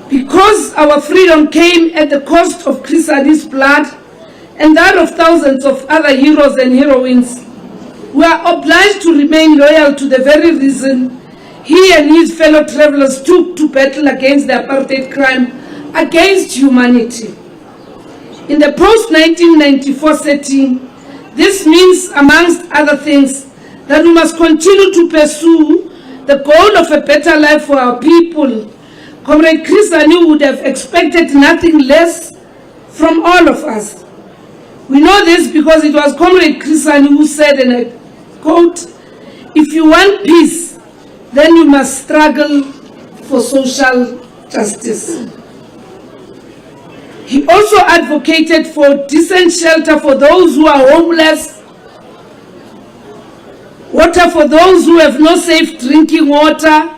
Because our freedom came at the cost of Chris Hani's blood and that of thousands of other heroes and heroines, we are obliged to remain loyal to the very reason he and his fellow travelers took to battle against the apartheid crime against humanity. In the post-1994 setting, this means, amongst other things, that we must continue to pursue the goal of a better life for our people. Comrade Chris Hani would have expected nothing less from all of us. We know this because it was Comrade Chris Hani who said, and I quote, "If you want peace, then you must struggle for social justice." He also advocated for decent shelter for those who are homeless, water for those who have no safe drinking water,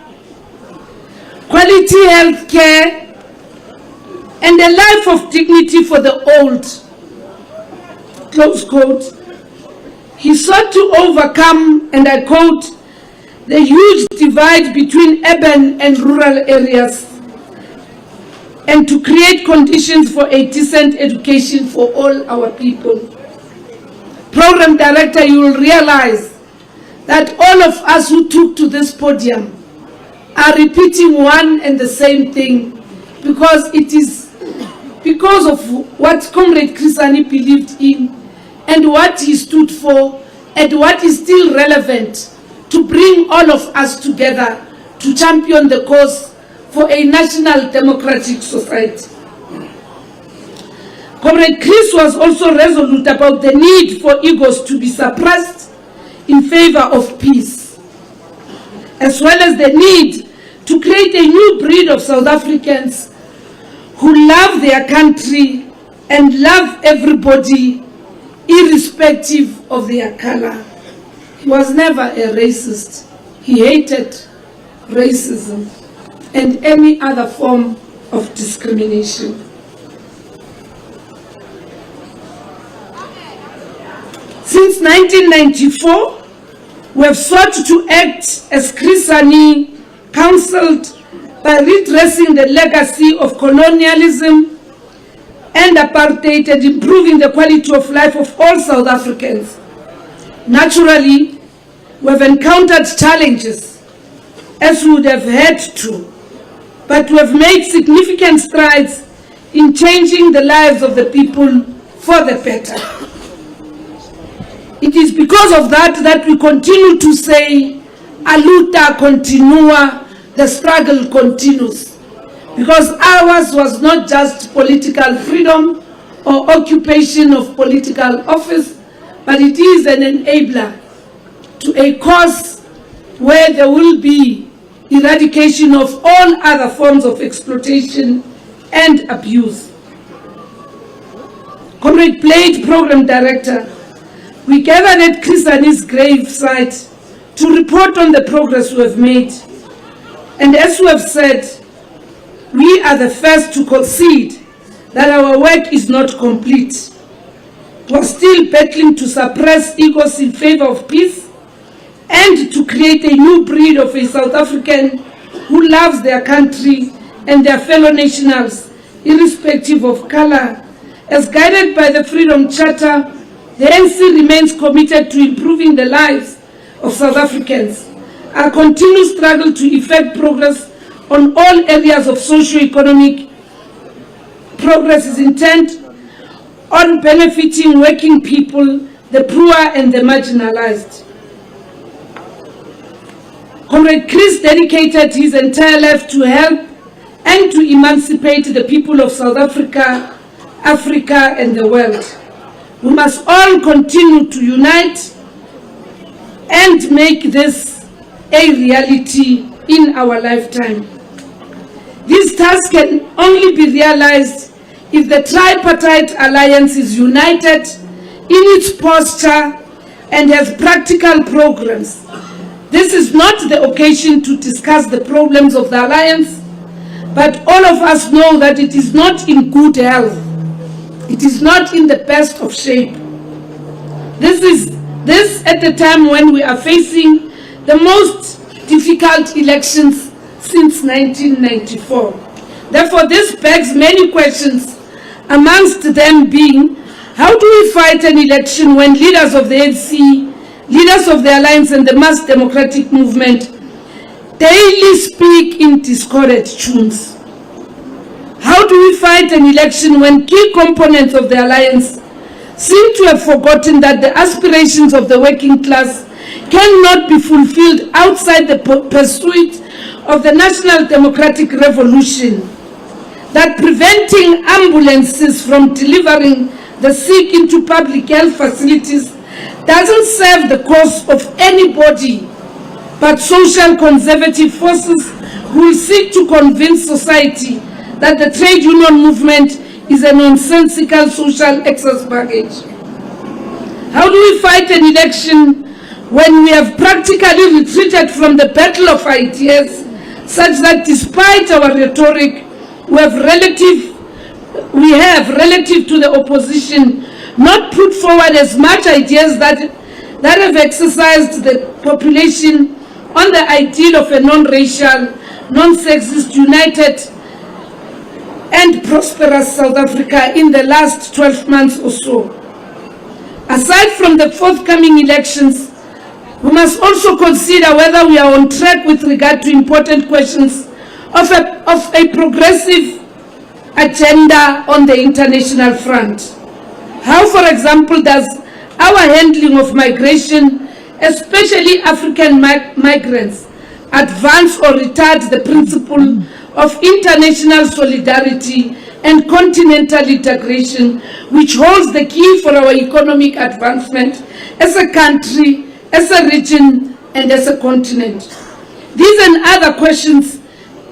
quality health care, and a life of dignity for the old. Close quote. He sought to overcome, and I quote, the huge divide between urban and rural areas, and to create conditions for a decent education for all our people. Program Director, you will realize that all of us who took to this podium are repeating one and the same thing, because it is because of what Comrade Chris Hani believed in and what he stood for and what is still relevant to bring all of us together to champion the cause for a national democratic society. Comrade Chris was also resolute about the need for egos to be suppressed in favor of peace, as well as the need to create a new breed of South Africans who love their country and love everybody irrespective of their color. He was never a racist. He hated racism and any other form of discrimination. Since 1994, we have sought to act as Chris Hani counseled by redressing the legacy of colonialism and apartheid and improving the quality of life of all South Africans. Naturally, we have encountered challenges, as we would have had to, but we have made significant strides in changing the lives of the people for the better. It is because of that that we continue to say, "A luta continua," the struggle continues. Because ours was not just political freedom or occupation of political office, but it is an enabler to a cause where there will be eradication of all other forms of exploitation and abuse. Comrade Blade, Program Director, we gathered at Chris Hani's gravesite to report on the progress we have made. And as we have said, we are the first to concede that our work is not complete. We are still battling to suppress egos in favor of peace and to create a new breed of a South African who loves their country and their fellow nationals, irrespective of color. As guided by the Freedom Charter, the ANC remains committed to improving the lives of South Africans. Our continued struggle to effect progress on all areas of socio-economic progress is intent on benefiting working people, the poor and the marginalized. Comrade Chris dedicated his entire life to help and to emancipate the people of South Africa, Africa and the world. We must all continue to unite and make this a reality in our lifetime. This task can only be realized if the tripartite alliance is united in its posture and has practical programs. This is not the occasion to discuss the problems of the alliance, but all of us know that it is not in good health It is not in the best of shape. This at the time when we are facing the most difficult elections since 1994. Therefore, this begs many questions, amongst them being, how do we fight an election when leaders of the ANC, leaders of the Alliance and the Mass Democratic Movement daily speak in discordant tunes? How do we fight an election when key components of the Alliance seem to have forgotten that the aspirations of the working class cannot be fulfilled outside the pursuit of the National Democratic Revolution, that preventing ambulances from delivering the sick into public health facilities doesn't serve the cause of anybody but social conservative forces who will seek to convince society that the trade union movement is a nonsensical social excess baggage. How do we fight an election when we have practically retreated from the battle of ideas, such that despite our rhetoric, we have relative to the opposition not put forward as much ideas that have exercised the population on the ideal of a non-racial, non-sexist, united and prosperous South Africa in the last 12 months or so. Aside from the forthcoming elections, we must also consider whether we are on track with regard to important questions of a progressive agenda on the international front. How, for example, does our handling of migration, especially African migrants, advance or retard the principle of international solidarity and continental integration, which holds the key for our economic advancement as a country, as a region, and as a continent? These and other questions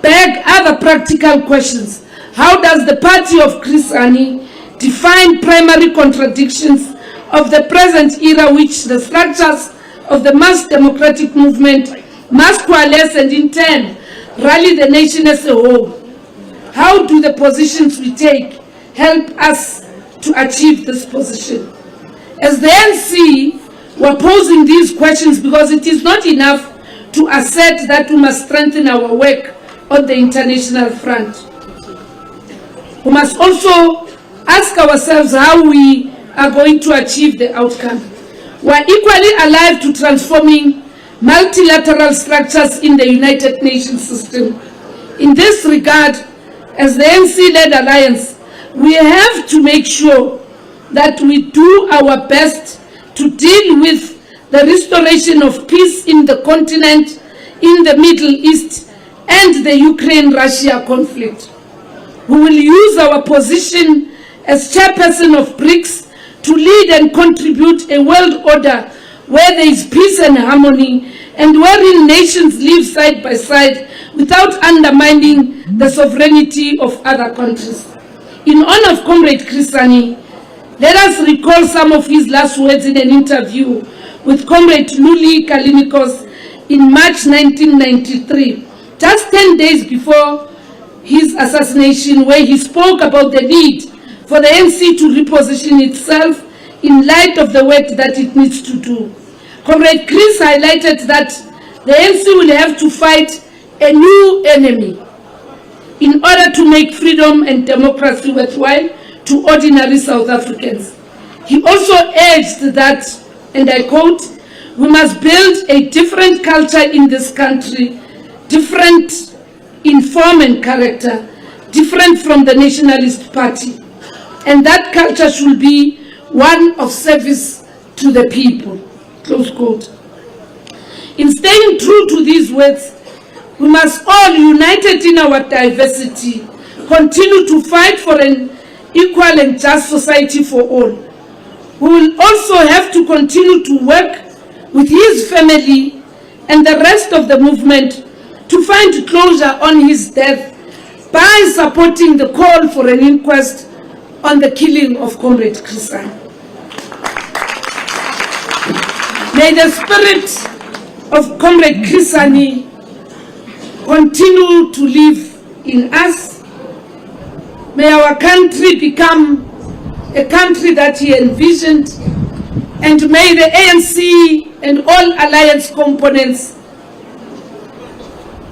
beg other practical questions. How does the party of Chris Hani define primary contradictions of the present era, which the structures of the mass democratic movement must coalesce and in turn rally the nation as a whole? How do the positions we take help us to achieve this position? As the ANC, we're posing these questions because it is not enough to assert that we must strengthen our work on the international front. We must also ask ourselves how we are going to achieve the outcome. We are equally alive to transforming multilateral structures in the United Nations system. In this regard, as the ANC-led alliance, we have to make sure that we do our best to deal with the restoration of peace in the continent, in the Middle East, and the Ukraine-Russia conflict. We will use our position as chairperson of BRICS to lead and contribute a world order where there is peace and harmony, and wherein nations live side by side without undermining the sovereignty of other countries. In honor of Comrade Chris Hani, let us recall some of his last words in an interview with Comrade Luli Kalinikos in March 1993, just 10 days before his assassination, where he spoke about the need for the ANC to reposition itself in light of the work that it needs to do. Comrade Chris highlighted that the ANC will have to fight a new enemy in order to make freedom and democracy worthwhile to ordinary South Africans. He also urged that, and I quote, "We must build a different culture in this country, different in form and character, different from the Nationalist Party. And that culture should be one of service to the people." Close quote. In staying true to these words, we must all, united in our diversity, continue to fight for an equal and just society for all. We will also have to continue to work with his family and the rest of the movement to find closure on his death by supporting the call for an inquest on the killing of Comrade Chris Hani. May the spirit of Comrade Chris Hani continue to live in us. May our country become a country that he envisioned, and may the ANC and all alliance components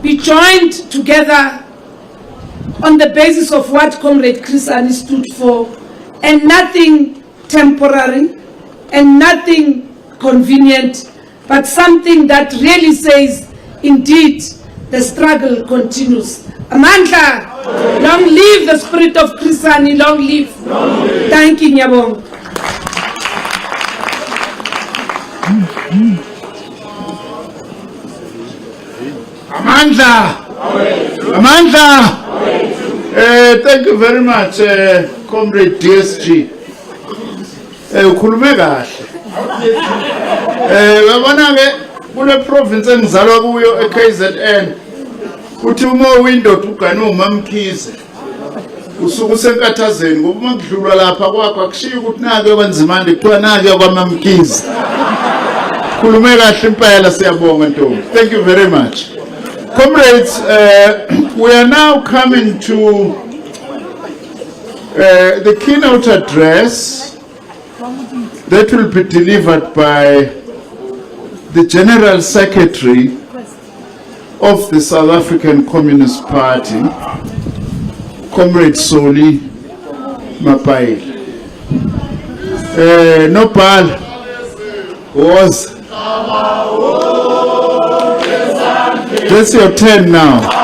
be joined together on the basis of what Comrade Chris Hani stood for, and nothing temporary and nothing convenient, but something that really says, indeed, the struggle continues. Amandla, long live the spirit of Chris Hani, long live. Thank you, Nyabong. Amandla! Amandla! Thank you very much, Comrade DSG. Ukhulume kahle. Yabona ke kule province engizalwa kuyo eKZN uthi uma window ugane uMamkhize usuku senkathazeni ngoba makudlulwa lapha kwakho akushiya ukuthi nake kwenzimande kuthiwa nake kwaMamkhize. Khulume kahle impela siyabonga ntombi. Thank you very much. Comrades, we are now coming to the keynote address that will be delivered by the General Secretary of the South African Communist Party, Comrade Soli Mapaile. Nopal was... That's your turn now.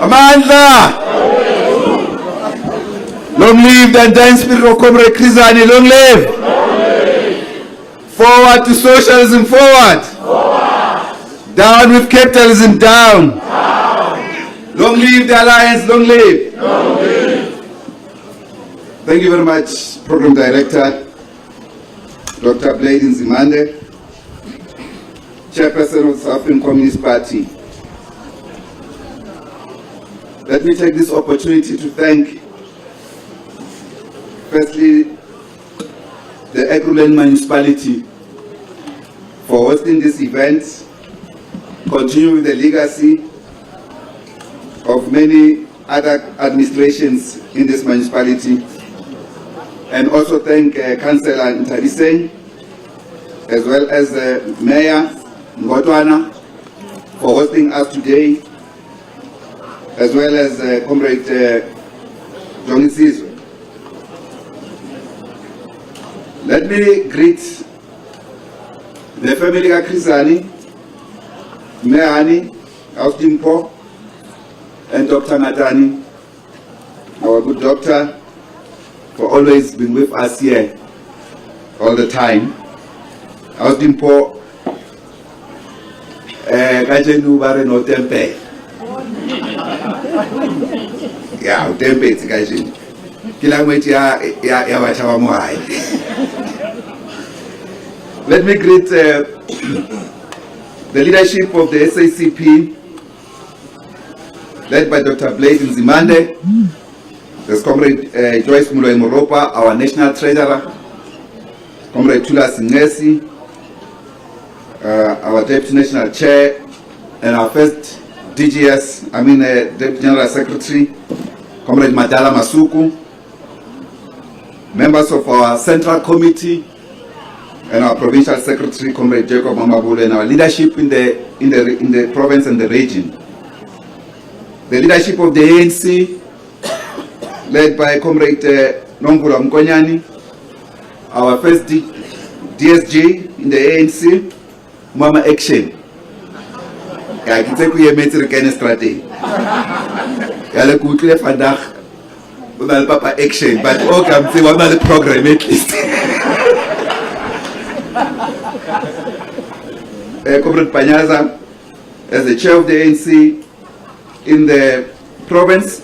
Amandla! Long live the dying spirit of Comrade Chris Hani, long live! Forward to socialism, forward! Down with capitalism, down! Long live the alliance, long live! Thank you very much, Program Director, Dr. Blade Nzimande, Chairperson of the South African Communist Party. Let me take this opportunity to thank, firstly, the Ekurhuleni Municipality for hosting this event, continue with the legacy of many other administrations in this municipality, and also thank Councillor Ntabiseng, as well as Mayor Ngotwana for hosting us today, as well as Comrade Johnny Sizwe. Let me greet the family of Chris Hani, Mayor Hani, Austin-Po, and Dr. Natani, our good doctor, for always being with us here all the time. Austin-Po, kajenu bare no tempe. Yeah, tempe it's kajenu. Kila mwechi ya wachawa mwai. Let me greet the leadership of the SACP, led by Dr. Blade Nzimande, there's Comrade Joyce Muloe Moropa, our National Treasurer, Comrade Tula Singesi, our Deputy National Chair, and our first DGS, Deputy General Secretary, Comrade Madala Masuku, members of our Central Committee, and our Provincial Secretary, Comrade Jacob Mamabule, and our leadership in the province and the region. The leadership of the ANC, led by Comrade Nongula Mkonyani, our first DSG in the ANC, Mama Action. I can take you a metric and strategy. Yale kukle fadak, unal papa action, but okay, I'm saying one of the program at least. Comrade Panyaza, as the chair of the ANC in the province,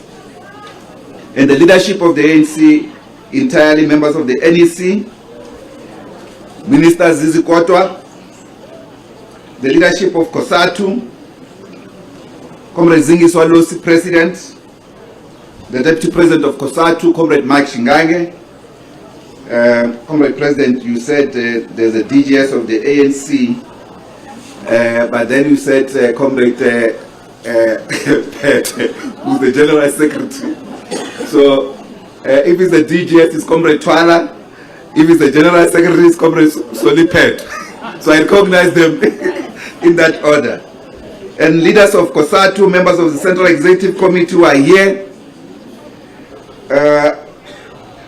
and the leadership of the ANC, entirely members of the NEC, Minister Zizi Kotwa, the leadership of COSATU, Comrade Zingi Swalosi, President, the Deputy President of COSATU, Comrade Mike Shingange. Comrade President, you said there's a DGS of the ANC, but then you said Comrade Pet, who's the General Secretary. So if it's the DGS, it's Comrade Twala. If it's the General Secretary, it's Comrade Soli Pet. So I recognize them in that order. And leaders of COSATU, members of the Central Executive Committee who are here,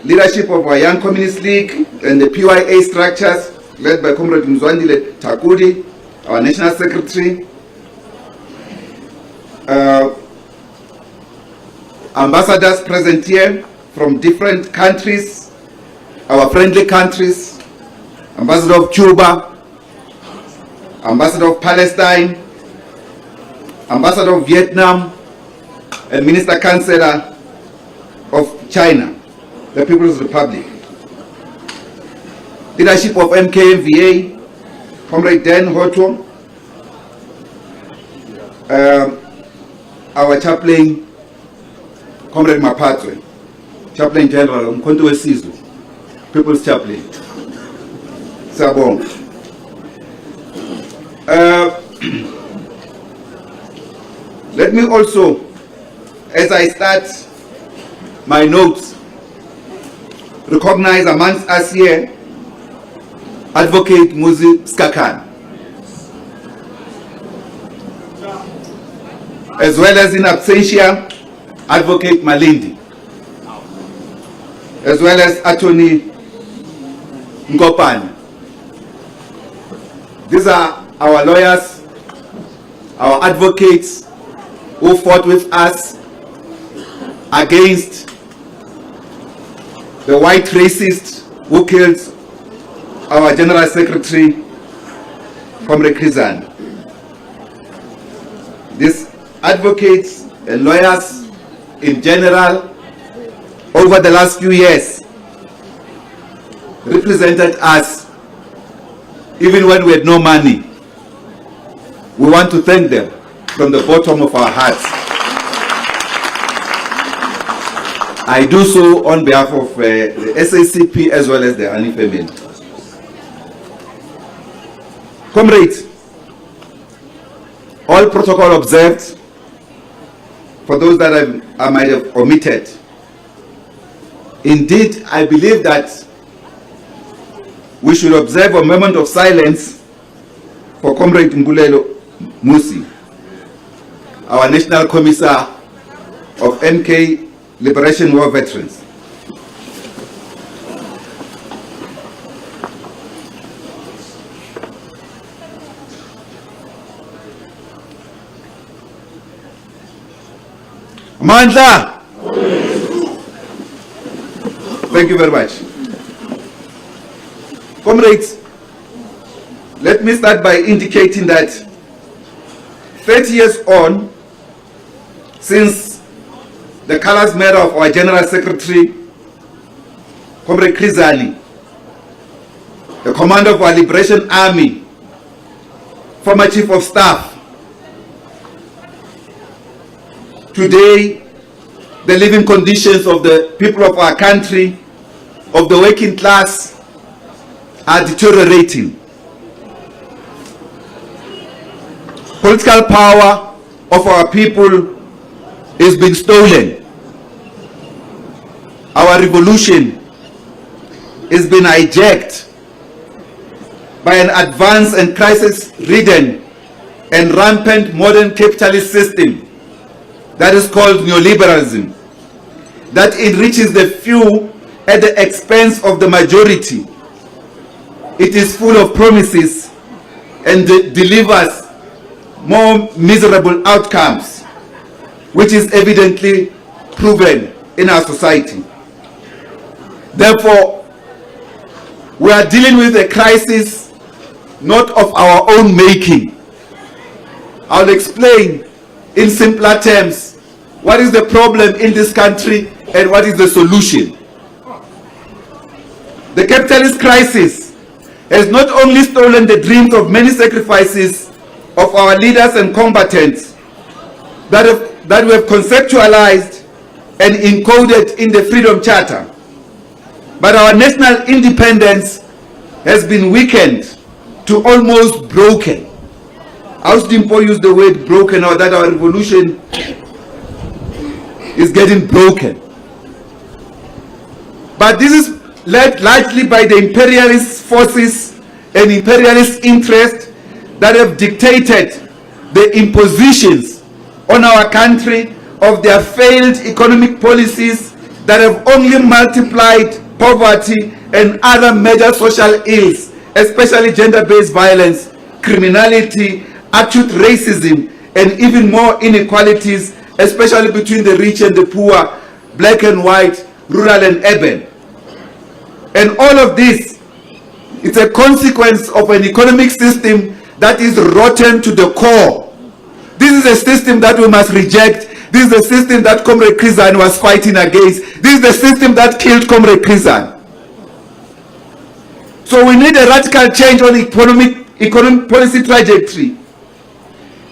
leadership of our Young Communist League and the PYA structures led by Comrade Mzwandile Takudi, our National Secretary, ambassadors present here from different countries, our friendly countries, Ambassador of Cuba, Ambassador of Palestine, Ambassador of Vietnam, and Minister Chancellor of China, the People's Republic. Leadership of MKMVA, Comrade Dan Hoto, our chaplain, Comrade Mapatwe, Chaplain General, Mkonto Wesizu, People's Chaplain. Sabon. Let me also, as I start my notes, recognize amongst us here Advocate Muzi Skakan, as well as in absentia Advocate Malindi, as well as Attorney Ngopani. These are our lawyers, our advocates who fought with us against the white racist who killed our General Secretary, Comrade Chris Hani. These advocates and lawyers in general, over the last few years, represented us even when we had no money. We want to thank them from the bottom of our hearts. I do so on behalf of the SACP as well as the Hani family. Comrades, all protocol observed. For those that I might have omitted, indeed, I believe that we should observe a moment of silence for Comrade Ngulelo Musi, our National Commissar of MK Liberation War Veterans. Mandla! Thank you very much. Comrades, let me start by indicating that 30 years on, since the colors matter of our General Secretary, Comrade Chris Hani, the commander of our Liberation Army, former Chief of Staff, today, the living conditions of the people of our country, of the working class, are deteriorating. Political power of our people is being stolen. Our revolution is being hijacked by an advanced and crisis-ridden and rampant modern capitalist system that is called neoliberalism, that enriches the few at the expense of the majority. It is full of promises and delivers more miserable outcomes, which is evidently proven in our society. Therefore, we are dealing with a crisis not of our own making. I'll explain in simpler terms what is the problem in this country and what is the solution. The capitalist crisis has not only stolen the dreams of many sacrifices of our leaders and combatants that we have conceptualized and encoded in the Freedom Charter, but our national independence has been weakened to almost broken. Ausdimpo used the word broken, or that our revolution is getting broken. But this is led largely by the imperialist forces and imperialist interests that have dictated the impositions on our country of their failed economic policies that have only multiplied poverty and other major social ills, especially gender-based violence, criminality, acute racism, and even more inequalities, especially between the rich and the poor, black and white, rural and urban. And all of this is a consequence of an economic system that is rotten to the core. This is a system that we must reject. This is the system that Comrade Chris Hani was fighting against. This is the system that killed Comrade Chris Hani. So we need a radical change on economic policy trajectory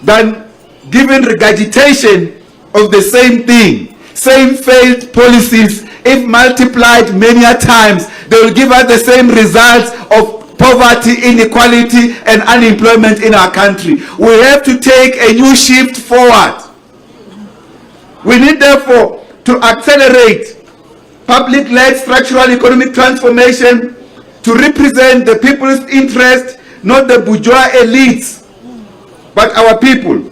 than giving regurgitation of the same thing, same failed policies. If multiplied many a times, they will give us the same results of poverty, inequality, and unemployment in our country. We have to take a new shift forward. We need, therefore, to accelerate public-led structural economic transformation to represent the people's interest, not the bourgeois elites, but our people.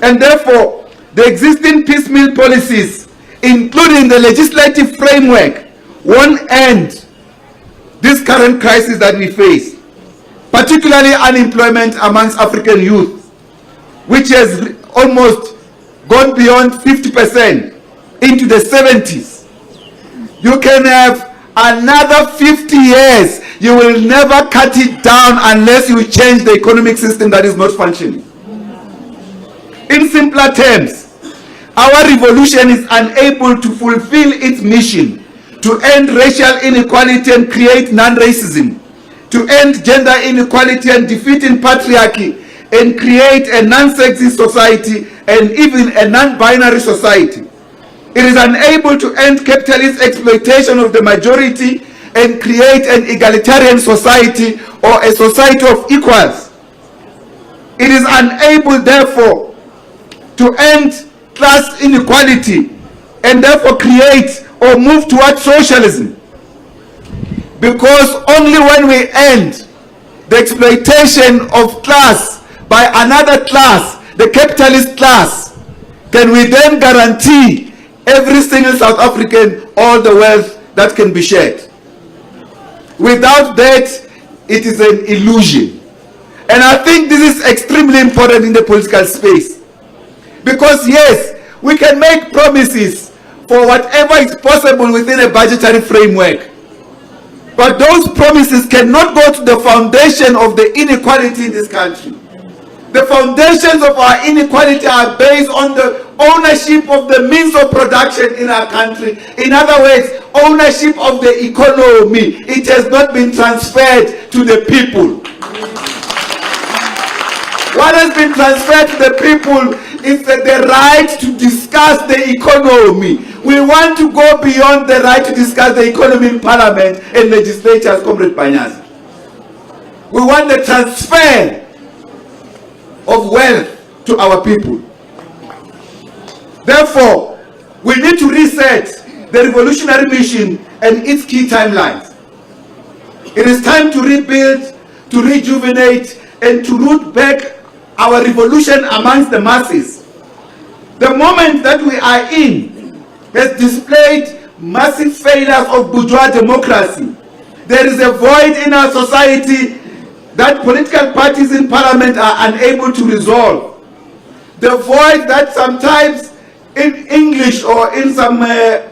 And therefore, the existing piecemeal policies, including the legislative framework, won't end this current crisis that we face, particularly unemployment amongst African youth, which has almost gone beyond 50% into the 70s. You can have another 50 years, you will never cut it down unless you change the economic system that is not functioning. In simpler terms, our revolution is unable to fulfill its mission to end racial inequality and create non-racism, to end gender inequality and defeating patriarchy, and create a non-sexist society and even a non-binary society. It is unable to end capitalist exploitation of the majority and create an egalitarian society or a society of equals. It is unable, therefore, to end class inequality and therefore create or move towards socialism. Because only when we end the exploitation of class by another class, the capitalist class, can we then guarantee every single South African all the wealth that can be shared. Without that, it is an illusion. And I think this is extremely important in the political space. Because yes, we can make promises for whatever is possible within a budgetary framework. But those promises cannot go to the foundation of the inequality in this country. The foundations of our inequality are based on the ownership of the means of production in our country. In other words, ownership of the economy. It has not been transferred to the people. What has been transferred to the people is the right to discuss the economy. We want to go beyond the right to discuss the economy in parliament and legislatures, Comrade Panyazi. We want the transfer of wealth to our people. Therefore, we need to reset the revolutionary mission and its key timelines. It is time to rebuild, to rejuvenate, and to root back our revolution amongst the masses. The moment that we are in has displayed massive failures of bourgeois democracy. There is a void in our society that political parties in parliament are unable to resolve. The void that sometimes in English or in some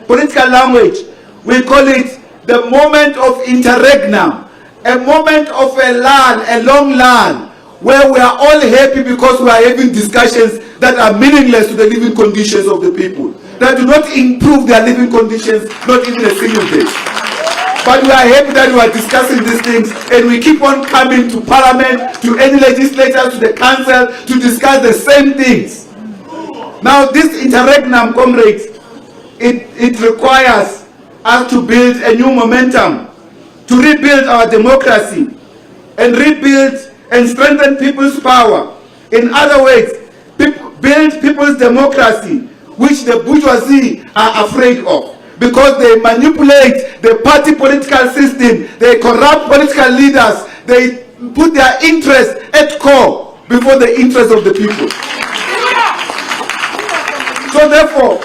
political language, we call it the moment of interregnum, a moment of a lull, a long lull, where we are all happy because we are having discussions that are meaningless to the living conditions of the people, that do not improve their living conditions, not even a single day. But we are happy that we are discussing these things, and we keep on coming to parliament, to any legislature, to the council, to discuss the same things. Now this interregnum, comrades, it requires us to build a new momentum, to rebuild our democracy, and rebuild and strengthen people's power. In other words, build people's democracy, which the bourgeoisie are afraid of, because they manipulate the party political system, they corrupt political leaders, they put their interests at core before the interests of the people. So therefore,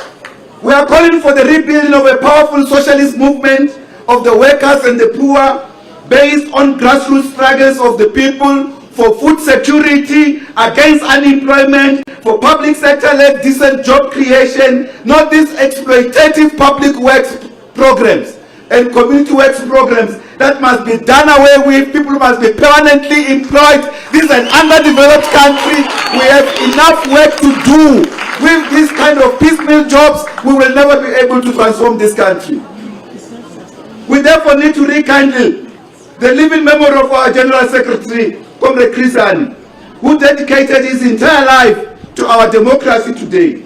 we are calling for the rebuilding of a powerful socialist movement of the workers and the poor, based on grassroots struggles of the people, for food security, against unemployment, for public sector-led decent job creation, not these exploitative public works programs and community works programs that must be done away with. People must be permanently employed. This is an underdeveloped country. We have enough work to do. With this kind of piecemeal jobs, we will never be able to transform this country. We therefore need to rekindle the living memory of our General Secretary, Comrade Chris Hani, who dedicated his entire life to our democracy today.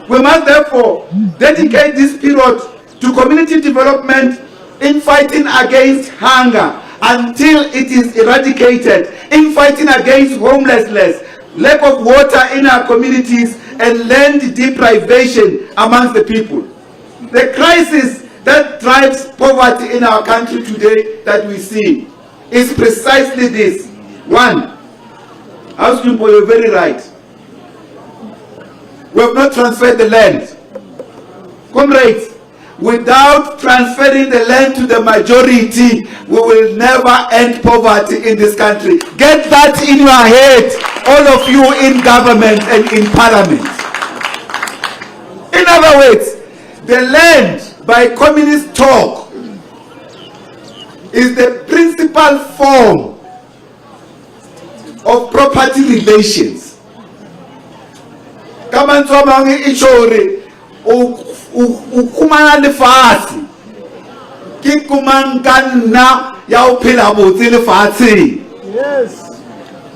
We must therefore dedicate this period to community development in fighting against hunger until it is eradicated, in fighting against homelessness, lack of water in our communities, and land deprivation amongst the people. The crisis that drives poverty in our country today that we see is precisely this. One, House Jumbo, you're very right. We have not transferred the land. Comrades, without transferring the land to the majority, we will never end poverty in this country. Get that in your head, all of you in government and in parliament. In other words, the land by communist talk is the principal form of property relations. Kama ntsoma ishore ukumana lefatshe ke kumankanna ya o phela botse lefatshe. Yes.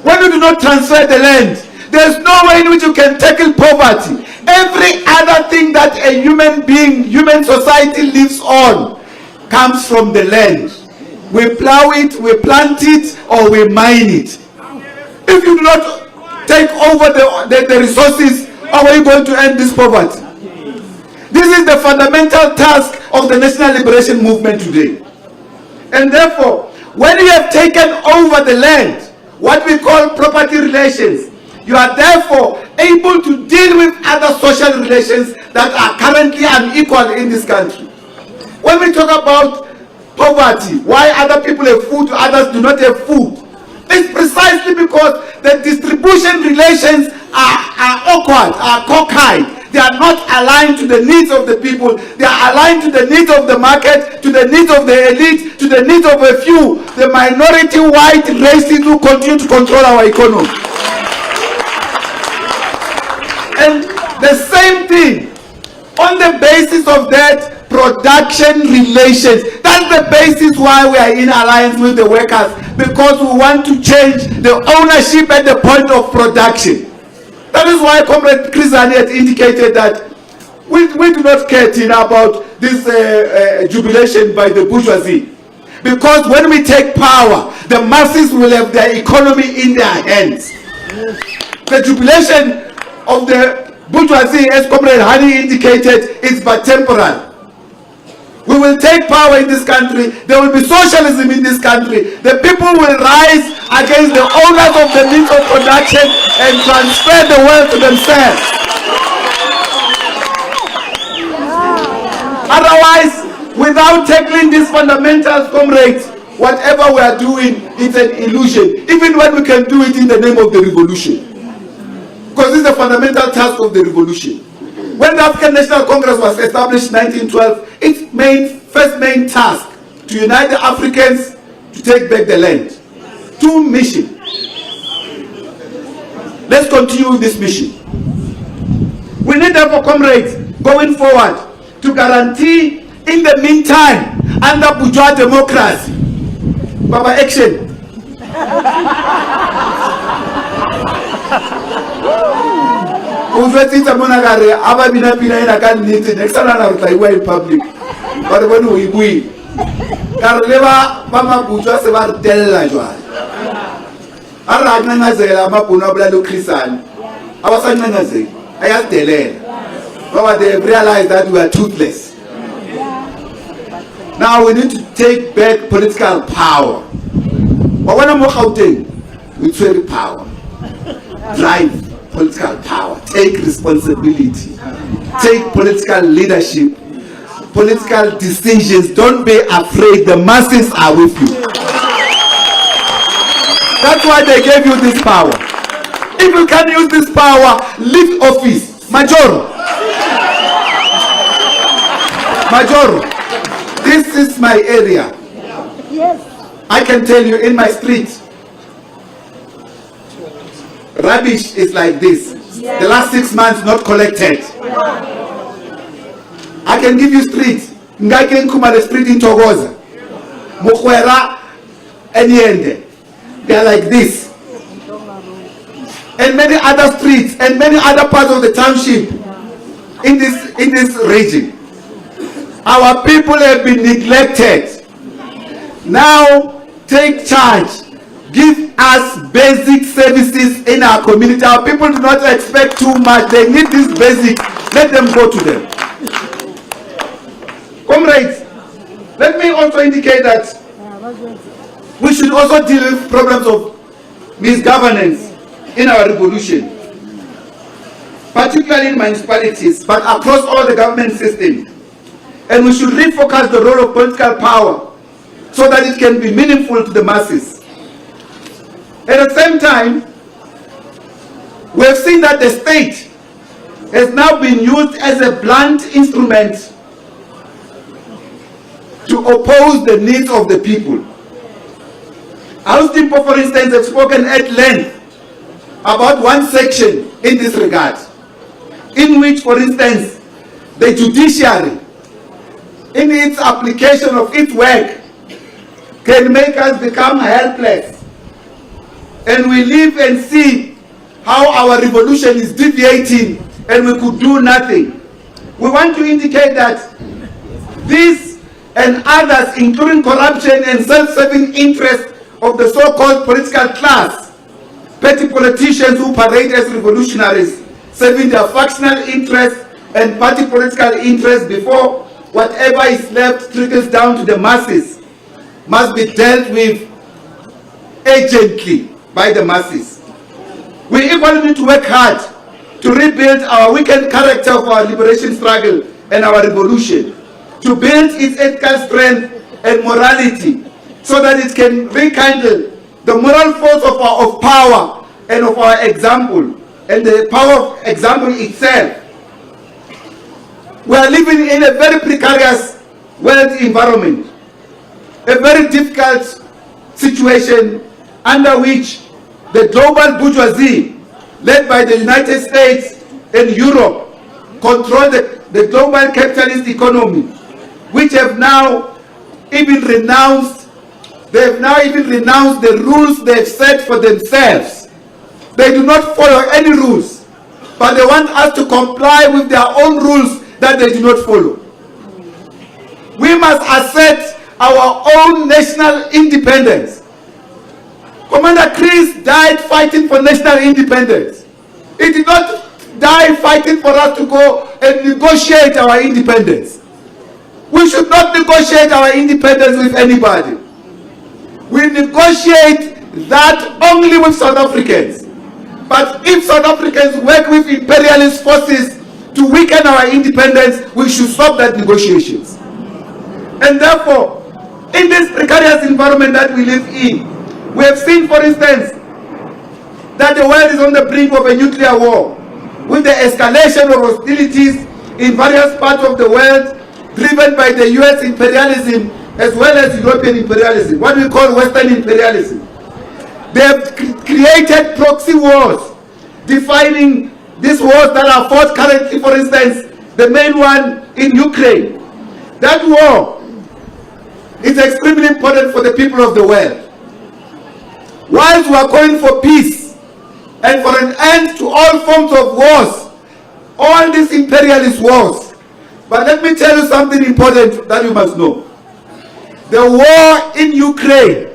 When you do not transfer the land, there is no way in which you can tackle poverty. Every other thing that a human being, human society lives on comes from the land. We plow it, we plant it, or we mine it. If you do not take over the resources, how are you going to end this poverty? This is the fundamental task of the National Liberation Movement today. And therefore, when you have taken over the land, what we call property relations, you are therefore able to deal with other social relations that are currently unequal in this country. When we talk about poverty, why other people have food, others do not have food, it's precisely because the distribution relations are awkward, are cockeyed. They are not aligned to the needs of the people. They are aligned to the needs of the market, to the needs of the elite, to the needs of a few, the minority white races who continue to control our economy. And the same thing, on the basis of that, production relations. That's the basis why we are in alliance with the workers, because we want to change the ownership at the point of production. That is why Comrade Chris Hani had indicated that we do not care about this jubilation by the bourgeoisie. Because when we take power, the masses will have their economy in their hands. The jubilation of the bourgeoisie, as Comrade Hani indicated, is but temporal. We will take power in this country. There will be socialism in this country. The people will rise against the owners of the means of production and transfer the wealth to themselves. Otherwise, without tackling these fundamentals, comrades, whatever we are doing, it's an illusion. Even when we can do it in the name of the revolution. Because this is the fundamental task of the revolution. When the African National Congress was established in 1912, its first main task to unite the Africans to take back the land. 2 missions. Let's continue with this mission. We need, therefore, comrades, going forward, to guarantee, in the meantime, under bourgeois democracy, Baba action. Next time I in public, but when we win, Carleva, Mama bourgeois se va tella joie. Aragangazela, Mapuna Blado Chrisan. I was saying, I asked the land. But they realized that we are toothless. Now we need to take back political power. But when I'm walking, we trade power. Drive political power. Take responsibility. Take political leadership. Political decisions. Don't be afraid. The masses are with you. That's why they gave you this power. If you can use this power, leave office. Major, this is my area. I can tell you, in my street, rubbish is like this. The last 6 months not collected. I can give you streets. Ngake Nkumale street in Togoza, Mukwera, and Yende. They are like this. And many other streets and many other parts of the township in this region. Our people have been neglected. Now take charge. Give us basic services in our community. Our people do not expect too much. They need this basic. Let them go to them. Comrades, let me also indicate that we should also deal with problems of misgovernance in our revolution, particularly in municipalities, but across all the government systems. And we should refocus the role of political power so that it can be meaningful to the masses. At the same time, we have seen that the state has now been used as a blunt instrument to oppose the needs of the people. House people, for instance, have spoken at length about one section in this regard, in which, for instance, the judiciary, in its application of its work, can make us become helpless. And we live and see how our revolution is deviating and we could do nothing. We want to indicate that this and others, including corruption and self-serving interests of the so-called political class, petty politicians who parade as revolutionaries, serving their factional interests and party political interests before whatever is left trickles down to the masses, must be dealt with urgently by the masses. We equally need to work hard to rebuild our weakened character of our liberation struggle and our revolution, to build its ethical strength and morality, so that it can rekindle the moral force of power and of our example, and the power of example itself. We are living in a very precarious world environment, a very difficult situation under which the global bourgeoisie, led by the United States and Europe, control the global capitalist economy, which have now even renounced the rules they've set for themselves. They do not follow any rules, but they want us to comply with their own rules that they do not follow. We must assert our own national independence. Commander Chris died fighting for national independence. He did not die fighting for us to go and negotiate our independence. We should not negotiate our independence with anybody. We negotiate that only with South Africans. But if South Africans work with imperialist forces to weaken our independence, we should stop that negotiations. And therefore, in this precarious environment that we live in, we have seen, for instance, that the world is on the brink of a nuclear war, with the escalation of hostilities in various parts of the world, driven by the US imperialism as well as European imperialism, what we call Western imperialism. They have created proxy wars, defining these wars that are fought currently, for instance, the main one in Ukraine. That war is extremely important for the people of the world. Whilst we are calling for peace and for an end to all forms of wars, all these imperialist wars, but let me tell you something important that you must know. The war in Ukraine,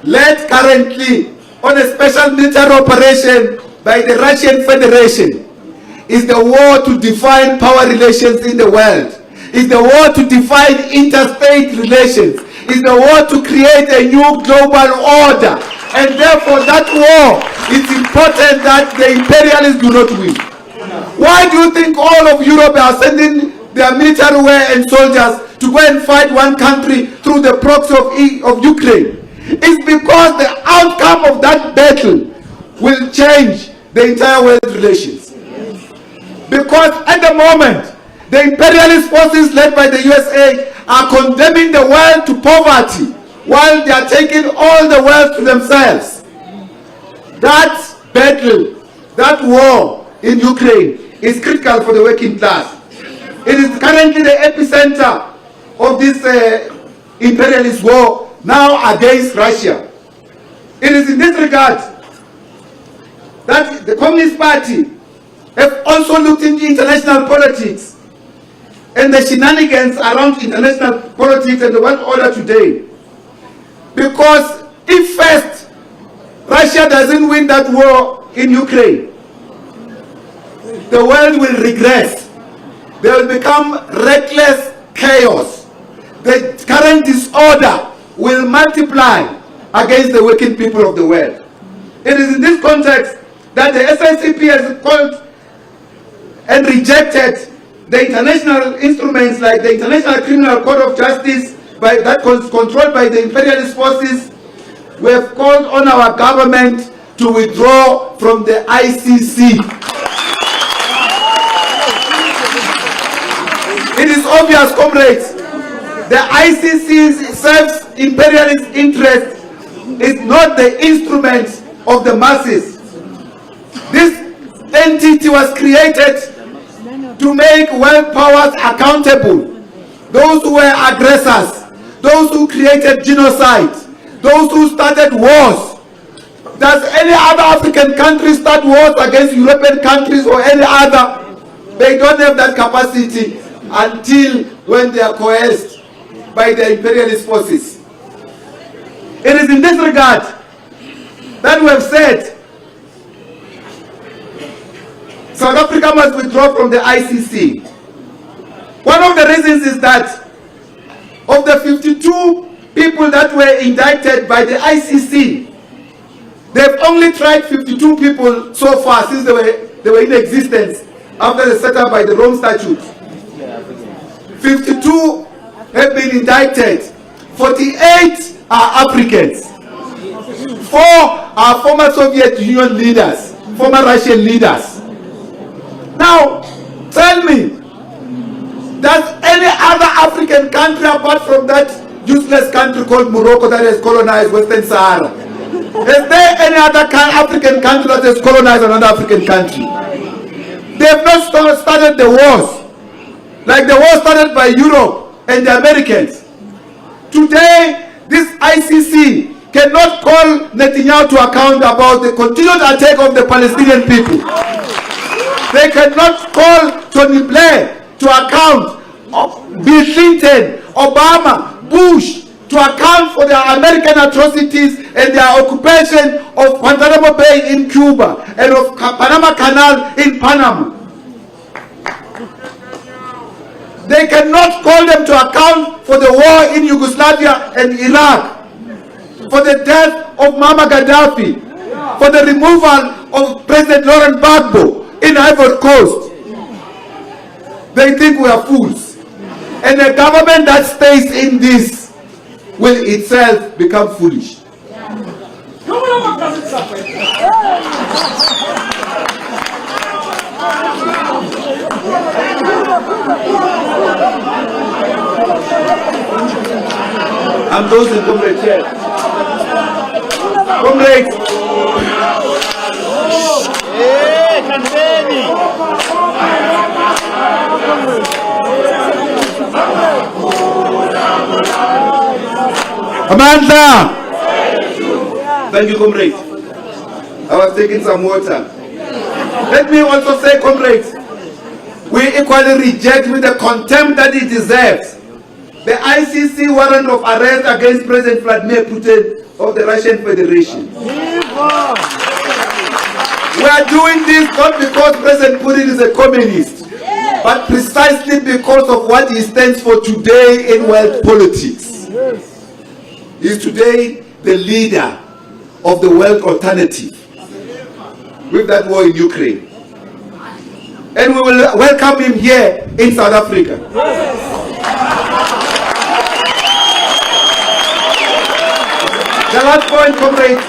led currently on a special military operation by the Russian Federation, is the war to define power relations in the world. Is the war to define interstate relations. Is the war to create a new global order. And therefore that war is important that the imperialists do not win. Why do you think all of Europe are sending their military wear and soldiers to go and fight one country through the proxy of Ukraine? It's because the outcome of that battle will change the entire world relations. Because at the moment, the imperialist forces led by the USA are condemning the world to poverty while they are taking all the wealth to themselves. That battle, that war in Ukraine is critical for the working class. It is currently the epicenter of this imperialist war now against Russia. It is in this regard that the Communist Party have also looked into international politics and the shenanigans around international politics and the world order today. Because if first Russia doesn't win that war in Ukraine, the world will regress. There will become reckless chaos. The current disorder will multiply against the working people of the world. It is in this context that the SACP has called and rejected the international instruments like the International Criminal Court of Justice that was controlled by the imperialist forces. We have called on our government to withdraw from the ICC. It is obvious, comrades, the ICC serves imperialist interest, is not the instrument of the masses. This entity was created to make world powers accountable. Those who were aggressors, those who created genocide, those who started wars. Does any other African country start wars against European countries or any other? They don't have that capacity until when they are coerced by the imperialist forces. It is in this regard that we have said South Africa must withdraw from the ICC. One of the reasons is that of the 52 people that were indicted by the ICC, they've only tried 52 people so far since they were in existence after the setup by the Rome Statute. 52 have been indicted. 48 are Africans. 4 are former Soviet Union leaders, former Russian leaders. Now, tell me, does any other African country apart from that useless country called Morocco that has colonized Western Sahara? Is there any other African country that has colonized another African country? They have not started the wars like the war started by Europe and the Americans. Today, this ICC cannot call Netanyahu to account about the continued attack of the Palestinian people. They cannot call Tony Blair to account, Bill Clinton, Obama, Bush, to account for their American atrocities and their occupation of Guantanamo Bay in Cuba and of Panama Canal in Panama. They cannot call them to account for the war in Yugoslavia and Iraq, for the death of Muammar Gaddafi, for the removal of President Laurent Gbagbo in Ivory Coast. they think we are fools. And a government that stays in this will itself become foolish. I'm those in comrade chair. Comrades. Amanda! Thank you, comrades. I was taking some water. Let me also say, comrades, we equally reject with the contempt that it deserves the ICC warrant of arrest against President Vladimir Putin of the Russian Federation. We are doing this not because President Putin is a communist, but precisely because of what he stands for today in world politics. He is today the leader of the world alternative with that war in Ukraine. And we will welcome him here in South Africa. The last point, comrades,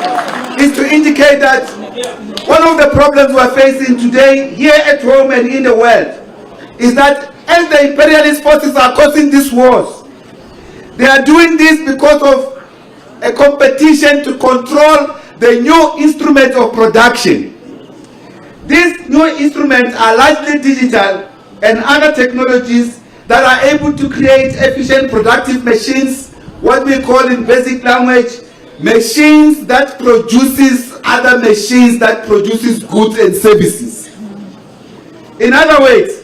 is to indicate that one of the problems we are facing today here at home and in the world is that as the imperialist forces are causing these wars, they are doing this because of a competition to control the new instruments of production. These new instruments are largely digital and other technologies that are able to create efficient productive machines, what we call in basic language, machines that produces other machines that produces goods and services. In other words,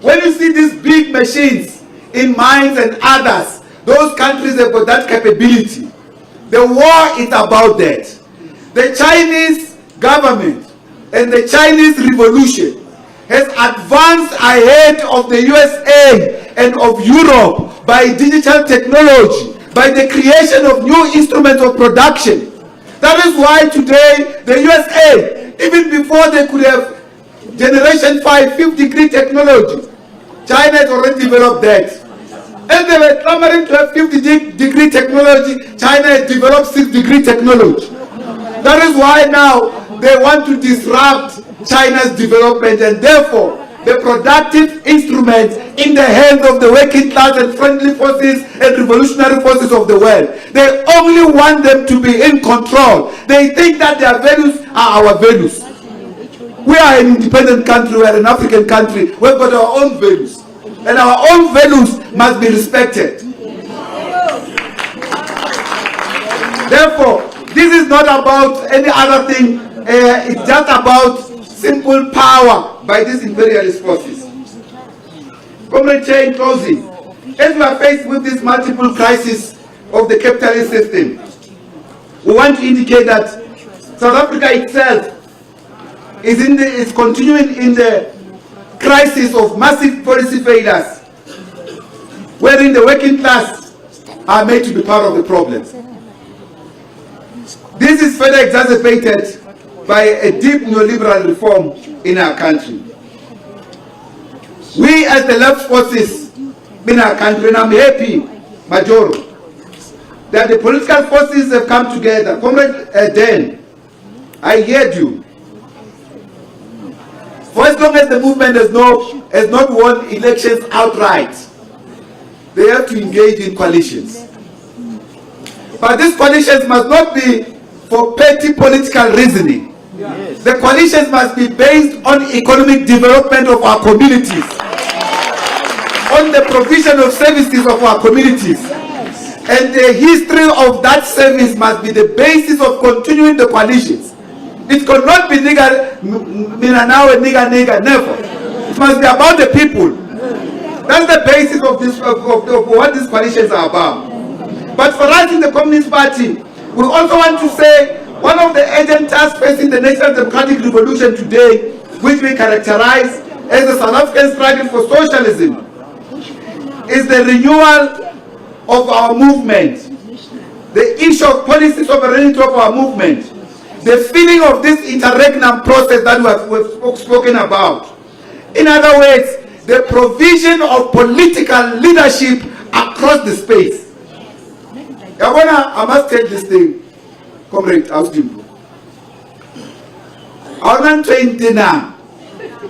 when you see these big machines in mines and others, those countries have got that capability. The war is about that. The Chinese government and the Chinese revolution has advanced ahead of the USA and of Europe by digital technology, by the creation of new instruments of production. That is why today the USA, even before they could have generation 5 5th degree technology, China has already developed that. As they were clamoring to have 50th degree technology, China has developed 6th degree technology. That is why now they want to disrupt China's development, and therefore the productive instruments in the hands of the working class and friendly forces and revolutionary forces of the world. They only want them to be in control. They think that their values are our values. We are an independent country, we are an African country, we've got our own values. And our own values must be respected. Therefore, this is not about any other thing. It's just about simple power by these imperialist forces. Comrade Chair, in closing, as we are faced with this multiple crisis of the capitalist system, we want to indicate that South Africa itself is continuing in the crisis of massive policy failures, wherein the working class are made to be part of the problem. This is further exacerbated by a deep neoliberal reform in our country. We as the left forces in our country, and I'm happy, Majoro, that the political forces have come together. Comrade Dan, I heard you. For as long as the movement has not won elections outright, they have to engage in coalitions. But these coalitions must not be for petty political reasoning. Yes. The coalitions must be based on economic development of our communities, on the provision of services of our communities. And the history of that service must be the basis of continuing the coalitions. It cannot be nigga, mina now and nigga, never. It must be about the people. That's the basis of this of what these coalitions are about. But for us in the Communist Party, we also want to say one of the urgent tasks facing the National Democratic Revolution today, which we characterize as the South African struggle for socialism, is the renewal of our movement, the issue of policy sovereignty of our movement, the feeling of this interregnum process that we've spoken about. In other words, the provision of political leadership across the space. I must tell this thing, Comrade Austin. Around 20 now,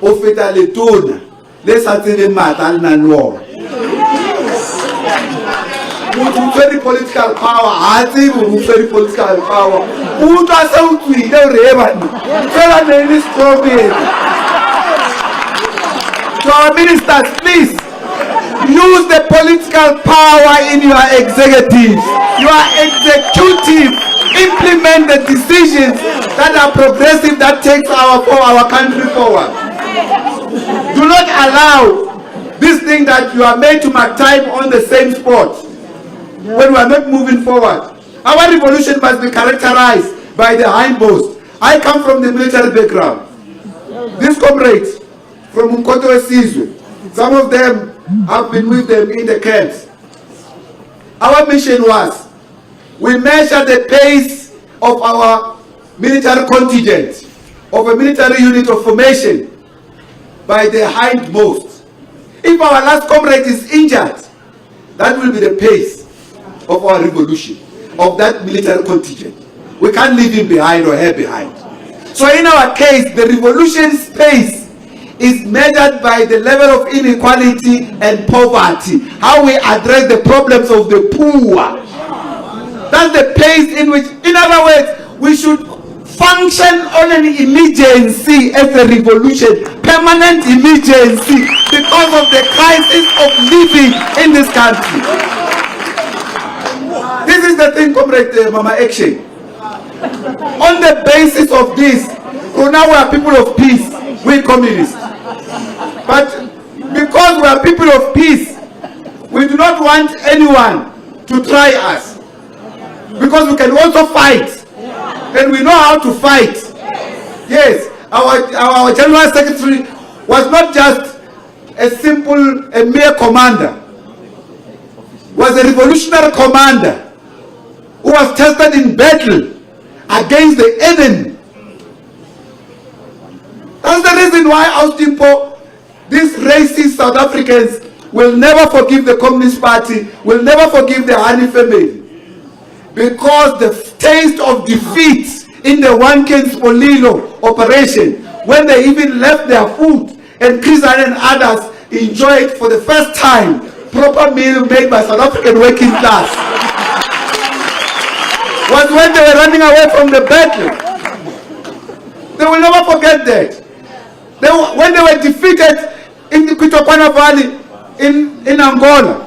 ofeta le tona, le sa tsebe matla le na no. Very political power, very political power. Who does so to you? Tell them this problem. To our ministers, please use the political power in your executive, your executive. Implement the decisions that are progressive, that takes our country forward. Do not allow this thing that you are made to mark time on the same spot when we are not moving forward. Our revolution must be characterized by the hindmost. I come from the military background. These comrades from Mkoto Esizwe, some of them have been with them in the camps. Our mission was, we measure the pace of our military contingent, of a military unit of formation, by the hindmost. If our last comrade is injured, that will be the pace of our revolution, of that military contingent. We can't leave him behind or her behind. So in our case, the revolution's pace is measured by the level of inequality and poverty, how we address the problems of the poor. That's the pace in which, in other words, we should function on an emergency as a revolution, permanent emergency, because of the crisis of living in this country. This is the thing, Comrade Mama Action. On the basis of this, so now we are people of peace, we communists. But because we are people of peace, we do not want anyone to try us. Because we can also fight, and we know how to fight. Yes, our General Secretary was not just a mere commander, was a revolutionary commander who was tested in battle against the enemy. That's the reason why Austimpo, these racist South Africans, will never forgive the Communist Party, will never forgive the Hani family. Because the taste of defeat in the Wankens Polilo operation, when they even left their food, and Chris Hani and others enjoyed for the first time proper meal made by South African working class, was when they were running away from the battle. They will never forget that. When they were defeated in the Kitokwana Valley in Angola,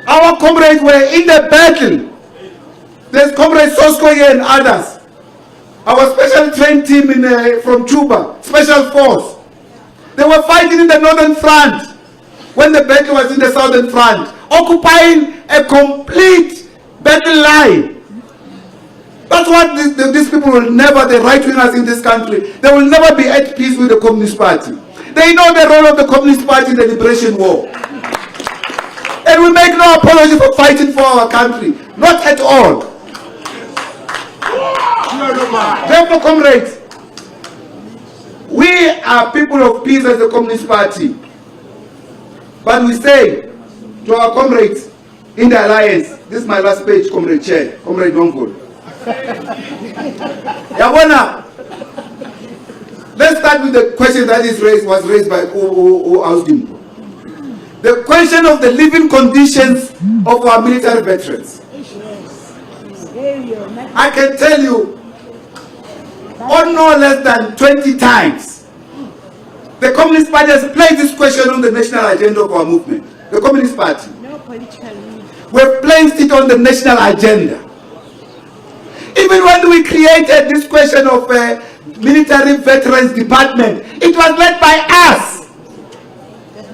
our comrades were in the battle. There's Comrade Sosko here and others. Our special trained team from Cuba, Special Force. They were fighting in the northern front when the battle was in the southern front, occupying a complete battle line. That's what these people will never, the right-wingers in this country, they will never be at peace with the Communist Party. They know the role of the Communist Party in the Liberation War. And we make no apology for fighting for our country. Not at all. Therefore, comrades, we are people of peace as the Communist Party. But we say to our comrades in the alliance, this is my last page, Comrade Chair, Comrade Dongford. Yabona, let's start with the question that was raised by Ausdimpo. The question of the living conditions of our military veterans. I can tell you, on no less than 20 times, the Communist Party has placed this question on the national agenda of our movement. The Communist Party. We've placed it on the national agenda. Even when we created this question of military veterans department, it was led by us.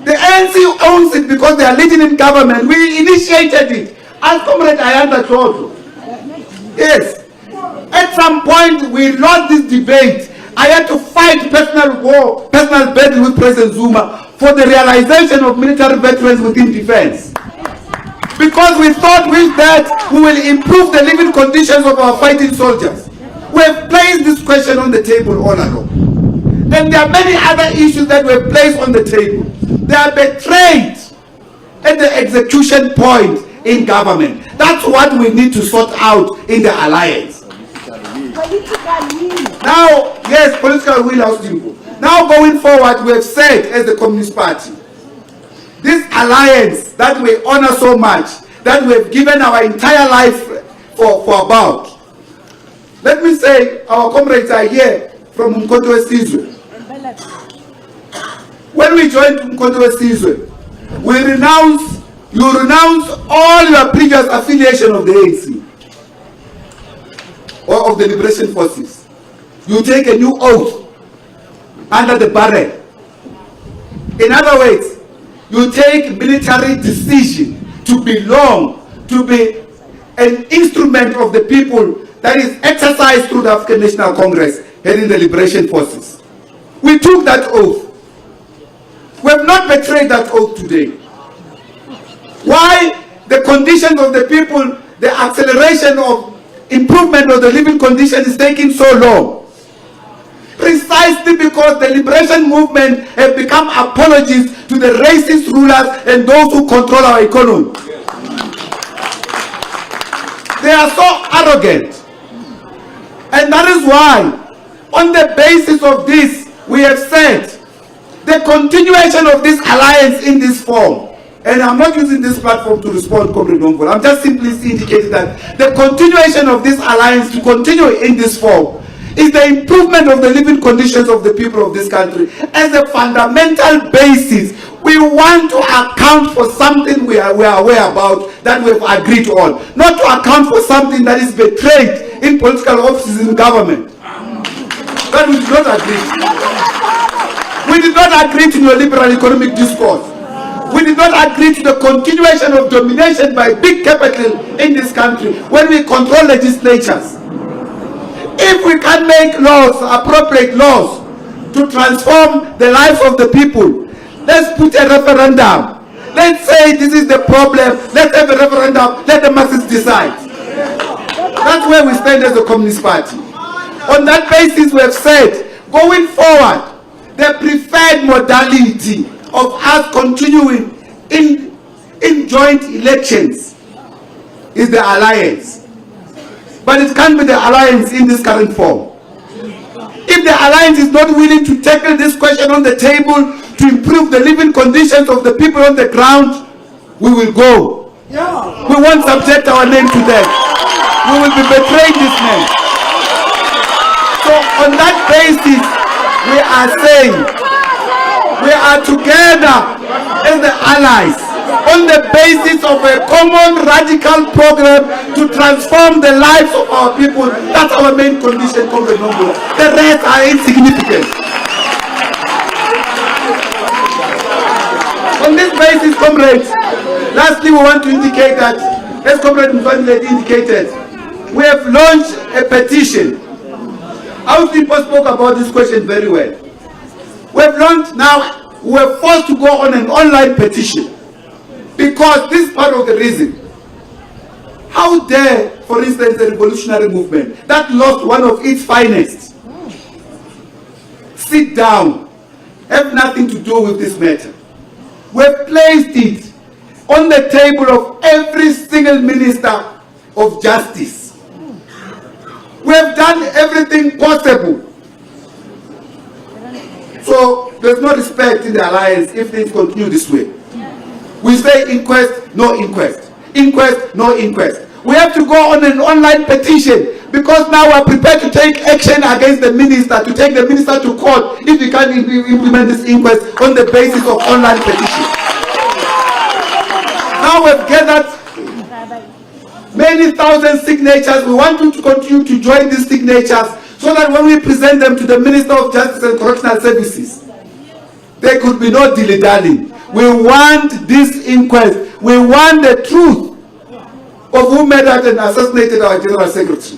The ANC owns it because they are leading in government. We initiated it. As Comrade Ayanda told you. Yes. At some point, we lost this debate. I had to fight personal war, personal battle with President Zuma for the realization of military veterans within defense. Because we thought with that we will improve the living conditions of our fighting soldiers. We have placed this question on the table all along. And there are many other issues that were placed on the table. They are betrayed at the execution point in government. That's what we need to sort out in the alliance. Now, yes, political will has to. Now going forward, we have said as the Communist Party, this alliance that we honor so much, that we have given our entire life for about. Let me say, our comrades are here from Umkhonto weSizwe. When we joined Umkhonto weSizwe, you renounce all your previous affiliation of the ANC or of the Liberation Forces. You take a new oath under the barrel. In other words, you take military decision to belong, to be an instrument of the people that is exercised through the African National Congress heading the Liberation Forces. We took that oath. We have not betrayed that oath today. Why the conditions of the people, the acceleration of improvement of the living condition is taking so long? Precisely because the liberation movement has become apologists to the racist rulers and those who control our economy. They are so arrogant. And that is why, on the basis of this, we have said the continuation of this alliance in this form, and I'm not using this platform to respond, Comrade Nomvula, I'm just simply indicating that the continuation of this alliance to continue in this form is the improvement of the living conditions of the people of this country as a fundamental basis. We want to account for something we are aware about that we have agreed on, not to account for something that is betrayed in political offices in government. That we did not agree. We did not agree to neoliberal economic discourse. We did not agree to the continuation of domination by big capital in this country when we control legislatures. If we can make laws, appropriate laws, to transform the lives of the people, let's put a referendum. Let's say this is the problem. Let's have a referendum. Let the masses decide. That's where we stand as a Communist Party. On that basis, we have said, going forward, the preferred modality of us continuing in joint elections is the alliance. But it can't be the alliance in this current form. If the alliance is not willing to tackle this question on the table to improve the living conditions of the people on the ground, we will go. We won't subject our name to death. We will be betraying this man. So on that basis, we are saying we are together as the allies on the basis of a common radical program to transform the lives of our people. That's our main condition, Comrade Nomvula. The rest are insignificant. On this basis, comrades, lastly we want to indicate that, as Comrade Mfandile indicated, we have launched a petition. Our people spoke about this question very well. We have launched now, we were forced to go on an online petition because this is part of the reason. How dare, for instance, the revolutionary movement that lost one of its finest sit down, have nothing to do with this matter. We have placed it on the table of every single minister of justice. We have done everything possible. So there's no respect in the alliance if things continue this way. We say inquest, no inquest. Inquest, no inquest. We have to go on an online petition because now we're prepared to take action against the minister, to take the minister to court if we can't implement this inquest on the basis of online petition. Now we've gathered many thousand signatures. We want you to continue to join these signatures so that when we present them to the Minister of Justice and Correctional Services, there could be no dilly-dallying. We want this inquest. We want the truth of who murdered and assassinated our General Secretary.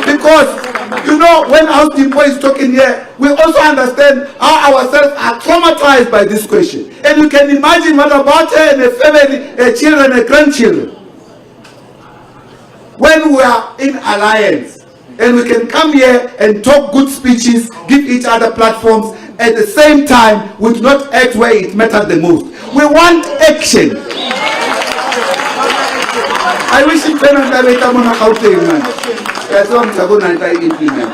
Because, you know, when our people is talking here, we also understand how ourselves are traumatized by this question. And you can imagine what about her and her family, her children, her grandchildren. When we are in alliance, and we can come here and talk good speeches, give each other platforms. At the same time, we do not act where it matters the most. We want action. I wish you could have done it on Gauteng, man. That's what I'm going to implement.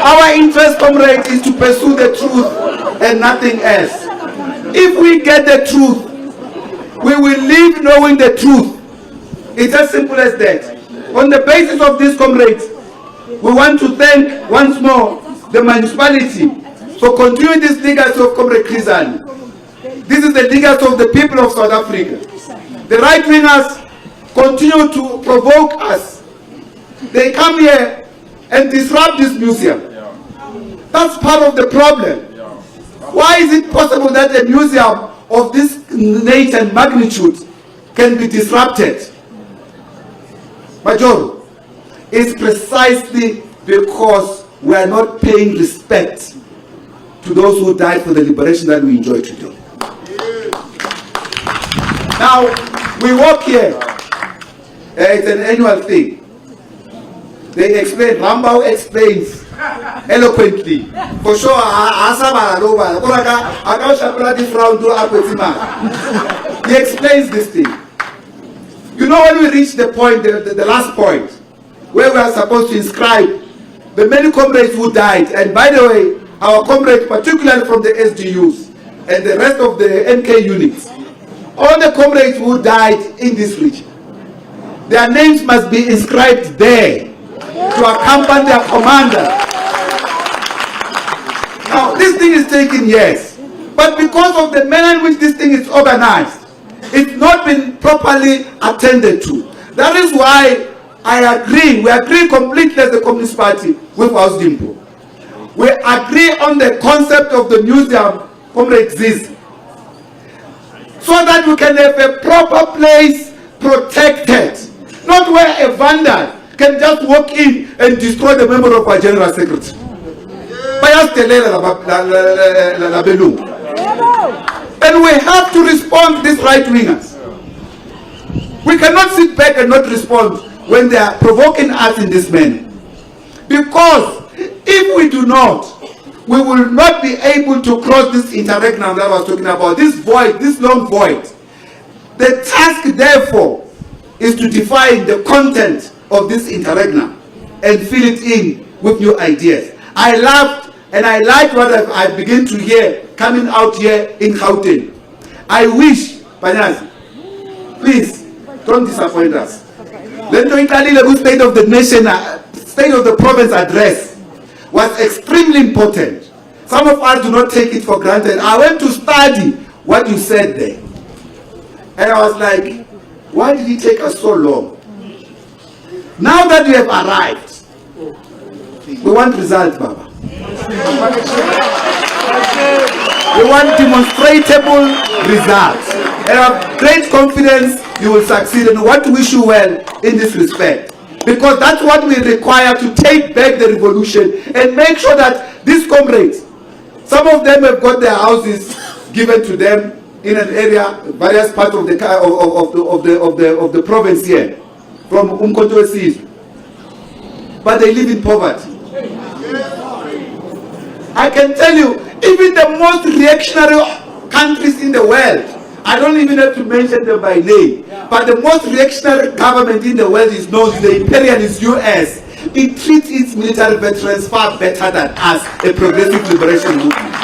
Our interest, comrade, is to pursue the truth and nothing else. If we get the truth, we will live knowing the truth. It's as simple as that. On the basis of this, comrades, we want to thank once more the municipality for continuing this legacy of Comrade Chris Hani. This is the legacy of the people of South Africa. The right-wingers continue to provoke us. They come here and disrupt this museum. That's part of the problem. Why is it possible that a museum of this nature and magnitude can be disrupted? Major, it's precisely because we are not paying respect to those who died for the liberation that we enjoy today. Now, we walk here. It's an annual thing. They explain, Rambau explains eloquently. For sure, he explains this thing. You know, when we reach the point, the last point, where we are supposed to inscribe the many comrades who died, and by the way, our comrades, particularly from the SDUs and the rest of the NK units, all the comrades who died in this region, their names must be inscribed there to accompany their commander. Now, this thing is taking years, but because of the manner in which this thing is organized, it's not been properly attended to. That is why we agree completely as the Communist Party with House Dimpo. We agree on the concept of the museum, Comrade Ziz, so that we can have a proper place protected, not where a vandal can just walk in and destroy the member of our General Secretary. And we have to respond to these right-wingers. We cannot sit back and not respond when they are provoking us in this manner. Because if we do not, we will not be able to cross this interregnum that I was talking about, this void, this long void. The task, therefore, is to define the content of this interregnum and fill it in with new ideas. I loved and I like what I begin to hear coming out here in Gauteng. I wish, Panyazi, please don't disappoint us. The State of the Nation, State of the Province address was extremely important. Some of us do not take it for granted. I went to study what you said there. And I was like, why did it take us so long? Now that we have arrived, we want results, Baba. We want demonstrable results. And I have great confidence you will succeed, and we want to wish you well in this respect. Because that's what we require to take back the revolution and make sure that these comrades, some of them have got their houses given to them in an area, various parts of the province here, from Umkhonto Wesizwe, but they live in poverty. I can tell you, even the most reactionary countries in the world, I don't even have to mention them by name, but the most reactionary government in the world is known as the imperialist US. It treats its military veterans far better than us, a progressive liberation movement.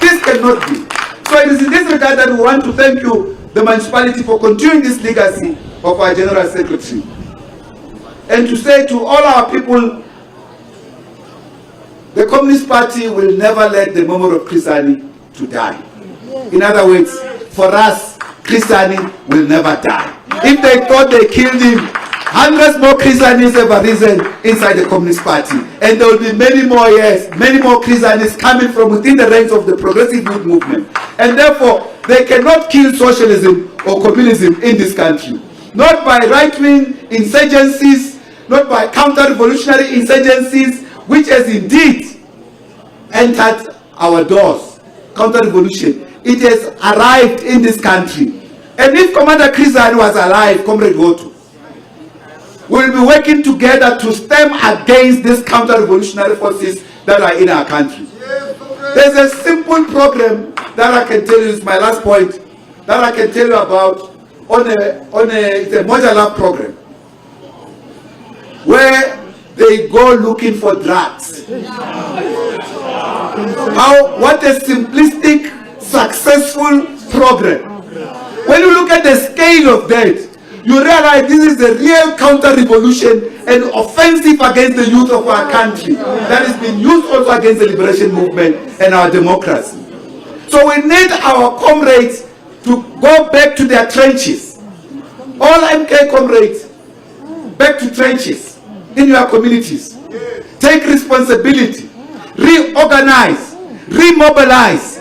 This cannot be. So it is in this regard that we want to thank you, the municipality, for continuing this legacy of our General Secretary. And to say to all our people, the Communist Party will never let the memory of Chris Hani to die. In other words, for us, Chris Hani will never die. If they thought they killed him, hundreds more Chris Hanis have arisen inside the Communist Party. And there will be many more years, many more Chris Hanis coming from within the ranks of the progressive youth movement. And therefore, they cannot kill socialism or communism in this country. Not by right-wing insurgencies, not by counter-revolutionary insurgencies, which has indeed entered our doors. Counter-revolution. It has arrived in this country. And if Commander Chris Hani was alive, Comrade Goto, we'll be working together to stem against these counter-revolutionary forces that are in our country. There's a simple program that I can tell you, is my last point, that I can tell you about it's a modular program where they go looking for drugs. What a simplistic, successful program. When you look at the scale of that, you realize this is a real counter-revolution and offensive against the youth of our country that has been used also against the liberation movement and our democracy. So we need our comrades to go back to their trenches. All MK comrades, back to trenches in your communities. Take responsibility, reorganize, remobilize,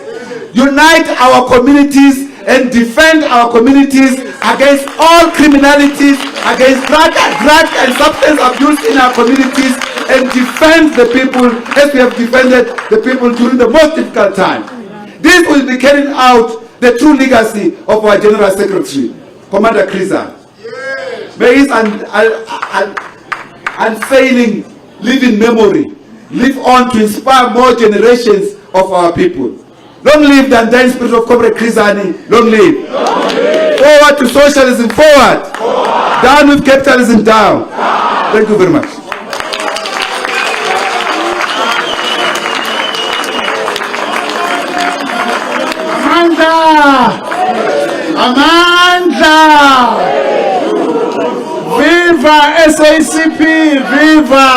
unite our communities and defend our communities against all criminalities, against drug and substance abuse in our communities, and defend the people as we have defended the people during the most difficult time. This will be carrying out the true legacy of our General Secretary, Commander Chris Hani. May his unfailing living memory live on to inspire more generations of our people. Long live the undying spirit of Comrade Chris Hani. Long live. Forward to socialism, forward. Down with capitalism, down. Thank you very much. Amandla! Viva SACP! Viva!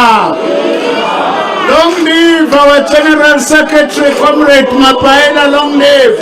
Long live our General Secretary, Comrade Mapaela, long live!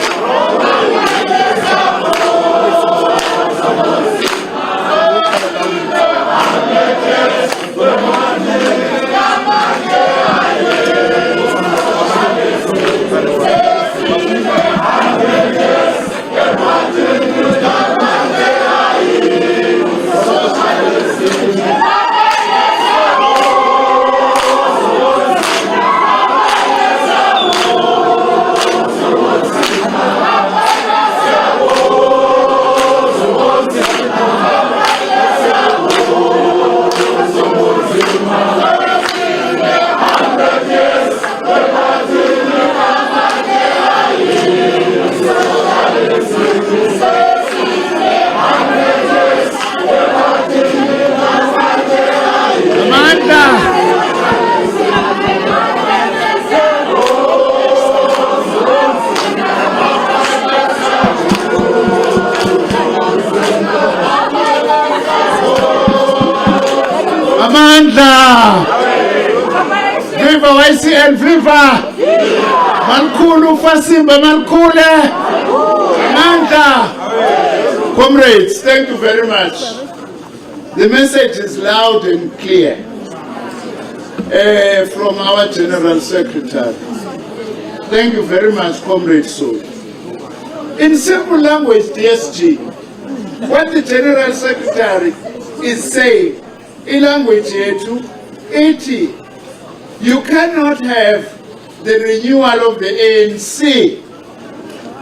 Amandla! Viva YCL, viva! Malkulu Fasimba, Malkule! Amandla! Comrades, thank you very much. The message is loud and clear from our General Secretary. Thank you very much, Comrade Soul. In simple language, DSG, what the General Secretary is saying, in language yetu, you cannot have the renewal of the ANC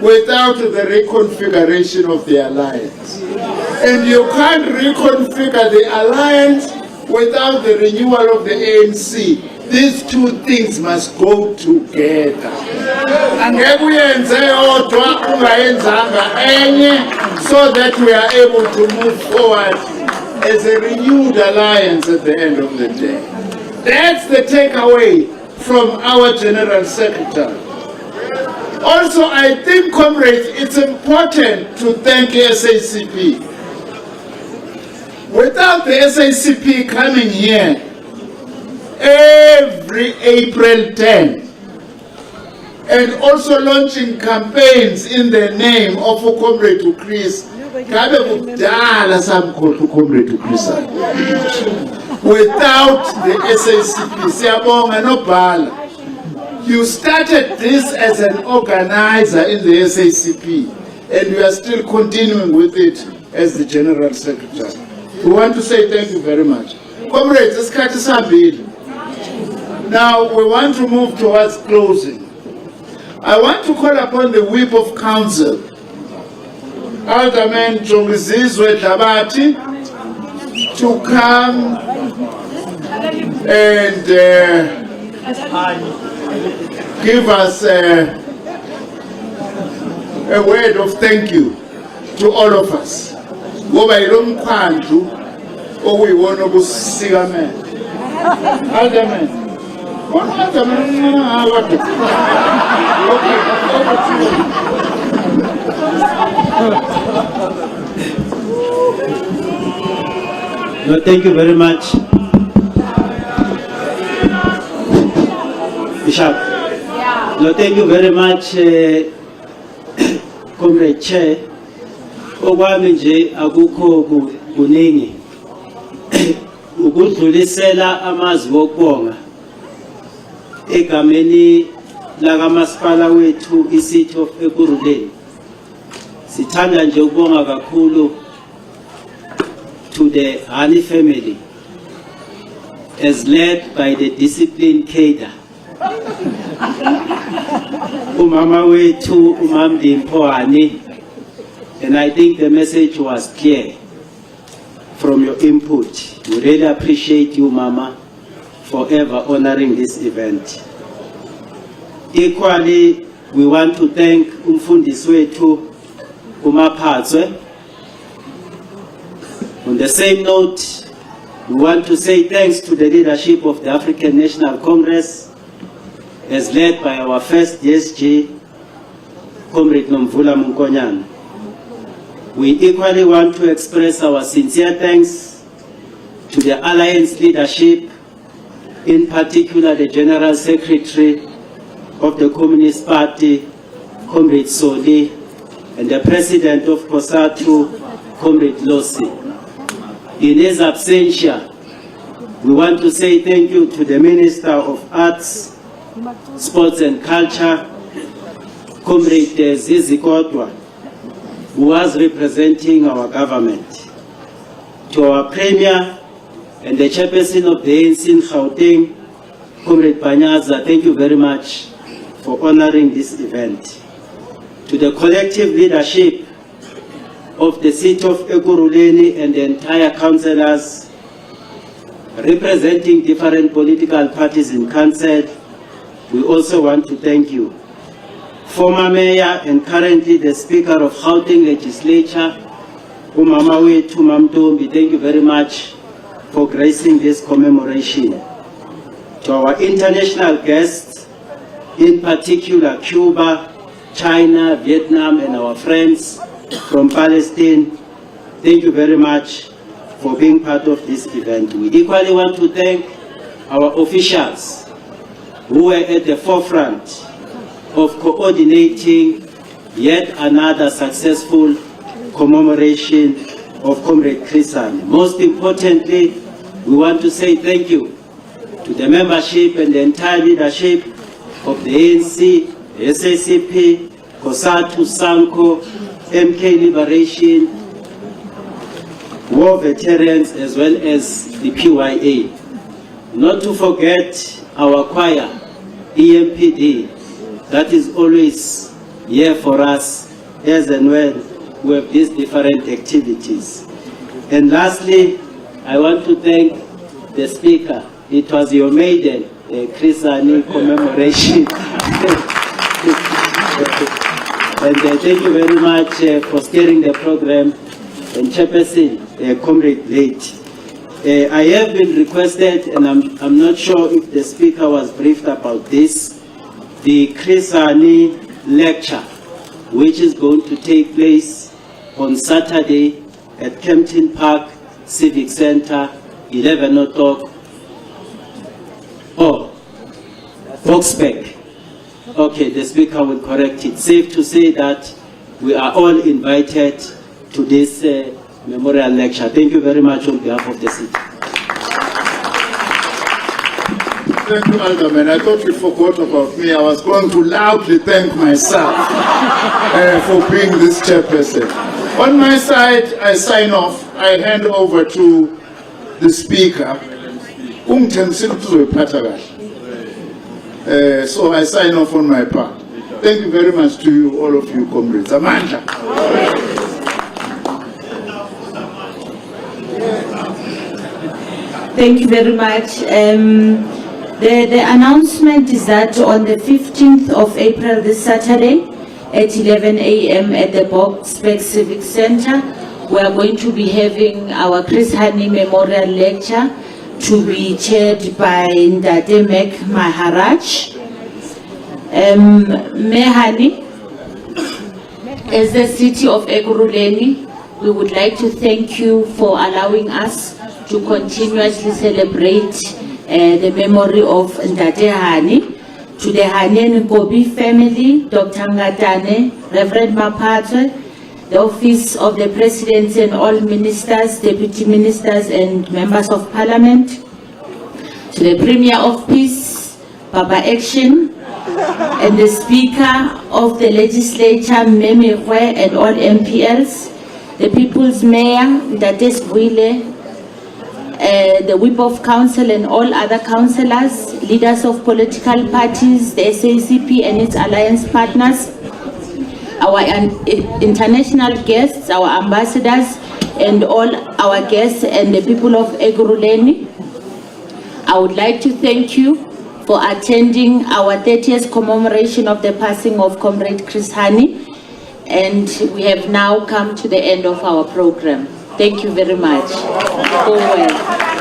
without the reconfiguration of the alliance. And you can't reconfigure the alliance without the renewal of the ANC. These two things must go together. So that we are able to move forward as a renewed alliance at the end of the day. That's the takeaway from our General Secretary. Also, I think, comrades, it's important to thank SACP. Without the SACP coming here every April 10 and also launching campaigns in the name of Comrade Chris, without the SACP, you started this as an organizer in the SACP, and you are still continuing with it as the General Secretary. We want to say thank you very much. Comrades, let's cut this up. Now, we want to move towards closing. I want to call upon the Whip of Council Alderman Jongizizwe Dlabati to come and give us a word of thank you to all of us. Ngoba ilomkhandlu okuyiwona obusikamela. Alderman. No, thank you very much. Bishop. No, thank you very much, Comrade Chair. Okwami nje akukho kuningi. Ukudlulisela amazwi okubonga egameni lakamasipala wethu iCity of Ekurhuleni. Sithanda nje ukubonga kakhulu to the Hani family as led by the disciplined cadre. Umama wethu uMamdimpo Hani, and I think the message was clear from your input. We really appreciate you, Mama, for ever honoring this event. Equally, we want to thank Umfundisi wethu uMaphatswe. On the same note, we want to say thanks to the leadership of the African National Congress, as led by our first DSG, Comrade Nomvula Munkonyana. We equally want to express our sincere thanks to the Alliance leadership, in particular the General Secretary of the Communist Party, Comrade Soli, and the President of COSATU, Comrade Losi. In his absentia, we want to say thank you to the Minister of Arts, Sports and Culture, Comrade Zizi Kodwa, who was representing our government. To our Premier and the Chairperson of the ANC in Gauteng, Comrade Panyaza, thank you very much for honoring this event. To the collective leadership of the City of Ekurhuleni and the entire councillors representing different political parties in council, we also want to thank you. Former Mayor and currently the Speaker of Gauteng Legislature, Umama wethu Mamtombi, thank you very much for gracing this commemoration. To our international guests, in particular Cuba, China, Vietnam, and our friends from Palestine, thank you very much for being part of this event. We equally want to thank our officials who were at the forefront of coordinating yet another successful commemoration of Comrade Chris Hani. Most importantly, we want to say thank you to the membership and the entire leadership of the ANC, the SACP, COSATU, SANCO, MK Liberation, war veterans, as well as the PYA. Not to forget our choir, EMPD, that is always here for us as and when we have these different activities. And lastly, I want to thank the Speaker. It was your maiden, Chris Hani commemoration. And thank you very much for steering the program. And Chairperson, Comrade Late. I have been requested, and I'm not sure if the Speaker was briefed about this, the Chris Hani lecture, which is going to take place on Saturday at Kempton Park Civic Center, 11 o'clock. Oh, Boxbeck. Okay, the Speaker will correct it. Safe to say that we are all invited to this memorial lecture. Thank you very much on behalf of the city. Thank you, Alderman. I thought you forgot about me. I was going to loudly thank myself for being this chairperson. On my side, I sign off. I hand over to the Speaker. So I sign off on my part. Thank you very much to you, all of you, comrades. Amanda. Thank you very much. The announcement is that on the 15th of April, this Saturday, at 11 a.m. at the Boxbeck Civic Center, we are going to be having our Chris Hani Memorial Lecture to be chaired by Ndate Mek Maharaj. Mehani, as the city of Ekurhuleni, we would like to thank you for allowing us to continuously celebrate the memory of Ndate Hani. To the Hani and Nkobi family, Dr. Ngatane, Reverend Mapatwe, the Office of the President and all ministers, deputy ministers and members of parliament, to the Premier of Peace, Baba Action, and the Speaker of the Legislature, Meme Hwe, and all MPLs, the People's Mayor, Ndate Sibuyile, the Whip of Council and all other councillors, leaders of political parties, the SACP and its alliance partners, our international guests, our ambassadors, and all our guests and the people of Ekurhuleni. I would like to thank you for attending our 30th commemoration of the passing of Comrade Chris Hani, and we have now come to the end of our program. Thank you very much. Go well.